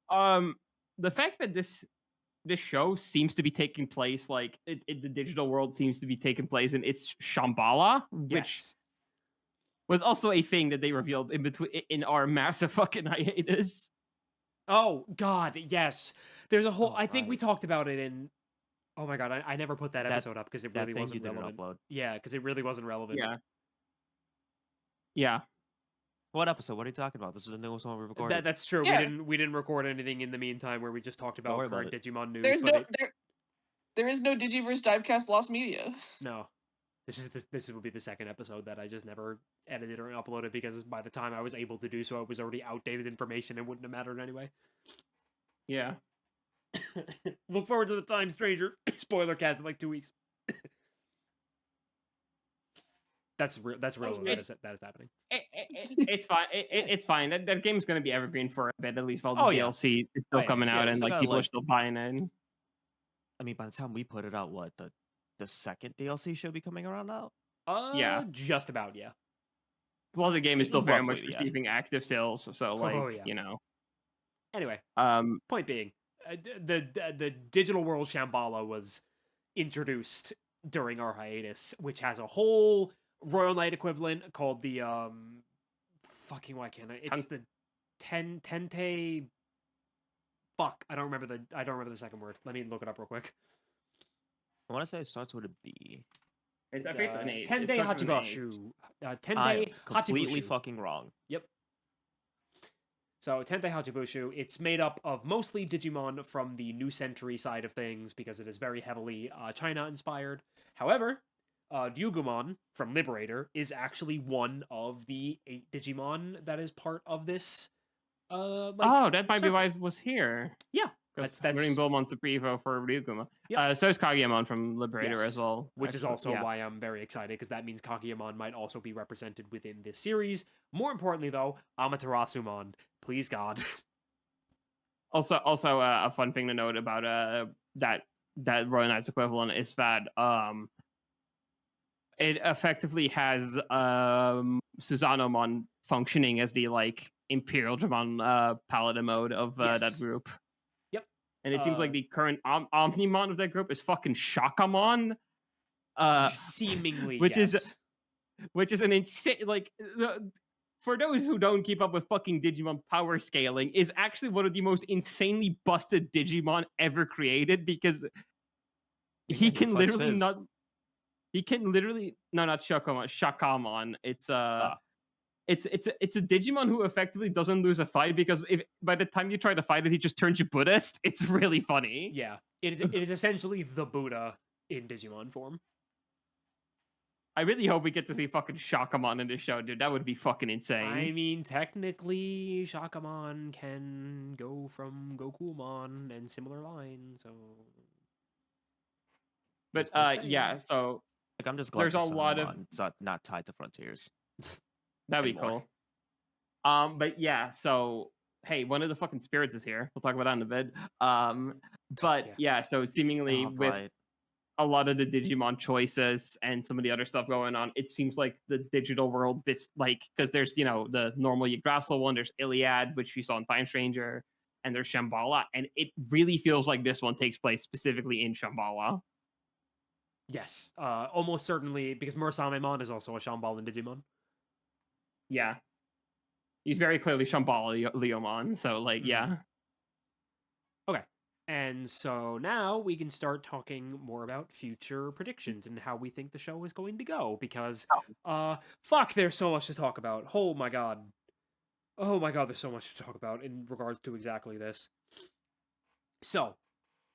The fact that this show seems to be taking place like the digital world seems to be taking place in its Shambhala, which Yes. was also a thing that they revealed in our massive fucking hiatus. Oh God, yes. There's a whole. Oh, I think we right. talked about it in. Oh my God, I never put that That- episode up because it that really thing wasn't you didn't relevant. upload. Yeah, because it really wasn't relevant. Yeah. What episode? What are you talking about? This is the newest one we recorded. That's true. Yeah. We didn't record anything in the meantime where we just talked Don't about worry about current it. Digimon news. There's but no there is no DigiVerse DiveCast Lost Media. no. This will be the second episode that I just never edited or uploaded because by the time I was able to do so, it was already outdated information and wouldn't have mattered anyway. Yeah. Look forward to the time, stranger. Spoiler cast in like 2 weeks. That's real. That's real. That is happening. It's fine. It's fine. That game's gonna be evergreen for a bit, at least while the Oh, yeah. DLC is still Oh, yeah. coming Yeah, out we and still like got, people are like- still buying it. I mean, by the time we put it out, what the second DLC should be coming around now? Yeah. Just about, yeah. Well, the game is still very much Roughly, yeah. receiving active sales, so like yeah. Anyway, Um, point being, the digital world Shambhala was introduced during our hiatus, which has a whole Royal Knight equivalent called the fucking why can't I? It's the Tente. Fuck, I don't remember the second word. Let me look it up real quick. I want to say it starts with a B. I think it's an 8. Tende Hachibashu. I am Tende completely Hachibushu. fucking wrong. Yep. So Tente Hachibushu, it's made up of mostly Digimon from the New Century side of things because it is very heavily China inspired. However, Ryugumon from Liberator is actually one of the 8 Digimon that is part of this. That might be why it was here. Yeah, Because that's Green Bullmon's the prevo for Ryuguma. Yep. So is Kageyamon from Liberator Yes, as well. which is actually. also Yeah. why I'm very excited because that means Kageyamon might also be represented within this series. More importantly, though, Amaterasumon, please God. Also, a fun thing to note about that Royal Knights equivalent is that it effectively has Susanomon functioning as the like Imperial Dramon Paladin mode of that Yes. group. Yep. And it seems like the current Omnimon of that group is fucking Shakamon. Seemingly, which yes. is an insane like for those who don't keep up with fucking Digimon power scaling, is actually one of the most insanely busted Digimon ever created because he can literally not. He can literally not Shakamon. It's it's a Digimon who effectively doesn't lose a fight because if by the time you try to fight it, he just turns you Buddhist. It's really funny. Yeah, it is essentially the Buddha in Digimon form. I really hope we get to see fucking Shakamon in this show, dude. That would be fucking insane. I mean, technically, Shakamon can go from Gokumon and similar lines, so. But Just yeah, saying. so Like, I'm just glad there's a lot of it's not tied to Frontiers that'd be anymore. cool. But yeah, so hey, one of the fucking spirits is here. We'll talk about that in a bit. But yeah, so seemingly Oh, with right. a lot of the Digimon choices and some of the other stuff going on, it seems like the digital world, this like, because there's the normal Yggdrasil one, there's Iliad, which we saw in Time Stranger, and there's Shambhala, and it really feels like this one takes place specifically in Shambhala. Yes, almost certainly, because Murasamemon is also a Shambhala Digimon. Yeah, he's very clearly Shambhala Leomon, so like yeah. Okay. And so now we can start talking more about future predictions and how we think the show is going to go, because fuck, there's so much to talk about. Oh my god. Oh my god, there's so much to talk about in regards to exactly this. So,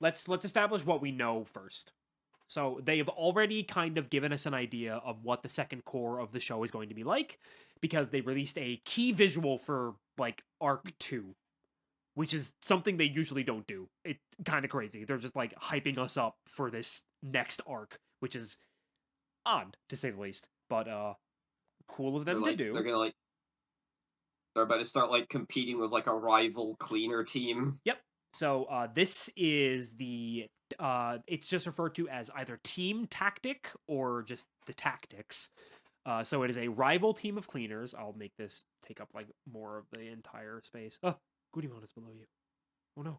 let's establish what we know first. So, they've already kind of given us an idea of what the second core of the show is going to be like, because they released a key visual for like Arc 2, which is something they usually don't do. It's kind of crazy. They're just like hyping us up for this next arc, which is odd to say the least, but cool of them to do. They're about to start like competing with like a rival cleaner team. Yep. So this is the it's just referred to as either Team Tactic or just the Tactics. So it is a rival team of cleaners. I'll make this take up like more of the entire space. Oh, Goodimon is below you. Oh no.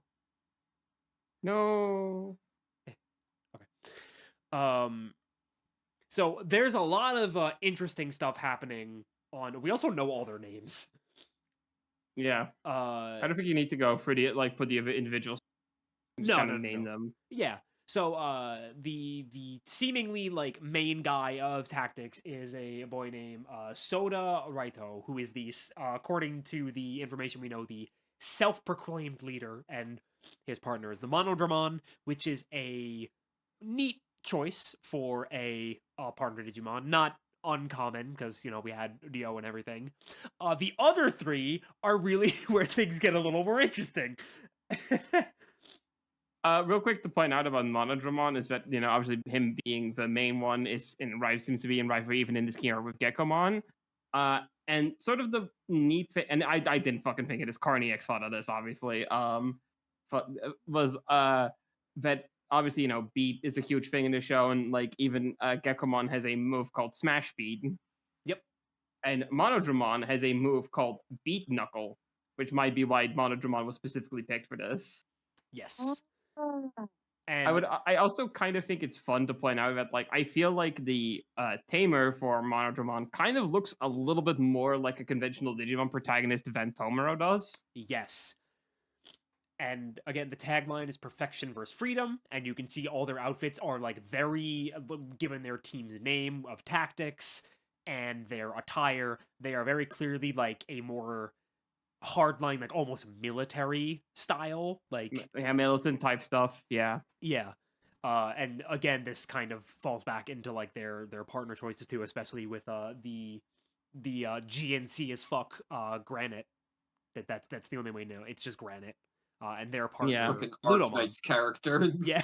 No. Okay. So there's a lot of interesting stuff happening on. We also know all their names. Yeah. I don't think you need to go for the individuals. Name them. Yeah. So the seemingly like main guy of Tactics is a boy named Soda Raito, who is the according to the information we know, the self-proclaimed leader, and his partner is the Monodramon, which is a neat choice for a partner Digimon. Not uncommon, because we had Dio and everything. The other three are really where things get a little more interesting. Real quick to point out about Monodramon is that obviously him being the main one seems to be in rivalry even in this game with Gekomon. And sort of the neat thing, and I didn't fucking think it is Carney thought of this obviously. Was that obviously beat is a huge thing in the show, and like even Gekomon has a move called Smash Beat. Yep. And Monodramon has a move called Beat Knuckle, which might be why Monodramon was specifically picked for this. Yes. And I also kind of think it's fun to point out that I feel like the tamer for Monodramon kind of looks a little bit more like a conventional Digimon protagonist than Tomoro does. Yes. And again, the tagline is perfection versus freedom, and you can see all their outfits are like very, given their team's name of Tactics and their attire, they are very clearly like a more hardline, like almost military style, like militant type stuff. Yeah. And again, this kind of falls back into like their partner choices too, especially with the GNC as fuck Granite. That's the only way to know. It's just Granite. And their partner Ludomon character. Yeah.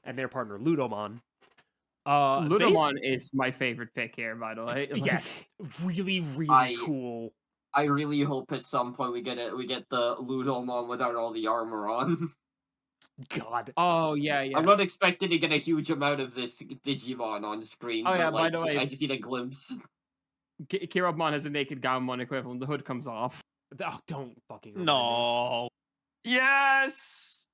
And their partner Ludomon. Ludomon is my favorite pick here, by the way. Yes, really cool. I really hope at some point we get the Ludomon without all the armor on. God. Oh yeah. I'm not expecting to get a huge amount of this Digimon on screen. Oh yeah, but, by the way, I just need a glimpse. Kirobmon has a naked Gammon equivalent. The hood comes off. Oh, don't fucking No. Yes.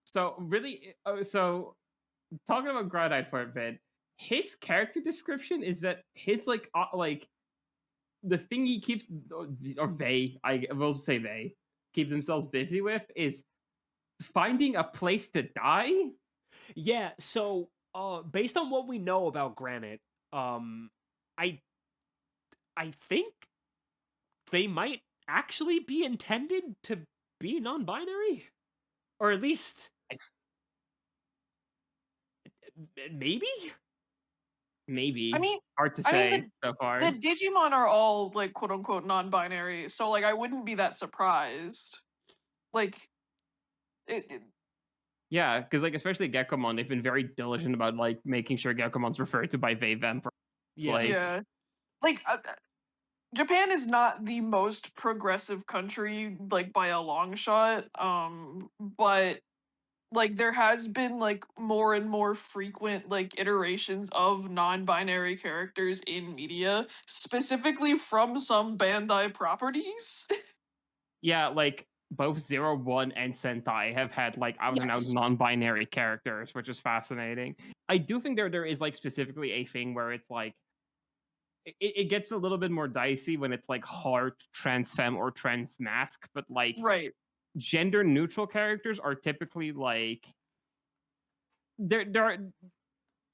So really, so talking about Granite for a bit, his character description is that his like the thing he keeps, or they, I will say they keep themselves busy with is finding a place to die. Yeah. So, based on what we know about Granite, I think they might actually be intended to be non-binary, or at least Maybe? Maybe. I mean, Hard to I mean say so far. the Digimon are all like quote unquote non-binary, so like I wouldn't be that surprised. Like, it Yeah, because like especially Gekomon, they've been very diligent about like making sure Gekomon's referred to by they them. Yeah. Like, yeah, like Japan is not the most progressive country like by a long shot. But like there has been like more and more frequent like iterations of non-binary characters in media, specifically from some Bandai properties. yeah, like both Zero One and Sentai have had like out and out Yes. non-binary characters, which is fascinating. I do think there is like specifically a thing where it's like it gets a little bit more dicey when it's like hard trans femme or trans mask, but like Right. gender neutral characters are typically like they're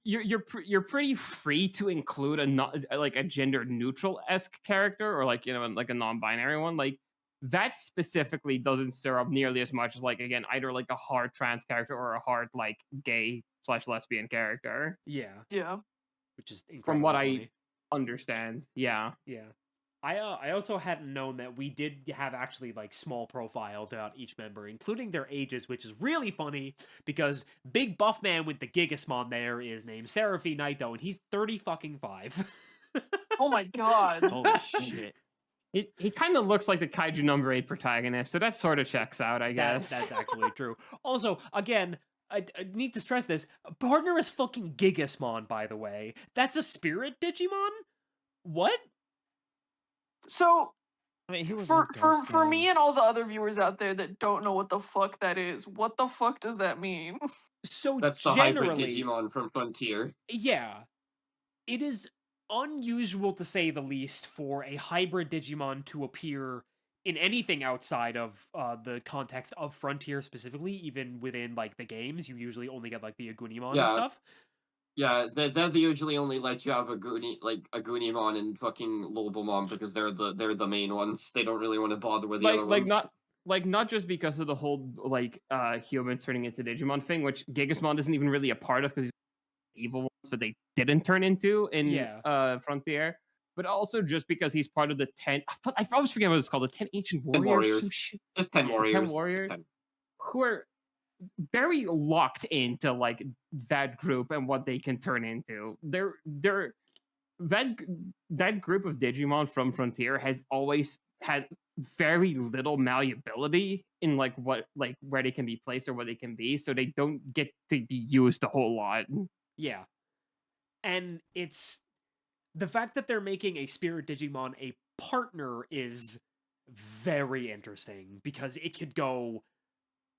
you're pretty free to include a not like a gender neutral esque character or like like a non-binary one like that specifically doesn't stir up nearly as much as like again either like a hard trans character or a hard like gay slash lesbian character Yeah. Yeah. Which is from incredibly what funny. I understand. Yeah. Yeah. I also hadn't known that we did have actually like small profiles about each member, including their ages, which is really funny because big buff man with the Gigasmon there is named Seraphi Naito, and he's 30 fucking 5. Oh my god. Holy shit. He kind of looks like the Kaiju number 8 protagonist, so that sort of checks out, I guess. That's actually true. Also, again, I need to stress this. Partner is fucking Gigasmon, by the way. That's a spirit Digimon? What? So I mean, he was for in Ghost for me Game. and all the other viewers out there that don't know what the fuck that is, what the fuck does that mean? So That's the hybrid generally, Digimon from Frontier. yeah, it is unusual to say the least for a hybrid Digimon to appear in anything outside of the context of Frontier specifically, even within like the games. You usually only get like the Agunimon and Yeah. stuff. Yeah, they usually only let you have a Agunimon and fucking Lobomon because they're the main ones. They don't really want to bother with the other ones. Not just because of the whole like humans turning into Digimon thing, which Gigasmon isn't even really a part of because he's evil ones, but they didn't turn into in Frontier. But also just because he's part of the 10. I always forget what it's called. The 10 Ancient 10 Warriors. warriors. Just 10 Yeah, warriors. 10 Warriors. 10. Who are very locked into like that group and what they can turn into. They're that group of Digimon from Frontier has always had very little malleability in like what like where they can be placed or what they can be, so they don't get to be used a whole lot. Yeah. And it's the fact that they're making a spirit Digimon a partner is very interesting because it could go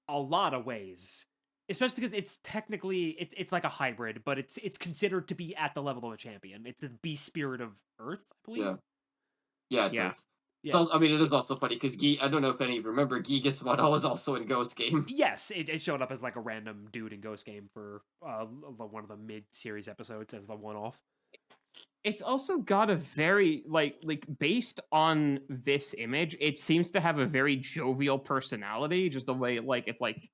a lot of ways. Especially because it's technically it's like a hybrid, but it's considered to be at the level of a champion. It's a beast spirit of Earth, I believe. Yeah. Yeah, it's Yeah. Earth. Yeah. So, I mean, it is also funny because I don't know if any of you remember, Gigasmon was also in Ghost Game. Yes, it showed up as like a random dude in Ghost Game for one of the mid-series episodes as the one-off. It's also got a very like based on this image, it seems to have a very jovial personality, just the way like it's like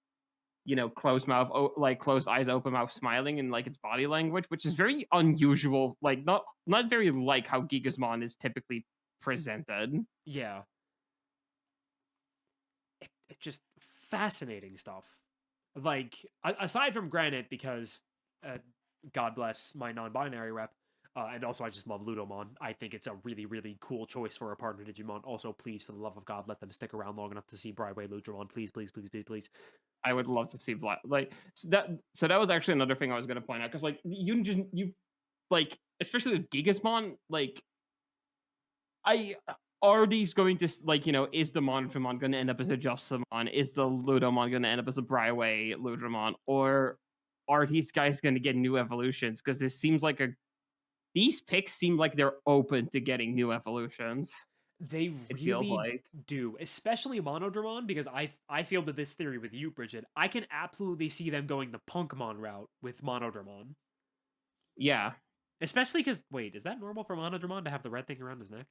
closed mouth, like closed eyes, open mouth, smiling, and like its body language, which is very unusual. Like not very like how Gigasmon is typically presented. Yeah. It's just fascinating stuff. Like, aside from Granite, because God bless my non-binary rep, and also I just love Ludomon. I think it's a really, really cool choice for a partner Digimon. Also, please, for the love of God, let them stick around long enough to see Brightway Ludramon. Please, please, please, please, please. I would love to see like so that was actually another thing I was going to point out because like you like especially with Gigasmon like are these going to like is the Monodramon going to end up as a Justamon? Is the Ludomon going to end up as a Brightway Ludramon? Or are these guys going to get new evolutions? Because this seems like these picks seem like they're open to getting new evolutions. They It feels really like. do, especially Monodramon, because I fielded this theory with you, Bridget. I can absolutely see them going the Punkmon route with Monodramon. Yeah. Especially because, wait, is that normal for Monodramon to have the red thing around his neck?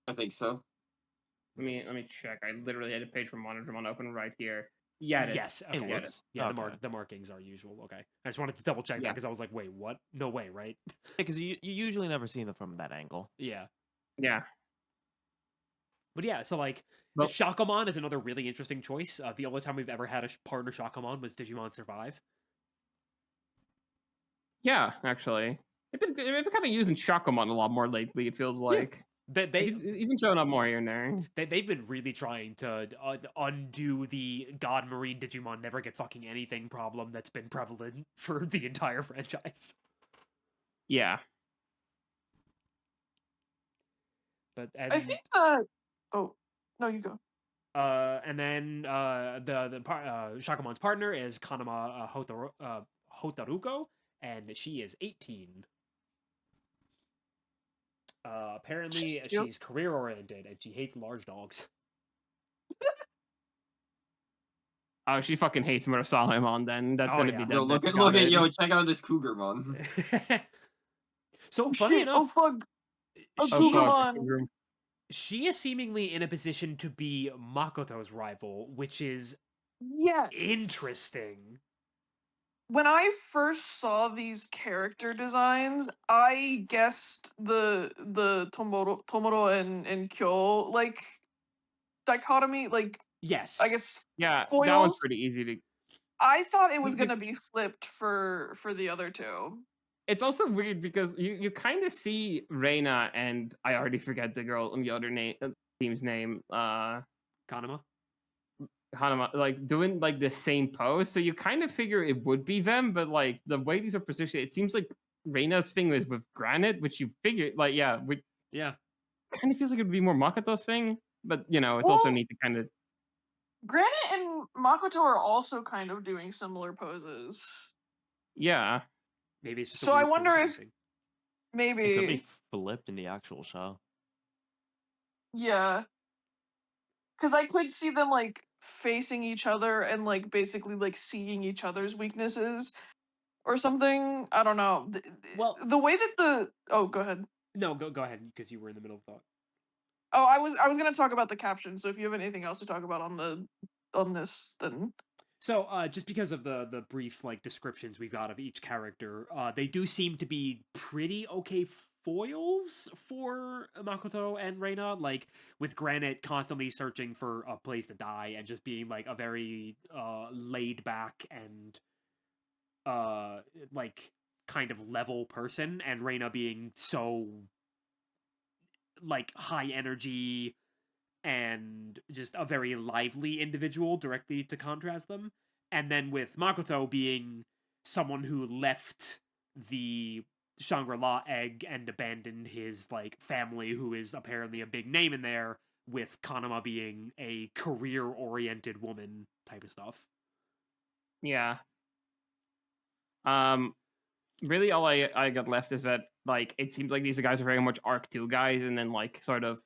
I think so. Let me check. I literally had a page from Monodramon open right here. Yeah, it is. Yes. It Okay. was. Yeah. Okay. The markings are usual. Okay. I just wanted to double check that Yeah. because I was like, wait, what? No way, right? Because you usually never see them from that angle. Yeah. Yeah. But yeah, so like Well, Shakamon is another really interesting choice. The only time we've ever had a partner Shakamon was Digimon Survive. yeah, actually. They've been kind of using Shakamon a lot more lately, it feels like. He's been showing up more here and there. They've been really trying to undo the God Marine Digimon never get fucking anything problem that's been prevalent for the entire franchise. Yeah. But I think that. Oh no, you go. and then Shakamon's partner is Kanama Hotaruko, and she is 18. Apparently, She's cute. she's career oriented and she hates large dogs. Oh, she fucking hates Murasalemon then. That's Oh, gonna yeah. be Yo, that. look at yo, check out this cougar mon. So Oh, funny shit. Oh enough, fuck. A she, Oh, fuck. Cougarmon. she is seemingly in a position to be Makoto's rival, which is Yes. interesting. When I first saw these character designs, I guessed the Tomoro and Kyo like dichotomy, like Yes. I guess Yeah, that one's foils. pretty easy to. I thought it was You- gonna be flipped for the other two. It's also weird because you kind of see Reina and I already forget the girl and the other team's name. Kanama? Hanama, like doing like the same pose, so you kind of figure it would be them, but like the way these are positioned, it seems like Reina's thing was with Granite, which you figure like Yeah. kind of feels like it would be more Makoto's thing, but you know, it's also Well, neat to kind of Granite and Makoto are also kind of doing similar poses. yeah. Maybe it's just So a I weird wonder positioning if thing. It could be maybe flipped in the actual show. yeah. Because I could see them like facing each other and like basically like seeing each other's weaknesses or something. I don't know. Well, The way that go ahead. no, go ahead because you were in the middle of thought. Oh, I was gonna talk about the caption. So if you have anything else to talk about on this, then So, just because of the brief like descriptions we've got of each character, they do seem to be pretty okay foils for Makoto and Reina. Like with Granite constantly searching for a place to die and just being like a very laid back and like kind of level person, and Reina being so like high energy and just a very lively individual directly to contrast them. And then with Makoto being someone who left the Shangri-La egg and abandoned his like family, who is apparently a big name in there, with Kanama being a career-oriented woman type of stuff. Yeah. Really all I got left is that like it seems like these guys are very much arc 2 guys, and then like sort of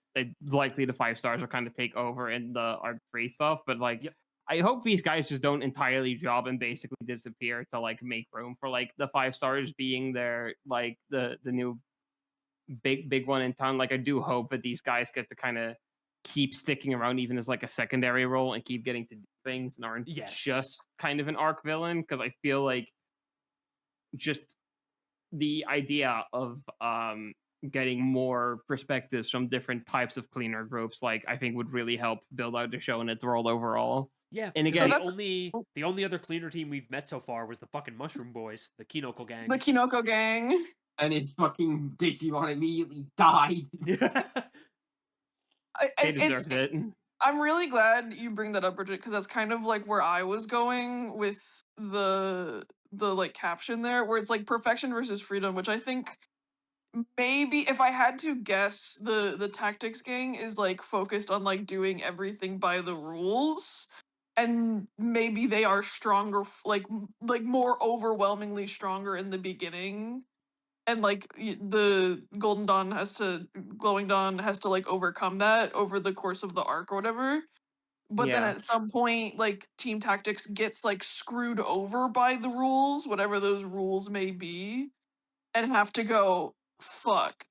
likely the 5 stars will kind of take over in the arc 3 stuff, but like Yep. I hope these guys just don't entirely drop and basically disappear to like make room for like the 5 stars being their like the new big one in town. Like I do hope that these guys get to kind of keep sticking around even as like a secondary role and keep getting to do things and aren't Yes. just kind of an arc villain, because I feel like just the idea of getting more perspectives from different types of cleaner groups, like I think would really help build out the show and its world overall. Yeah, And because So again, that's the only other cleaner team we've met so far was the fucking Mushroom Boys, the Kinoko gang. the Kinoko gang. And his fucking Digimon immediately died. they It's deserved it. I'm really glad you bring that up, Bridget, because that's kind of like where I was going with the like caption there, where it's like perfection versus freedom, which I think maybe if I had to guess, the tactics gang is like focused on like doing everything by the rules, and maybe they are stronger, like more overwhelmingly stronger in the beginning, and like the glowing dawn has to like overcome that over the course of the arc or whatever, but then Yeah. at some point like team tactics gets like screwed over by the rules, whatever those rules may be, and have to go fuck.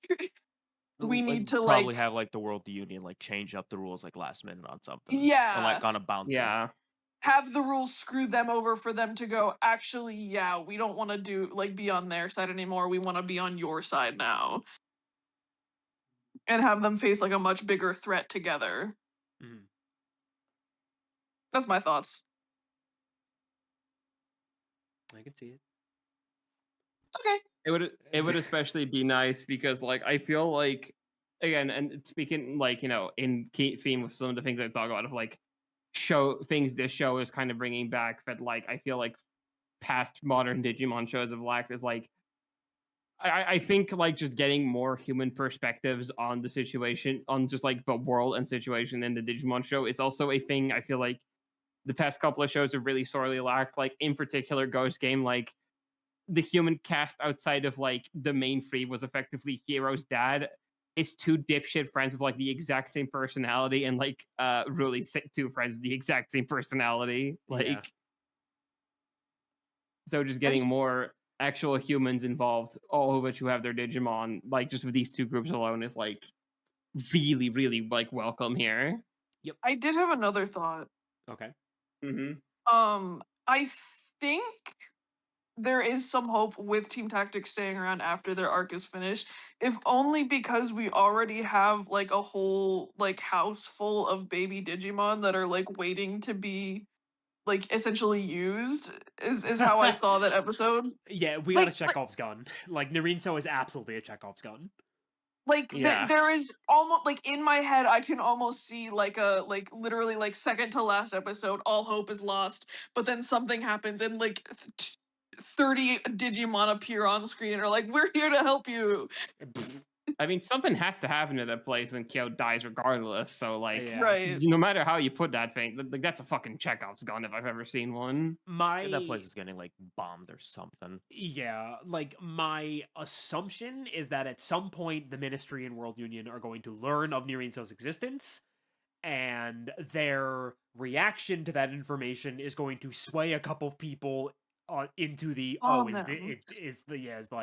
We Like, need to Probably like have like the World Union like change up the rules like last minute on something. Or yeah like on a bouncer. Yeah. have the rules screw them over for them to go, actually, yeah, we don't want to be on their side anymore. We want to be on your side now. And have them face like a much bigger threat together. Mhm. That's my thoughts. I can see it. Okay. It would especially be nice because like I feel like again and speaking like in key theme of some of the things I talk about of like this show is kind of bringing back that like I feel like past modern Digimon shows have lacked is like I think like just getting more human perspectives on the situation on just like the world and situation in the Digimon show is also a thing I feel like the past couple of shows have really sorely lacked. Like in particular, Ghost Game, like the human cast outside of like the main three was effectively Hero's dad. His two dipshit friends with like the exact same personality, and like really two friends with the exact same personality. Like Yeah. so, just getting more actual humans involved, all of which who have their Digimon, like just with these two groups alone, is like really, really like welcome here. I did have another thought. Okay. I think there is some hope with Team Tactics staying around after their arc is finished, if only because we already have like a whole like house full of baby Digimon that are like waiting to be like essentially used is how I saw that episode. Yeah, we got a Like, Chekhov's gun. Like Narinso is absolutely a Chekhov's gun. like Yeah. there is almost like in my head I can almost see like a like literally like second to last episode, all hope is lost, but then something happens and like 30 Digimon appear on screen and are like, we're here to help you. I mean, something has to happen to that place when Kyo dies, regardless. So, like, Yeah. Right. no matter how you put that thing, like that's a fucking Chekhov's gun if I've ever seen one. My That place is getting like bombed or something. Yeah, like my assumption is that at some point the Ministry and World Union are going to learn of Nirinso's existence, and their reaction to that information is going to sway a couple of people into the Bomb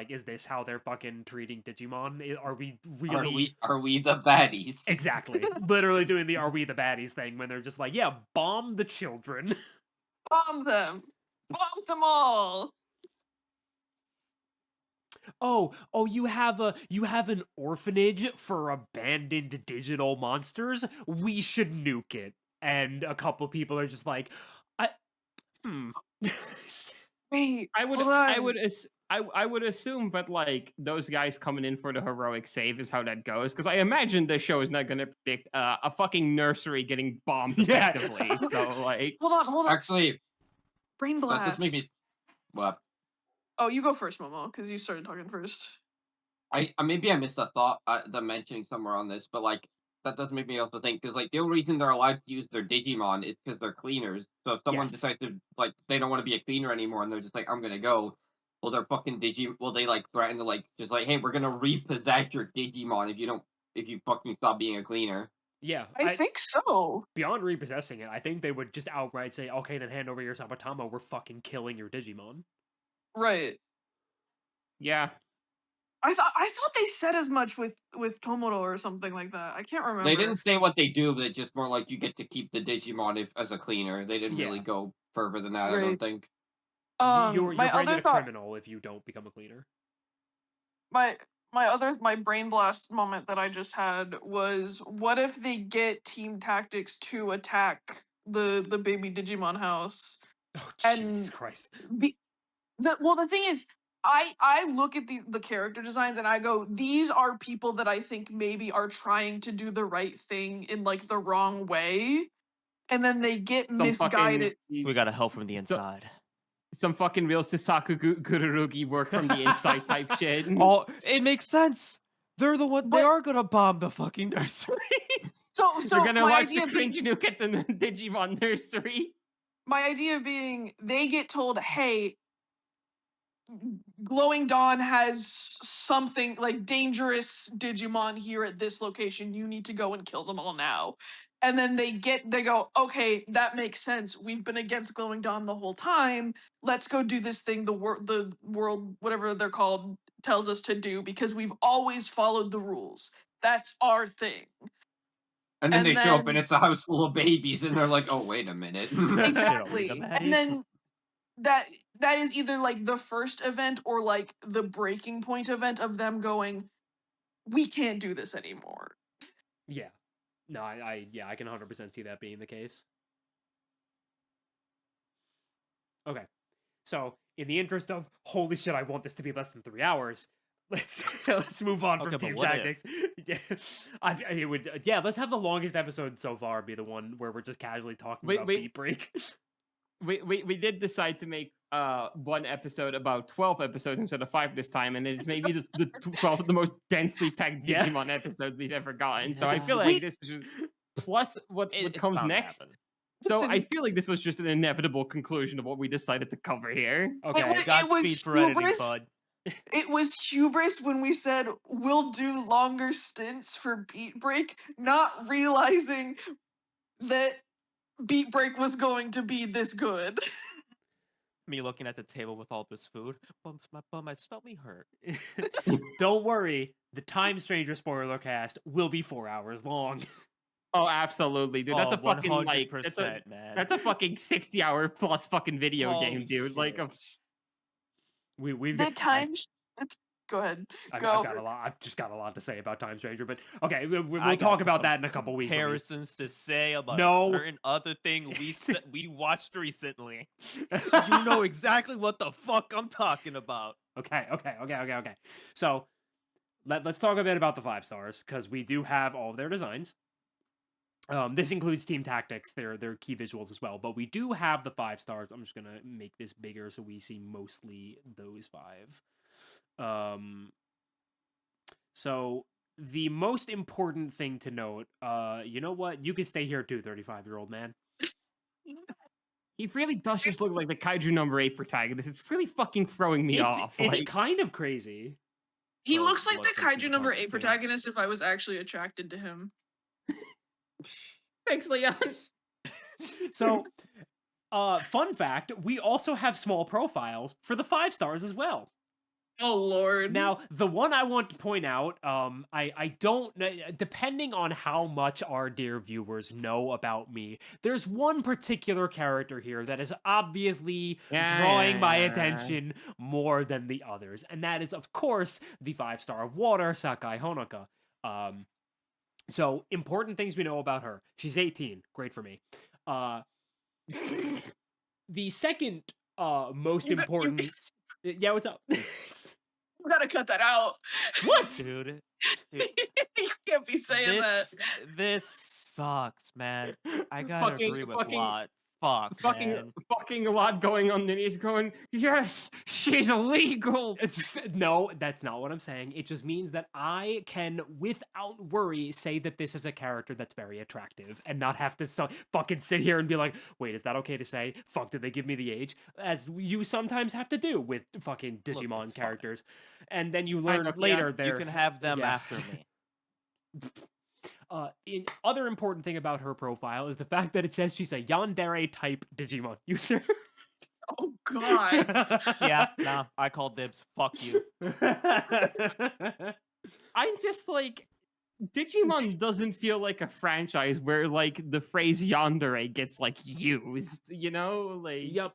is this how they're fucking treating Digimon? Are we Are really we the baddies? exactly literally doing the are we the baddies thing when they're just like, yeah, bomb the children. Bomb them all. Oh, you have an orphanage for abandoned digital monsters? We should nuke it. And a couple people are just like, I Wait, I would, hold I on. would, I would assume that like those guys coming in for the heroic save is how that goes. Because I imagine the show is not going to predict a fucking nursery getting bombed Yeah. effectively. So like, hold on. Actually, Brain that blast. just made me. Well, Oh, you go first, Momo, because you started talking first. maybe I missed a thought, the mentioning somewhere on this, but like that does make me also think because like the only reason they're allowed to use their Digimon is because they're cleaners. So if someone Yes. decides to like they don't want to be a cleaner anymore and they're just like I'm gonna go, well they're fucking will they like threaten to like just like hey we're gonna repossess your Digimon if you fucking stop being a cleaner. Yeah, I think so. beyond repossessing it, I think they would just outright say, okay, then hand over your Sapotama, we're fucking killing your Digimon. Right. yeah, I thought they said as much with Tomoro or something like that. I can't remember. They didn't say what they do, but it's just more like you get to keep the Digimon as a cleaner. They didn't really Yeah. go further than that. I don't Right. think. You're My branded other a thought, criminal if you don't become a cleaner. my brain blast moment that I just had was, what if they get Team Tactics to attack the baby Digimon house? Oh, And Jesus Christ. the thing is, I look at the character designs and I go, these are people that I think maybe are trying to do the right thing in like the wrong way, and then they get some misguided. fucking We gotta help from the So- inside. some fucking real Sasaku Gururugi work from the inside type shit. Oh, it makes sense. They're the one. They But- are gonna bomb the fucking nursery. So They're gonna my launch the idea being, cringe nuke at the Digimon nursery. my idea being, they get told, hey, Glowing Dawn has something like dangerous Digimon here at this location. You need to go and kill them all now. And then they go, okay, that makes sense. We've been against Glowing Dawn the whole time. Let's go do this thing the world, whatever they're called, tells us to do because we've always followed the rules. That's our thing. And then And they show up and then- it's a house full of babies, and they're like, "Oh, wait a minute." Exactly. the And baddies. then that is either like the first event or like the breaking point event of them going, we can't do this anymore. Yeah. No, I can 100% see that being the case. Okay. So, in the interest of holy shit, I want this to be less than 3 hours. Let's move on Okay, from but team what if? tactics. Yeah, it would. Yeah, let's have the longest episode so far be the one where we're just casually talking Wait, about wait. beat break. We did decide to make one episode about 12 episodes instead of 5 this time, and it's maybe the 12 of the most densely packed Yeah. Digimon episodes we've ever gotten. So I Yeah. feel like We- this is just, plus what It's comes bound to next. happen. So I Listen- feel like this was just an inevitable conclusion of what we decided to cover here. Okay. It was Godspeed for editing, hubris. bud. It was hubris when we said we'll do longer stints for Beat Break, not realizing that Beat Break was going to be this good. Me looking at the table with all this food. My stomach hurt. Don't worry, the Time Stranger spoiler cast will be 4 hours long. Oh, absolutely, dude. That's a fucking like 100%, man. that's a fucking 60-hour plus fucking video game, Holy dude. Like, shit. We've The got- time. Go ahead. I've Go. got a lot. I've just got a lot to say about Time Stranger, but okay, we'll I got talk about some that in a couple weeks. when we- Comparisons to say about No. a certain other thing we watched recently. You know exactly what the fuck I'm talking about. Okay. So let's talk a bit about the 5 stars because we do have all of their designs. This includes team tactics, their key visuals as well, but we do have the 5 stars. I'm just gonna make this bigger so we see mostly those 5. So the most important thing to note, you know what? You can stay here too, 35-year-old man. he really does just look like the Kaiju number 8 protagonist. It's really fucking throwing me off. It's Like, kind of crazy. He Oh, looks like what the makes you Kaiju number point 8 to? protagonist if I was actually attracted to him. thanks, Leon. So, fun fact, we also have small profiles for the 5 stars as well. Oh lord. Now, the one I want to point out, I don't, depending on how much our dear viewers know about me, there's one particular character here that is obviously drawing my attention more than the others, and that is, of course, the 5-star of water, Sakai Honoka. So, important things we know about her. She's 18. Great for me. The second most important... Yeah, what's up? You gotta cut that out. What? Dude, You can't be saying that. this sucks, man. I gotta Fucking- agree with fucking- Lot. Fuck, man. fucking a lot going on. And he's going, yes, she's illegal. It's just, no, that's not what I'm saying. It just means that I can, without worry, say that this is a character that's very attractive and not have to fucking sit here and be like, wait, is that okay to say? Fuck, did they give me the age? As you sometimes have to do with fucking Look, Digimon it's fine. characters. And then you learn know, yeah, later You they're... can have them yeah. after me. Other important thing about her profile is the fact that it says she's a yandere type Digimon user. Oh god. Yeah, nah, I call dibs. Fuck you. I'm just like, Digimon doesn't feel like a franchise where like the phrase yandere gets like used, you know? Like, Yep.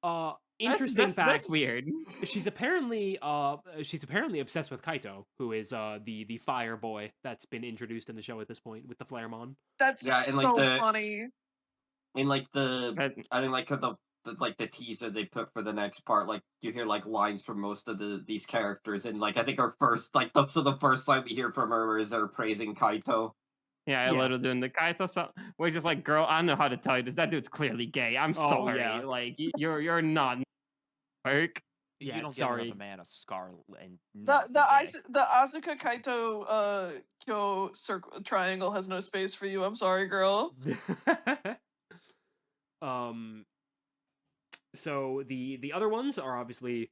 that's- Interesting that's, fact. That's weird. She's apparently obsessed with Kaito, who is the fire boy that's been introduced in the show at this point with the Flaremon. That's Yeah, and, like, so the- funny. In like the But- I think like the teaser they put for the next part, like you hear like lines from most of these characters, and like I think our first the first line we hear from her is her praising Kaito. Yeah, I Yeah. literally doing the Kaito song. We're just like, girl, I don't know how to tell you this. That dude's clearly gay. I'm Oh, sorry. yeah. Like, you're not work. Yeah, You don't sorry. give another man a scar and The not the be gay. the Asuka Kaito Kyo circle triangle has no space for you. I'm sorry, girl. So the other ones are obviously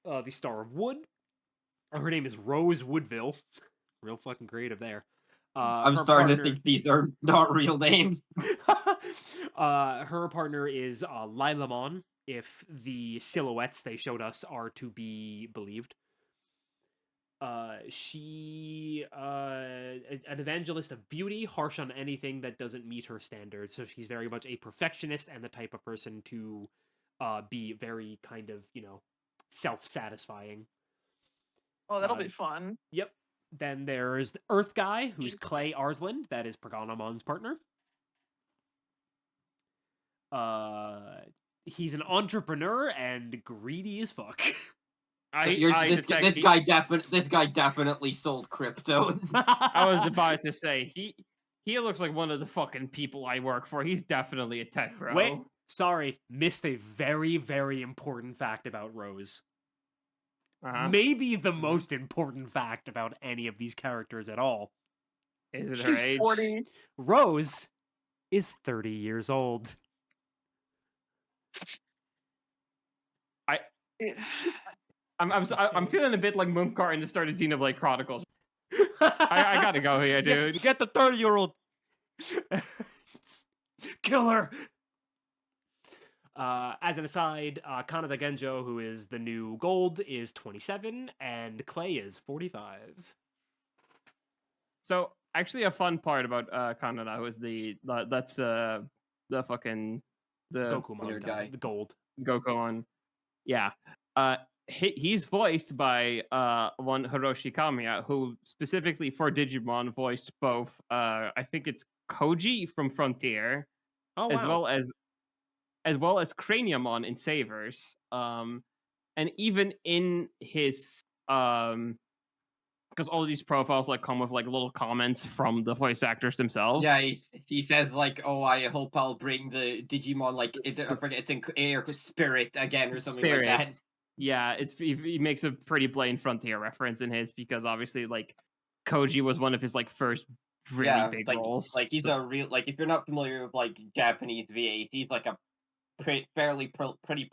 the Star of Wood. Her name is Rose Woodville. Real fucking creative there. I'm her starting partner- to think these are not real names. Her partner is Lilamon, if the silhouettes they showed us are to be believed. She an evangelist of beauty, harsh on anything that doesn't meet her standards. So she's very much a perfectionist and the type of person to be very kind of, self-satisfying. Oh, that'll Uh, be fun. Yep. Then there's the Earth guy, who's Clay Arsland. That is Paganamon's partner. He's an entrepreneur and greedy as fuck. This guy definitely sold crypto. I was about to say he looks like one of the fucking people I work for. He's definitely a tech bro. Wait, sorry, missed a very, very important fact about Rose. Maybe the most important fact about any of these characters at all. Is it She's her age? 40. Rose is 30 years old. I'm feeling a bit like Mumkar in the start of Xenoblade Chronicles. I gotta go here, dude. Get the 30-year-old. Kill her! As an aside, Kanada Genjo, who is the new gold, is 27, and Clay is 45. So actually, a fun part about Kanada was that's the fucking the Gokumon guy, guy. the gold. Goku on. Yeah. He's voiced by one Hiroshi Kamiya, who specifically for Digimon voiced both I think it's Koji from Frontier, Oh, as wow. well as Craniumon in Savers. And even in his because all of these profiles like come with like little comments from the voice actors themselves. Yeah, he says like, "Oh, I hope I'll bring the Digimon like I forget it's in air spirit again or something like that." Yeah, he makes a pretty blatant Frontier reference in his because obviously like Koji was one of his like first really big roles. Like he's a real like if you're not familiar with like Japanese VA, he's like a pretty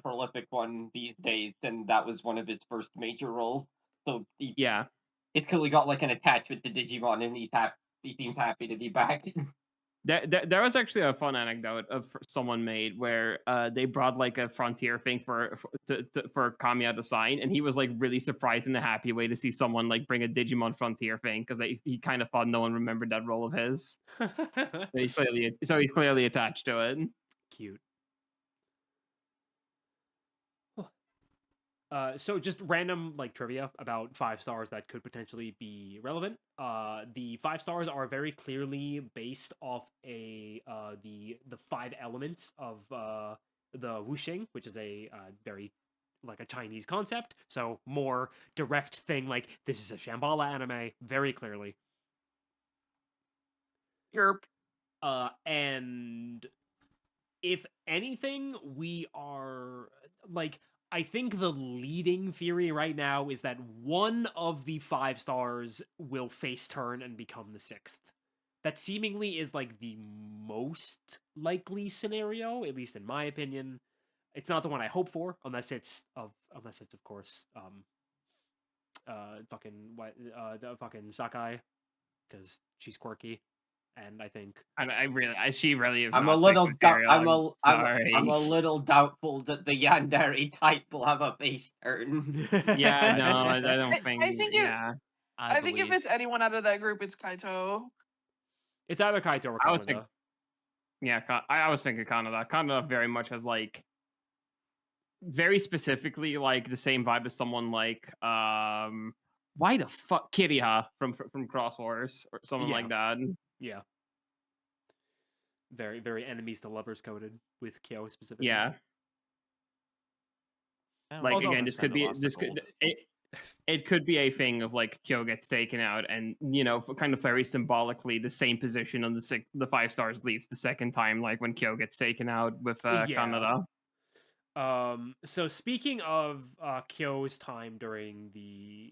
prolific one these days, and that was one of his first major roles. So it's clearly got like an attachment to Digimon, and he seems happy to be back. There was actually a fun anecdote of someone made where they brought like a Frontier thing for Kamiya to sign, and he was like really surprised in a happy way to see someone like bring a Digimon Frontier thing because he kind of thought no one remembered that role of his. So he's clearly attached to it. Cute. So just random like trivia about 5 stars that could potentially be relevant. The 5 stars are very clearly based off the 5 elements of the wuxing, which is a very like a Chinese concept. So more direct thing like this is a Shambhala anime very clearly. Yerp. And if anything, we are like I think the leading theory right now is that one of the 5 stars will face turn and become the 6th. That seemingly is like the most likely scenario, at least in my opinion. It's not the one I hope for, unless it's of course fucking Sakai, because she's quirky. And I think she really is. I'm a little doubtful that the Yandere type will have a face turn. Yeah, no, I don't think. I think if it's anyone out of that group, it's Kaito. It's either Kaito or Kanada. I was thinking Kanada. Kanada very much has like very specifically like the same vibe as someone like why the fuck Kiriha from Cross Wars or someone like that. Yeah. Very, very enemies to lovers coded with Kyo specifically. Yeah. Like also, again, it could be a thing of like Kyo gets taken out, and kind of very symbolically, the same position on the 5 stars leaves the second time, like when Kyo gets taken out with Kanada. So speaking of Kyo's time during the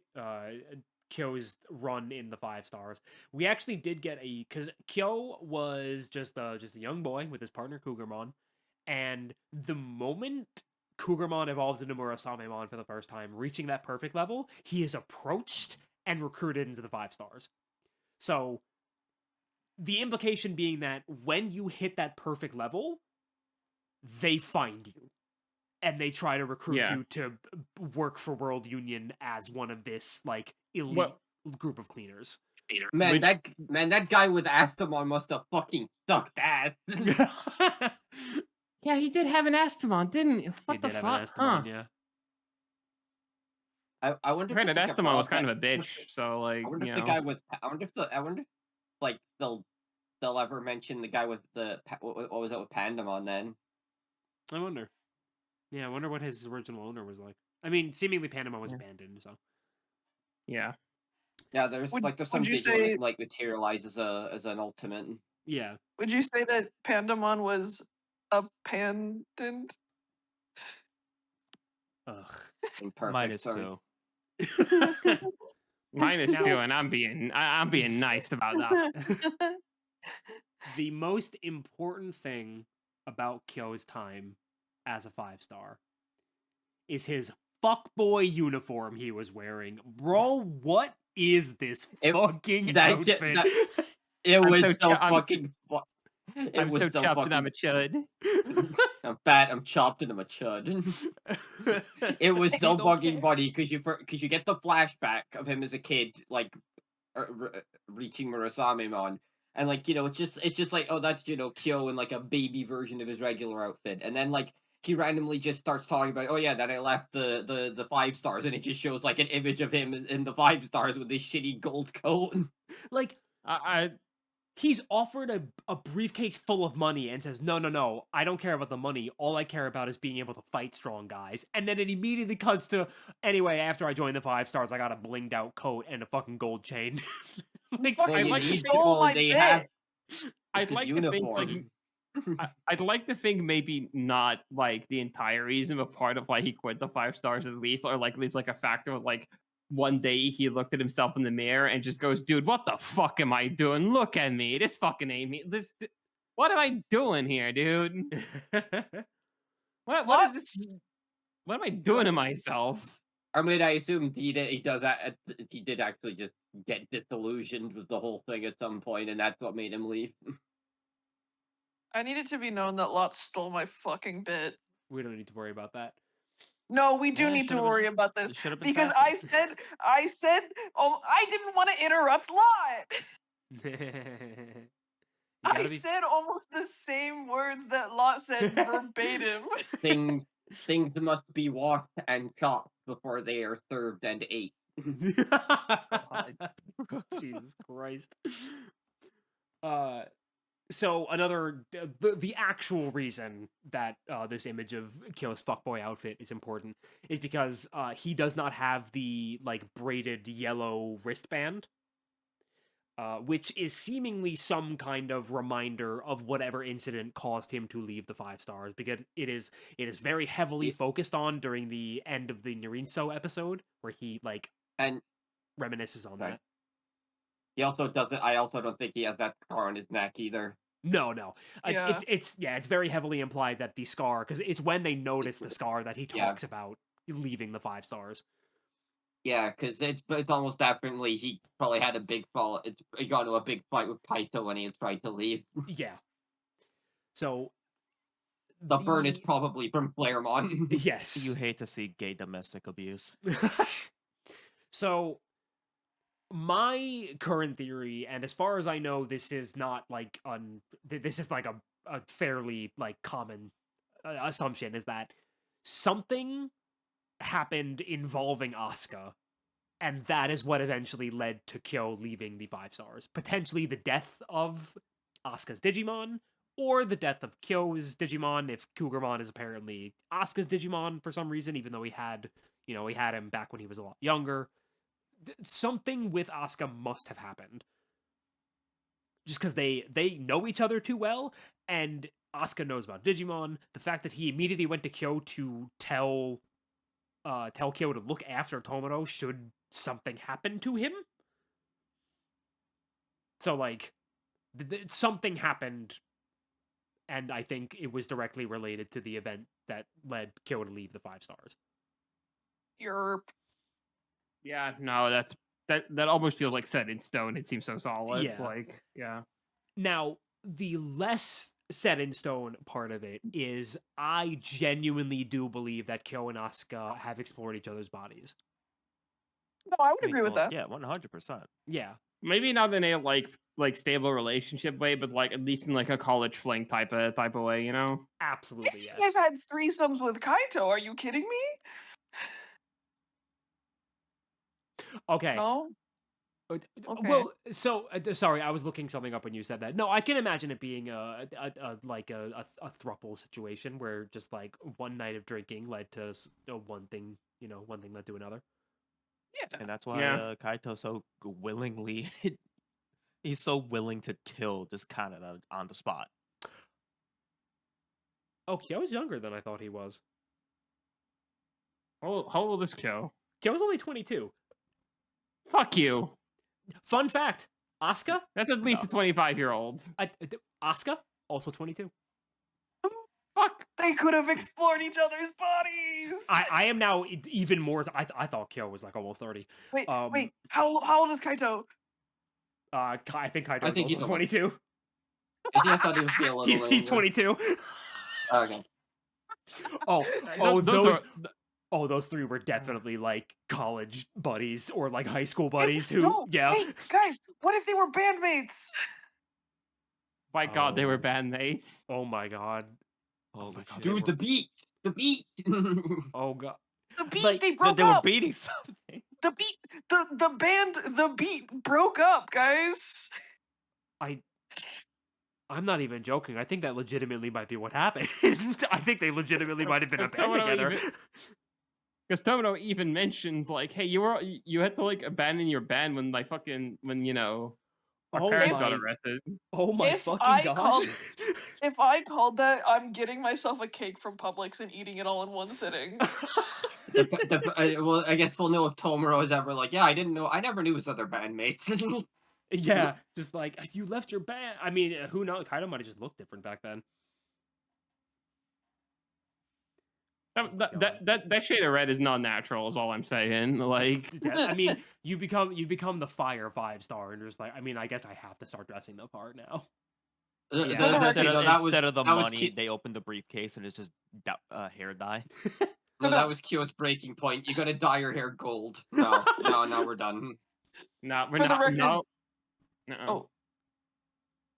Kyo's run in the 5 stars, we actually did get because Kyo was just a young boy with his partner Cougarmon, and the moment Cougarmon evolves into Murasamemon for the first time, reaching that perfect level, he is approached and recruited into the 5 stars. So the implication being that when you hit that perfect level, they find you. And they try to recruit you to work for World Union as one of this, like, elite group of cleaners. Man, that guy with asthma must have fucking sucked ass. Yeah, he did have an Astamon, didn't he? He What the did have an fuck? Huh. Astamon, yeah. I wonder if Granted, this, like, Astamon was abroad kind that- of a bitch, so like, I wonder you if the know. guy with. I wonder if like they'll ever mention the guy with the what was it with Pandemon then? I wonder. Yeah, I wonder what his original owner was like. I mean, seemingly Panama was Yeah. abandoned, so. Yeah. Yeah, there's some would you Digimon say- that like materialize as an ultimate. Yeah. Would you say that Pandemon was abandoned? Ugh. Imperfect. Sorry. -2. Minus Now- 2, and I'm being nice about that. The most important thing about Kyo's time as a 5-star is his fuckboy uniform he was wearing. Bro, what is this fucking that shit- outfit? It I'm was so so chu- I'm s- fucking. It I'm was so so chopped and I'm fucking. a chud. I'm fat. I'm chopped and I'm a chud. It was so don't fucking care. funny because you get the flashback of him as a kid, like reaching Murasamemon, and like it's just like, oh, that's Kyo in like a baby version of his regular outfit, and then like he randomly just starts talking about, oh yeah, that I left the 5-stars, and it just shows like an image of him in the 5-stars with this shitty gold coat. Like, I he's offered a briefcase full of money and says, no, I don't care about the money. All I care about is being able to fight strong guys. And then it immediately cuts to, anyway, after I joined the 5-stars, I got a blinged out coat and a fucking gold chain. Like, Fucking I'd like to These think- people, my they bit. have. I'd It's his like to think uniform. I'd like to think maybe not like the entire reason, but part of why he quit the 5-stars at least, or like at least like a factor of like one day he looked at himself in the mirror and just goes, "Dude, what the fuck am I doing? Look at me, this fucking ain't me. What am I doing here, dude? What is this? What am I doing to myself?" I mean, I assume he does that. He did actually just get disillusioned with the whole thing at some point, and that's what made him leave. I need it to be known that Lotte stole my fucking bit. we don't need to worry about that. No, we do Yeah, it need to should've worry been- about this it should've been because faster. I said, oh, I didn't want to interrupt Lotte. You I gotta be- said almost the same words that Lotte said verbatim. Things must be washed and chopped before they are served and ate. Jesus Christ. So another the actual reason that this image of Kyo's fuckboy outfit is important is because he does not have the like braided yellow wristband, which is seemingly some kind of reminder of whatever incident caused him to leave the 5-stars, because it is very heavily Ye- focused on during the end of the Narinso episode where he like And reminisces on Right. that. he also doesn't. I also don't think he has that scar on his neck either. No. Yeah. It's very heavily implied that the scar, because it's when they notice the scar that he Yeah. talks about leaving the 5-stars. Yeah, because it's almost definitely he probably had a big fall. He got into a big fight with Kaito when he tried to leave. Yeah. So The burn is probably from Claremont. yes. You hate to see gay domestic abuse. So my current theory, and as far as I know, this is not like this is like a fairly like common assumption, is that something happened involving Asuka, and that is what eventually led to Kyo leaving the 5-stars. Potentially the death of Asuka's Digimon, or the death of Kyo's Digimon, if Cougarmon is apparently Asuka's Digimon for some reason, even though he had him back when he was a lot younger. Something with Asuka must have happened. Just because they know each other too well, and Asuka knows about Digimon. The fact that he immediately went to Kyo to tell Kyo to look after Tomoro should something happen to him. So like, something happened, and I think it was directly related to the event that led Kyo to leave the 5-stars. Yerp. Yeah, no, that almost feels like set in stone. It seems so solid. Yeah. Like, yeah. Now, the less set in stone part of it is I genuinely do believe that Kyo and Asuka have explored each other's bodies. No, I would agree with that. Yeah, 100%. Yeah. Maybe not in a like stable relationship way, but like at least in like a college fling type of way, you know? I Absolutely, think yes. I've had threesomes with Kaito. Are you kidding me? Okay. No. Okay. Okay. Well, so sorry, I was looking something up when you said that. No, I can imagine it being a throuple situation where just like one night of drinking led to one thing, one thing led to another. Yeah. And that's why Yeah. Kaito so willingly he's so willing to kill just Kaneda on the spot. Oh, Kyo's younger than I thought he was. How old is Kyo? Kyo's only 22. Fuck you. Fun fact: Asuka, That's at least a 25-year-old. Asuka, also 22. Fuck. They could have explored each other's bodies. I am now even more. I thought Kyo was like almost 30. Wait. How old is Kaito? I think Kaido I is think also he's 22. I think I thought he would be a little He's younger. 22. Okay. Those three were definitely like college buddies or like high school buddies who, No, yeah. Wait, guys, what if they were bandmates? My God, they were Oh. bandmates. Oh my god. Holy my God, shit. Dude, the beat! The beat! Oh god. The beat Like, they broke They were up. beating something. The beat the band the beat broke up, guys. I'm not even joking. I think that legitimately might be what happened. I think they legitimately might have been a That's band Tomono together. Because Tomono even mentions like, hey, you had to like abandon your band when like our Oh parents got my- arrested. Oh my If fucking I gosh. called- If I called that, I'm getting myself a cake from Publix and eating it all in one sitting. Well, I guess we'll know if Tomoro is ever like, yeah, I didn't know, I never knew his other bandmates. Yeah, just like you left your band. I mean, who knows? Kaido might have just looked different back then. That shade of red is not natural. Is all I'm saying. Like, I mean, you become the fire 5-star, and just like, I mean, I guess I have to start dressing the part now. The Yeah, thing, though, instead of the that was money, Ki- they open the briefcase and it's just hair dye. no, that was Kyo's breaking point. You gotta dye your hair gold. No, we're done. no, we're For the not. record- No. Uh-uh. Oh,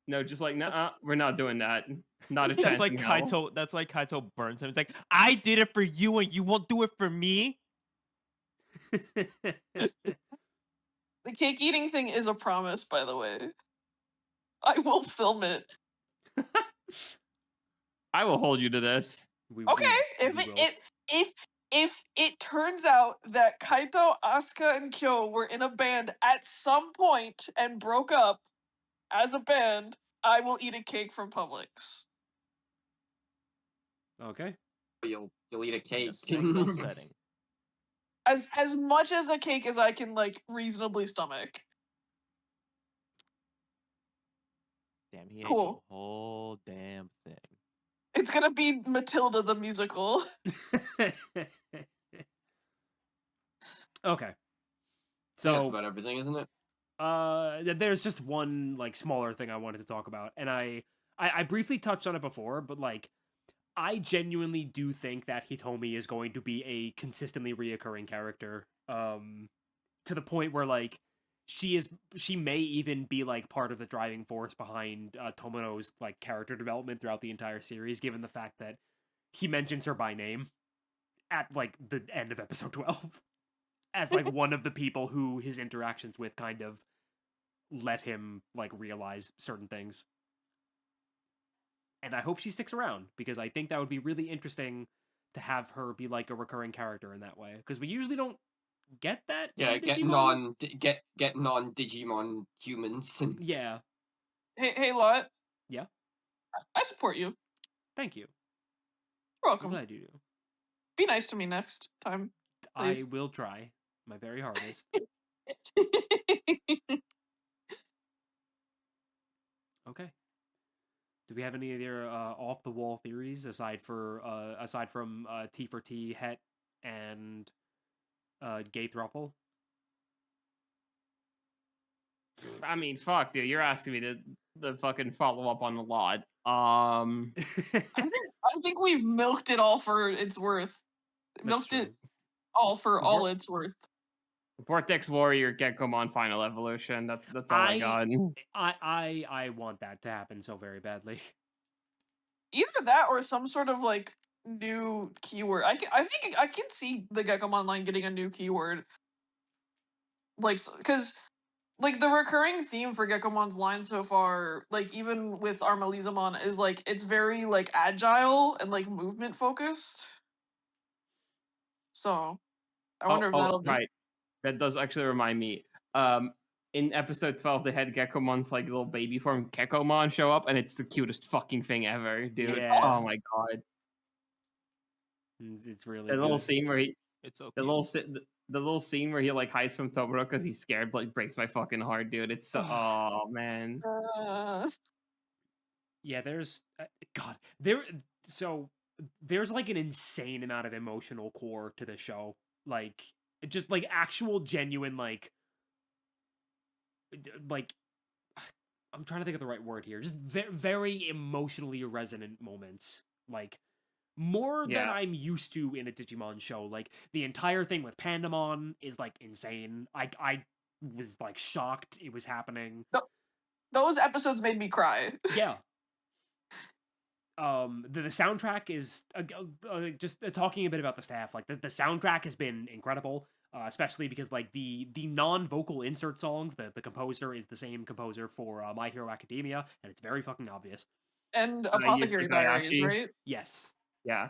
No, just like, nah, we're not doing that. Not a chance. That's why Kaito burns him. It's like, I did it for you and you won't do it for me. the cake eating thing is a promise, by the way. I will film it. I will hold you to this. Okay, we will. if it turns out that Kaito, Asuka, and Kyo were in a band at some point and broke up as a band, I will eat a cake from Publix. Okay. You'll eat a In cake. a single setting. As much as a cake as I can like reasonably stomach. Damn, he ate Cool. the whole damn thing. It's gonna be Matilda the musical. Okay. That's So about everything, isn't it? there's just one like smaller thing I wanted to talk about, and I briefly touched on it before, but like I genuinely do think that Hitomi is going to be a consistently reoccurring character. To the point where like she may even be like part of the driving force behind Tomono's like character development throughout the entire series, given the fact that he mentions her by name at like the end of episode 12 as like one of the people who his interactions with kind of let him like realize certain things. And I hope she sticks around, because I think that would be really interesting to have her be like a recurring character in that way, because we usually don't get that. Yeah, in get Digimon. non Digimon humans. Yeah. Hey, Lotte. Yeah. I support you. Thank you. You're I'm welcome. glad you do. Be nice to me next time. Please. I will try my very hardest. Okay. Do we have any other off the wall theories aside from T for T, Het, and Gay Thruple? I mean, fuck, dude. You're asking me to fucking follow up on a lot. I think we've milked it all for its worth. Milked it all for all it's worth. Vortex Warrior Gekkomon Final Evolution. That's all I got. I want that to happen so very badly. Either that or some sort of like new keyword. I think I can see the Gekkomon line getting a new keyword. Like, because like the recurring theme for Gekkomon's line so far, like even with Armalizamon, is like it's very like agile and like movement focused. So I wonder if that'll be. Right. That does actually remind me. In episode 12, they had Gekkomon's like little baby form Gekkomon show up, and it's the cutest fucking thing ever, dude. Yeah. Oh my god. It's really The good. little scene where he It's so the cute. little scene where he like hides from Toboro because he's scared like breaks my fucking heart, dude. It's so oh man. Yeah, there's so there's like an insane amount of emotional core to the show. Like just like actual genuine like like I'm trying to think of the right word here. Just very emotionally resonant moments. Like more than Yeah. I'm used to in a Digimon show. Like the entire thing with Pandamon is like insane. I was like shocked it was happening. Those episodes made me cry. Yeah. The soundtrack is just talking a bit about the staff. Like the soundtrack has been incredible, especially because like the non-vocal insert songs, the composer is the same composer for My Hero Academia, and it's very fucking obvious. And Apothecary Diaries, Kobayashi. right? Yes. Yeah.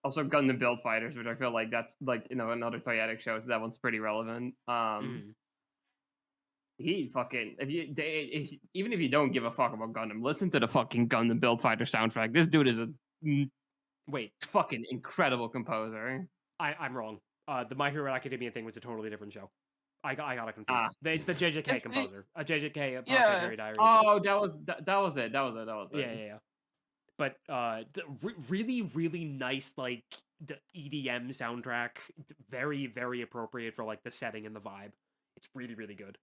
Also Gundam Build Fighters, which I feel like that's like, you know, another Toyetic show, so that one's pretty relevant. He fucking even if you don't give a fuck about Gundam, listen to the fucking Gundam Build Fighter soundtrack. This dude is a Wait, fucking incredible composer. I'm wrong. The My Hero Academia thing was a totally different show. I got it confused. Ah. It's the JJK It's the- composer. Apothecary Yeah. Diaries. Oh, that was it. Yeah. But really, really nice, like the EDM soundtrack. Very, very appropriate for like the setting and the vibe. It's really, really good.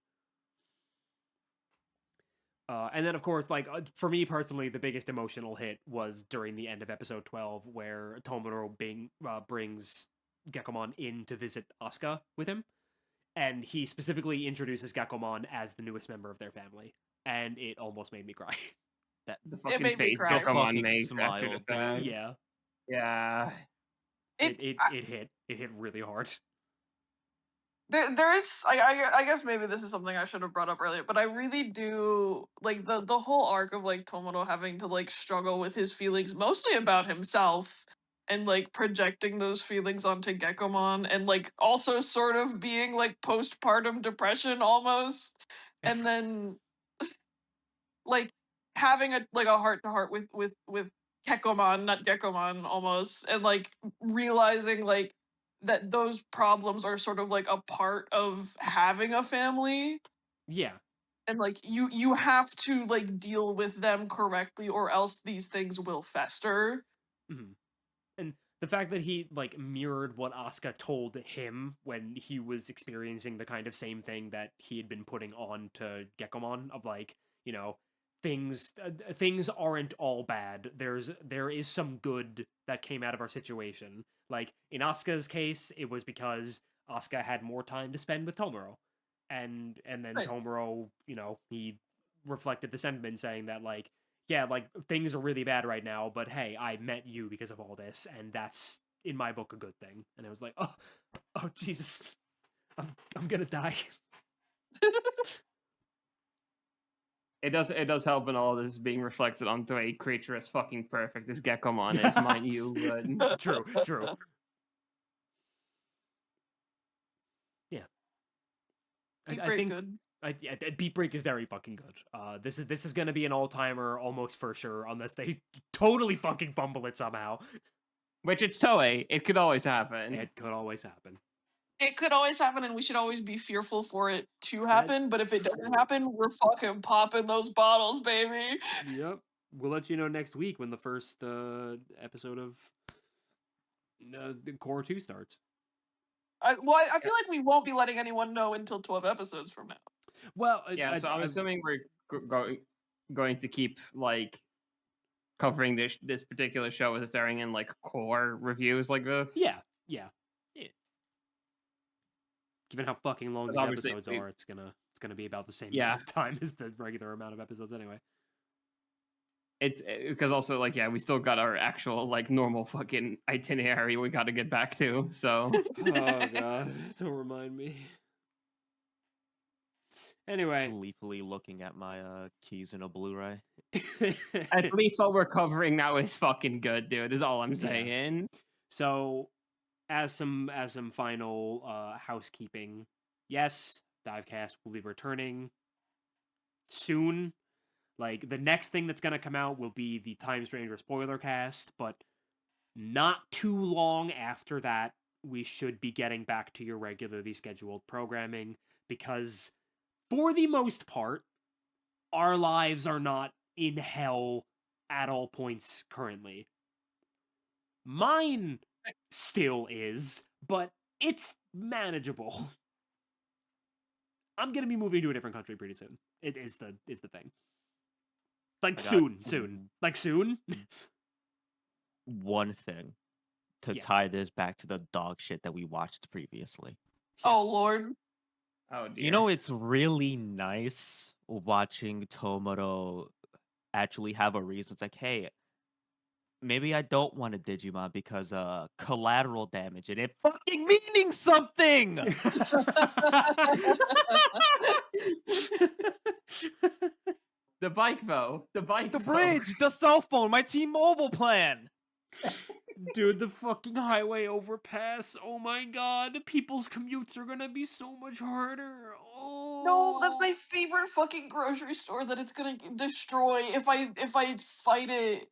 And then, of course, like for me personally, the biggest emotional hit was during the end of episode 12, where Tomoro brings Gekkomon in to visit Asuka with him, and he specifically introduces Gekkomon as the newest member of their family, and it almost made me cry. The fucking made me face cry. Gekkomon Fucking makes after smile, the fact. dude. Yeah, Yeah. it hit really hard. There is I guess maybe this is something I should have brought up earlier, but I really do like the whole arc of like Tomoro having to like struggle with his feelings mostly about himself and like projecting those feelings onto Gekkomon and like also sort of being like postpartum depression almost, and then like having a heart to heart with Gekkomon, not Gekkomon almost, and like realizing like that those problems are sort of like a part of having a family, Yeah. and like you have to like deal with them correctly or else these things will fester. Mhm. And the fact that he like mirrored what Asuka told him when he was experiencing the kind of same thing that he had been putting on to Gekkomon of like, you know, things aren't all bad. There is some good that came out of our situation. Like in Asuka's case, it was because Asuka had more time to spend with Tomoro. And then Right. Tomoro, you know, he reflected the sentiment saying that like, yeah, like things are really bad right now, but hey, I met you because of all this, and that's in my book a good thing. And I was like, oh Jesus, I'm gonna die. It does help when all this is being reflected onto a creature as fucking perfect as Gekkomon is, mind you. But True. Yeah. Beat I Break think good. Beat Break is very fucking good. This is gonna be an all timer almost for sure, unless they totally fucking fumble it somehow. which it's Toei, it could always happen. It could always happen. It could always happen, and we should always be fearful for it to happen. But if it doesn't happen, we're fucking popping those bottles, baby. Yep. We'll let you know next week when the first episode of Core 2 starts. I feel like we won't be letting anyone know until 12 episodes from now. Well, Yeah, so I'm assuming we're going to keep like covering this particular show as it's airing in like core reviews like this. Yeah. Given how fucking long 'Cause these obviously episodes we- are, it's gonna be about the same Yeah. amount of time as the regular amount of episodes anyway. It's because also like we still got our actual like normal fucking itinerary we got to get back to. So Oh god, don't remind me. Anyway, Gleefully looking at my keys in a Blu-ray. at least what we're covering now is fucking good, dude. Is all I'm saying. so as some final housekeeping, yes, DiveCast will be returning soon. Like the next thing that's gonna come out will be the Time Stranger spoiler cast, but not too long after that, we should be getting back to your regularly scheduled programming because, for the most part, our lives are not in hell at all points currently. Mine still is, but it's manageable. I'm gonna be moving to a different country pretty soon. It is the thing. Like I got soon. Like soon. one thing to Yeah. tie this back to the dog shit that we watched previously. Oh Lord. Oh dear. You know, it's really nice watching Tomoro actually have a reason. It's like, hey, maybe I don't want a Digimon because collateral damage and it fucking meaning something. the bike though. The bike. The though. bridge, the cell phone, my T-Mobile plan. Dude, the fucking highway overpass. Oh my god, people's commutes are gonna be so much harder. Oh No, that's my favorite fucking grocery store that it's gonna destroy if I fight it.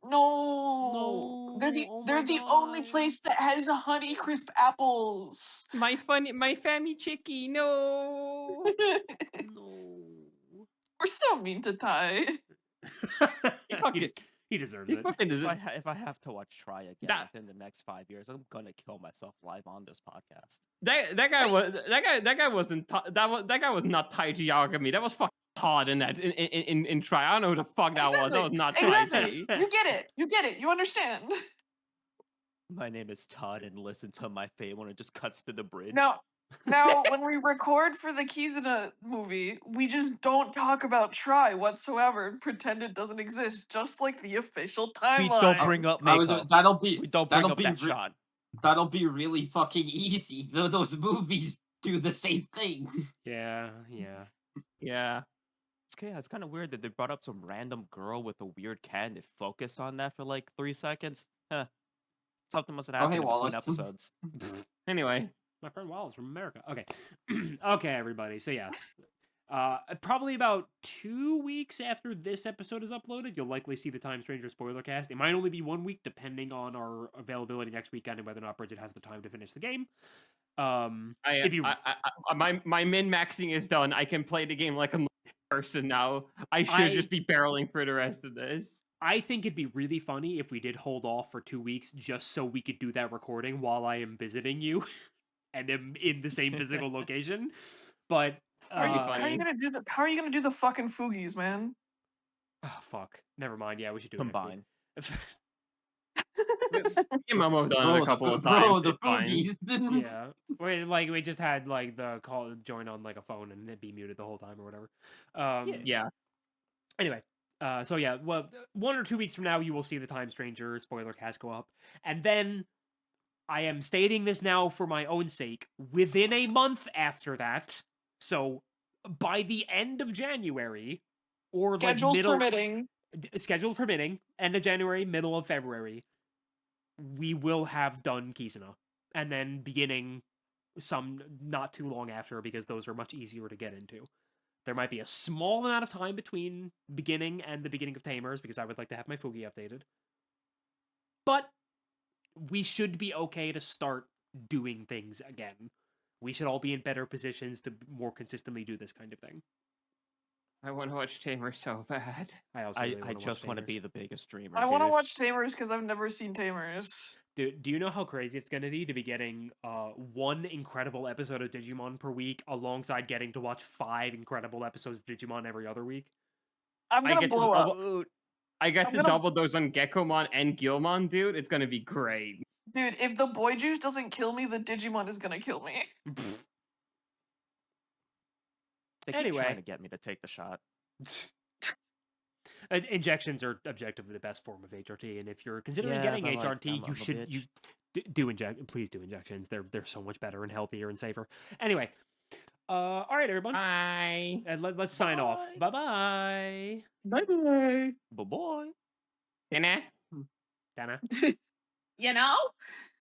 No, they're the Oh my only God. place that has Honey Crisp apples. My fammy chicky. No. No. We're so mean to Ty. He deserves He it. fucking does it. If I have to watch Try again That- within the next 5 years, I'm gonna kill myself live on this podcast. That guy wasn't that guy was not Taiji Yagami. That was fucking Todd in Try. I don't know who the fuck that was. That was not Exactly. Taiji. You get it. You get it. You understand. My name is Todd, and listen to my fate when it just cuts to the bridge. Now, when we record for the Kizuna movie, we just don't talk about Try whatsoever and pretend it doesn't exist, just like the official timeline. we don't bring up I was- makeup. that'll be We don't bring that'll up be that re- shot. That'll be really fucking easy. Those movies do the same thing. Yeah. Yeah. It's kind of weird that they brought up some random girl with a weird cat and they focus on that for like 3 seconds. Huh. Something must have Oh, happened hey, in between Wallace. episodes. Anyway, My friend Wallace from America. Okay. Okay, everybody. So yes. Probably about 2 weeks after this episode is uploaded, you'll likely see the Time Stranger spoiler cast. It might only be 1 week, depending on our availability next weekend and whether or not Bridget has the time to finish the game. If you, my min maxing is done. I can play the game like a person now. I should just be barreling for the rest of this. I think it'd be really funny if we did hold off for 2 weeks just so we could do that recording while I am visiting you and am in the same physical location. But How are you funny. gonna do the? How are you gonna do the fucking Foogies, man? oh, fuck. Never mind. Yeah, we should do it next Combine. week. Yeah, Momo's done it a couple of times. It's fine. Foogies. Yeah. We just had like the call join on like a phone and it'd be muted the whole time or whatever. Yeah. Anyway, so yeah, well, 1 or 2 weeks from now, you will see the Time Stranger spoiler cast go up, and then I am stating this now for my own sake. Within a month after that, so by the end of January, or Schedules like permitting. schedule permitting, end of January, middle of February, we will have done Kizuna, and then beginning some not too long after, because those are much easier to get into. There might be a small amount of time between beginning and the beginning of Tamers, because I would like to have my Fugi updated. But we should be okay to start doing things again. We should all be in better positions to more consistently do this kind of thing. I want to watch Tamer so bad. I also I really wanna just watch want to Tamers. be the biggest streamer. I want to dude. watch Tamers because I've never seen Tamers. Dude, do you know how crazy it's going to be getting one incredible episode of Digimon per week alongside getting to watch 5 incredible episodes of Digimon every other week? I'm I gonna get to blow up, double- I got I'm to gonna- double those on Gekomon and Gilmon, dude. It's gonna be great. dude. If the boy juice doesn't kill me, the Digimon is gonna kill me. They keep Anyway. trying to get me to take the shot. Injections are objectively the best form of HRT, and if you're considering Yeah, getting but, like, HRT, I'm you a should bitch. please do injections. They're so much better and healthier and safer. Anyway, all right, everyone, Bye. and let's sign off. Bye. Bye bye. Bye-bye. Bye-bye. Dinner. Dana. You know?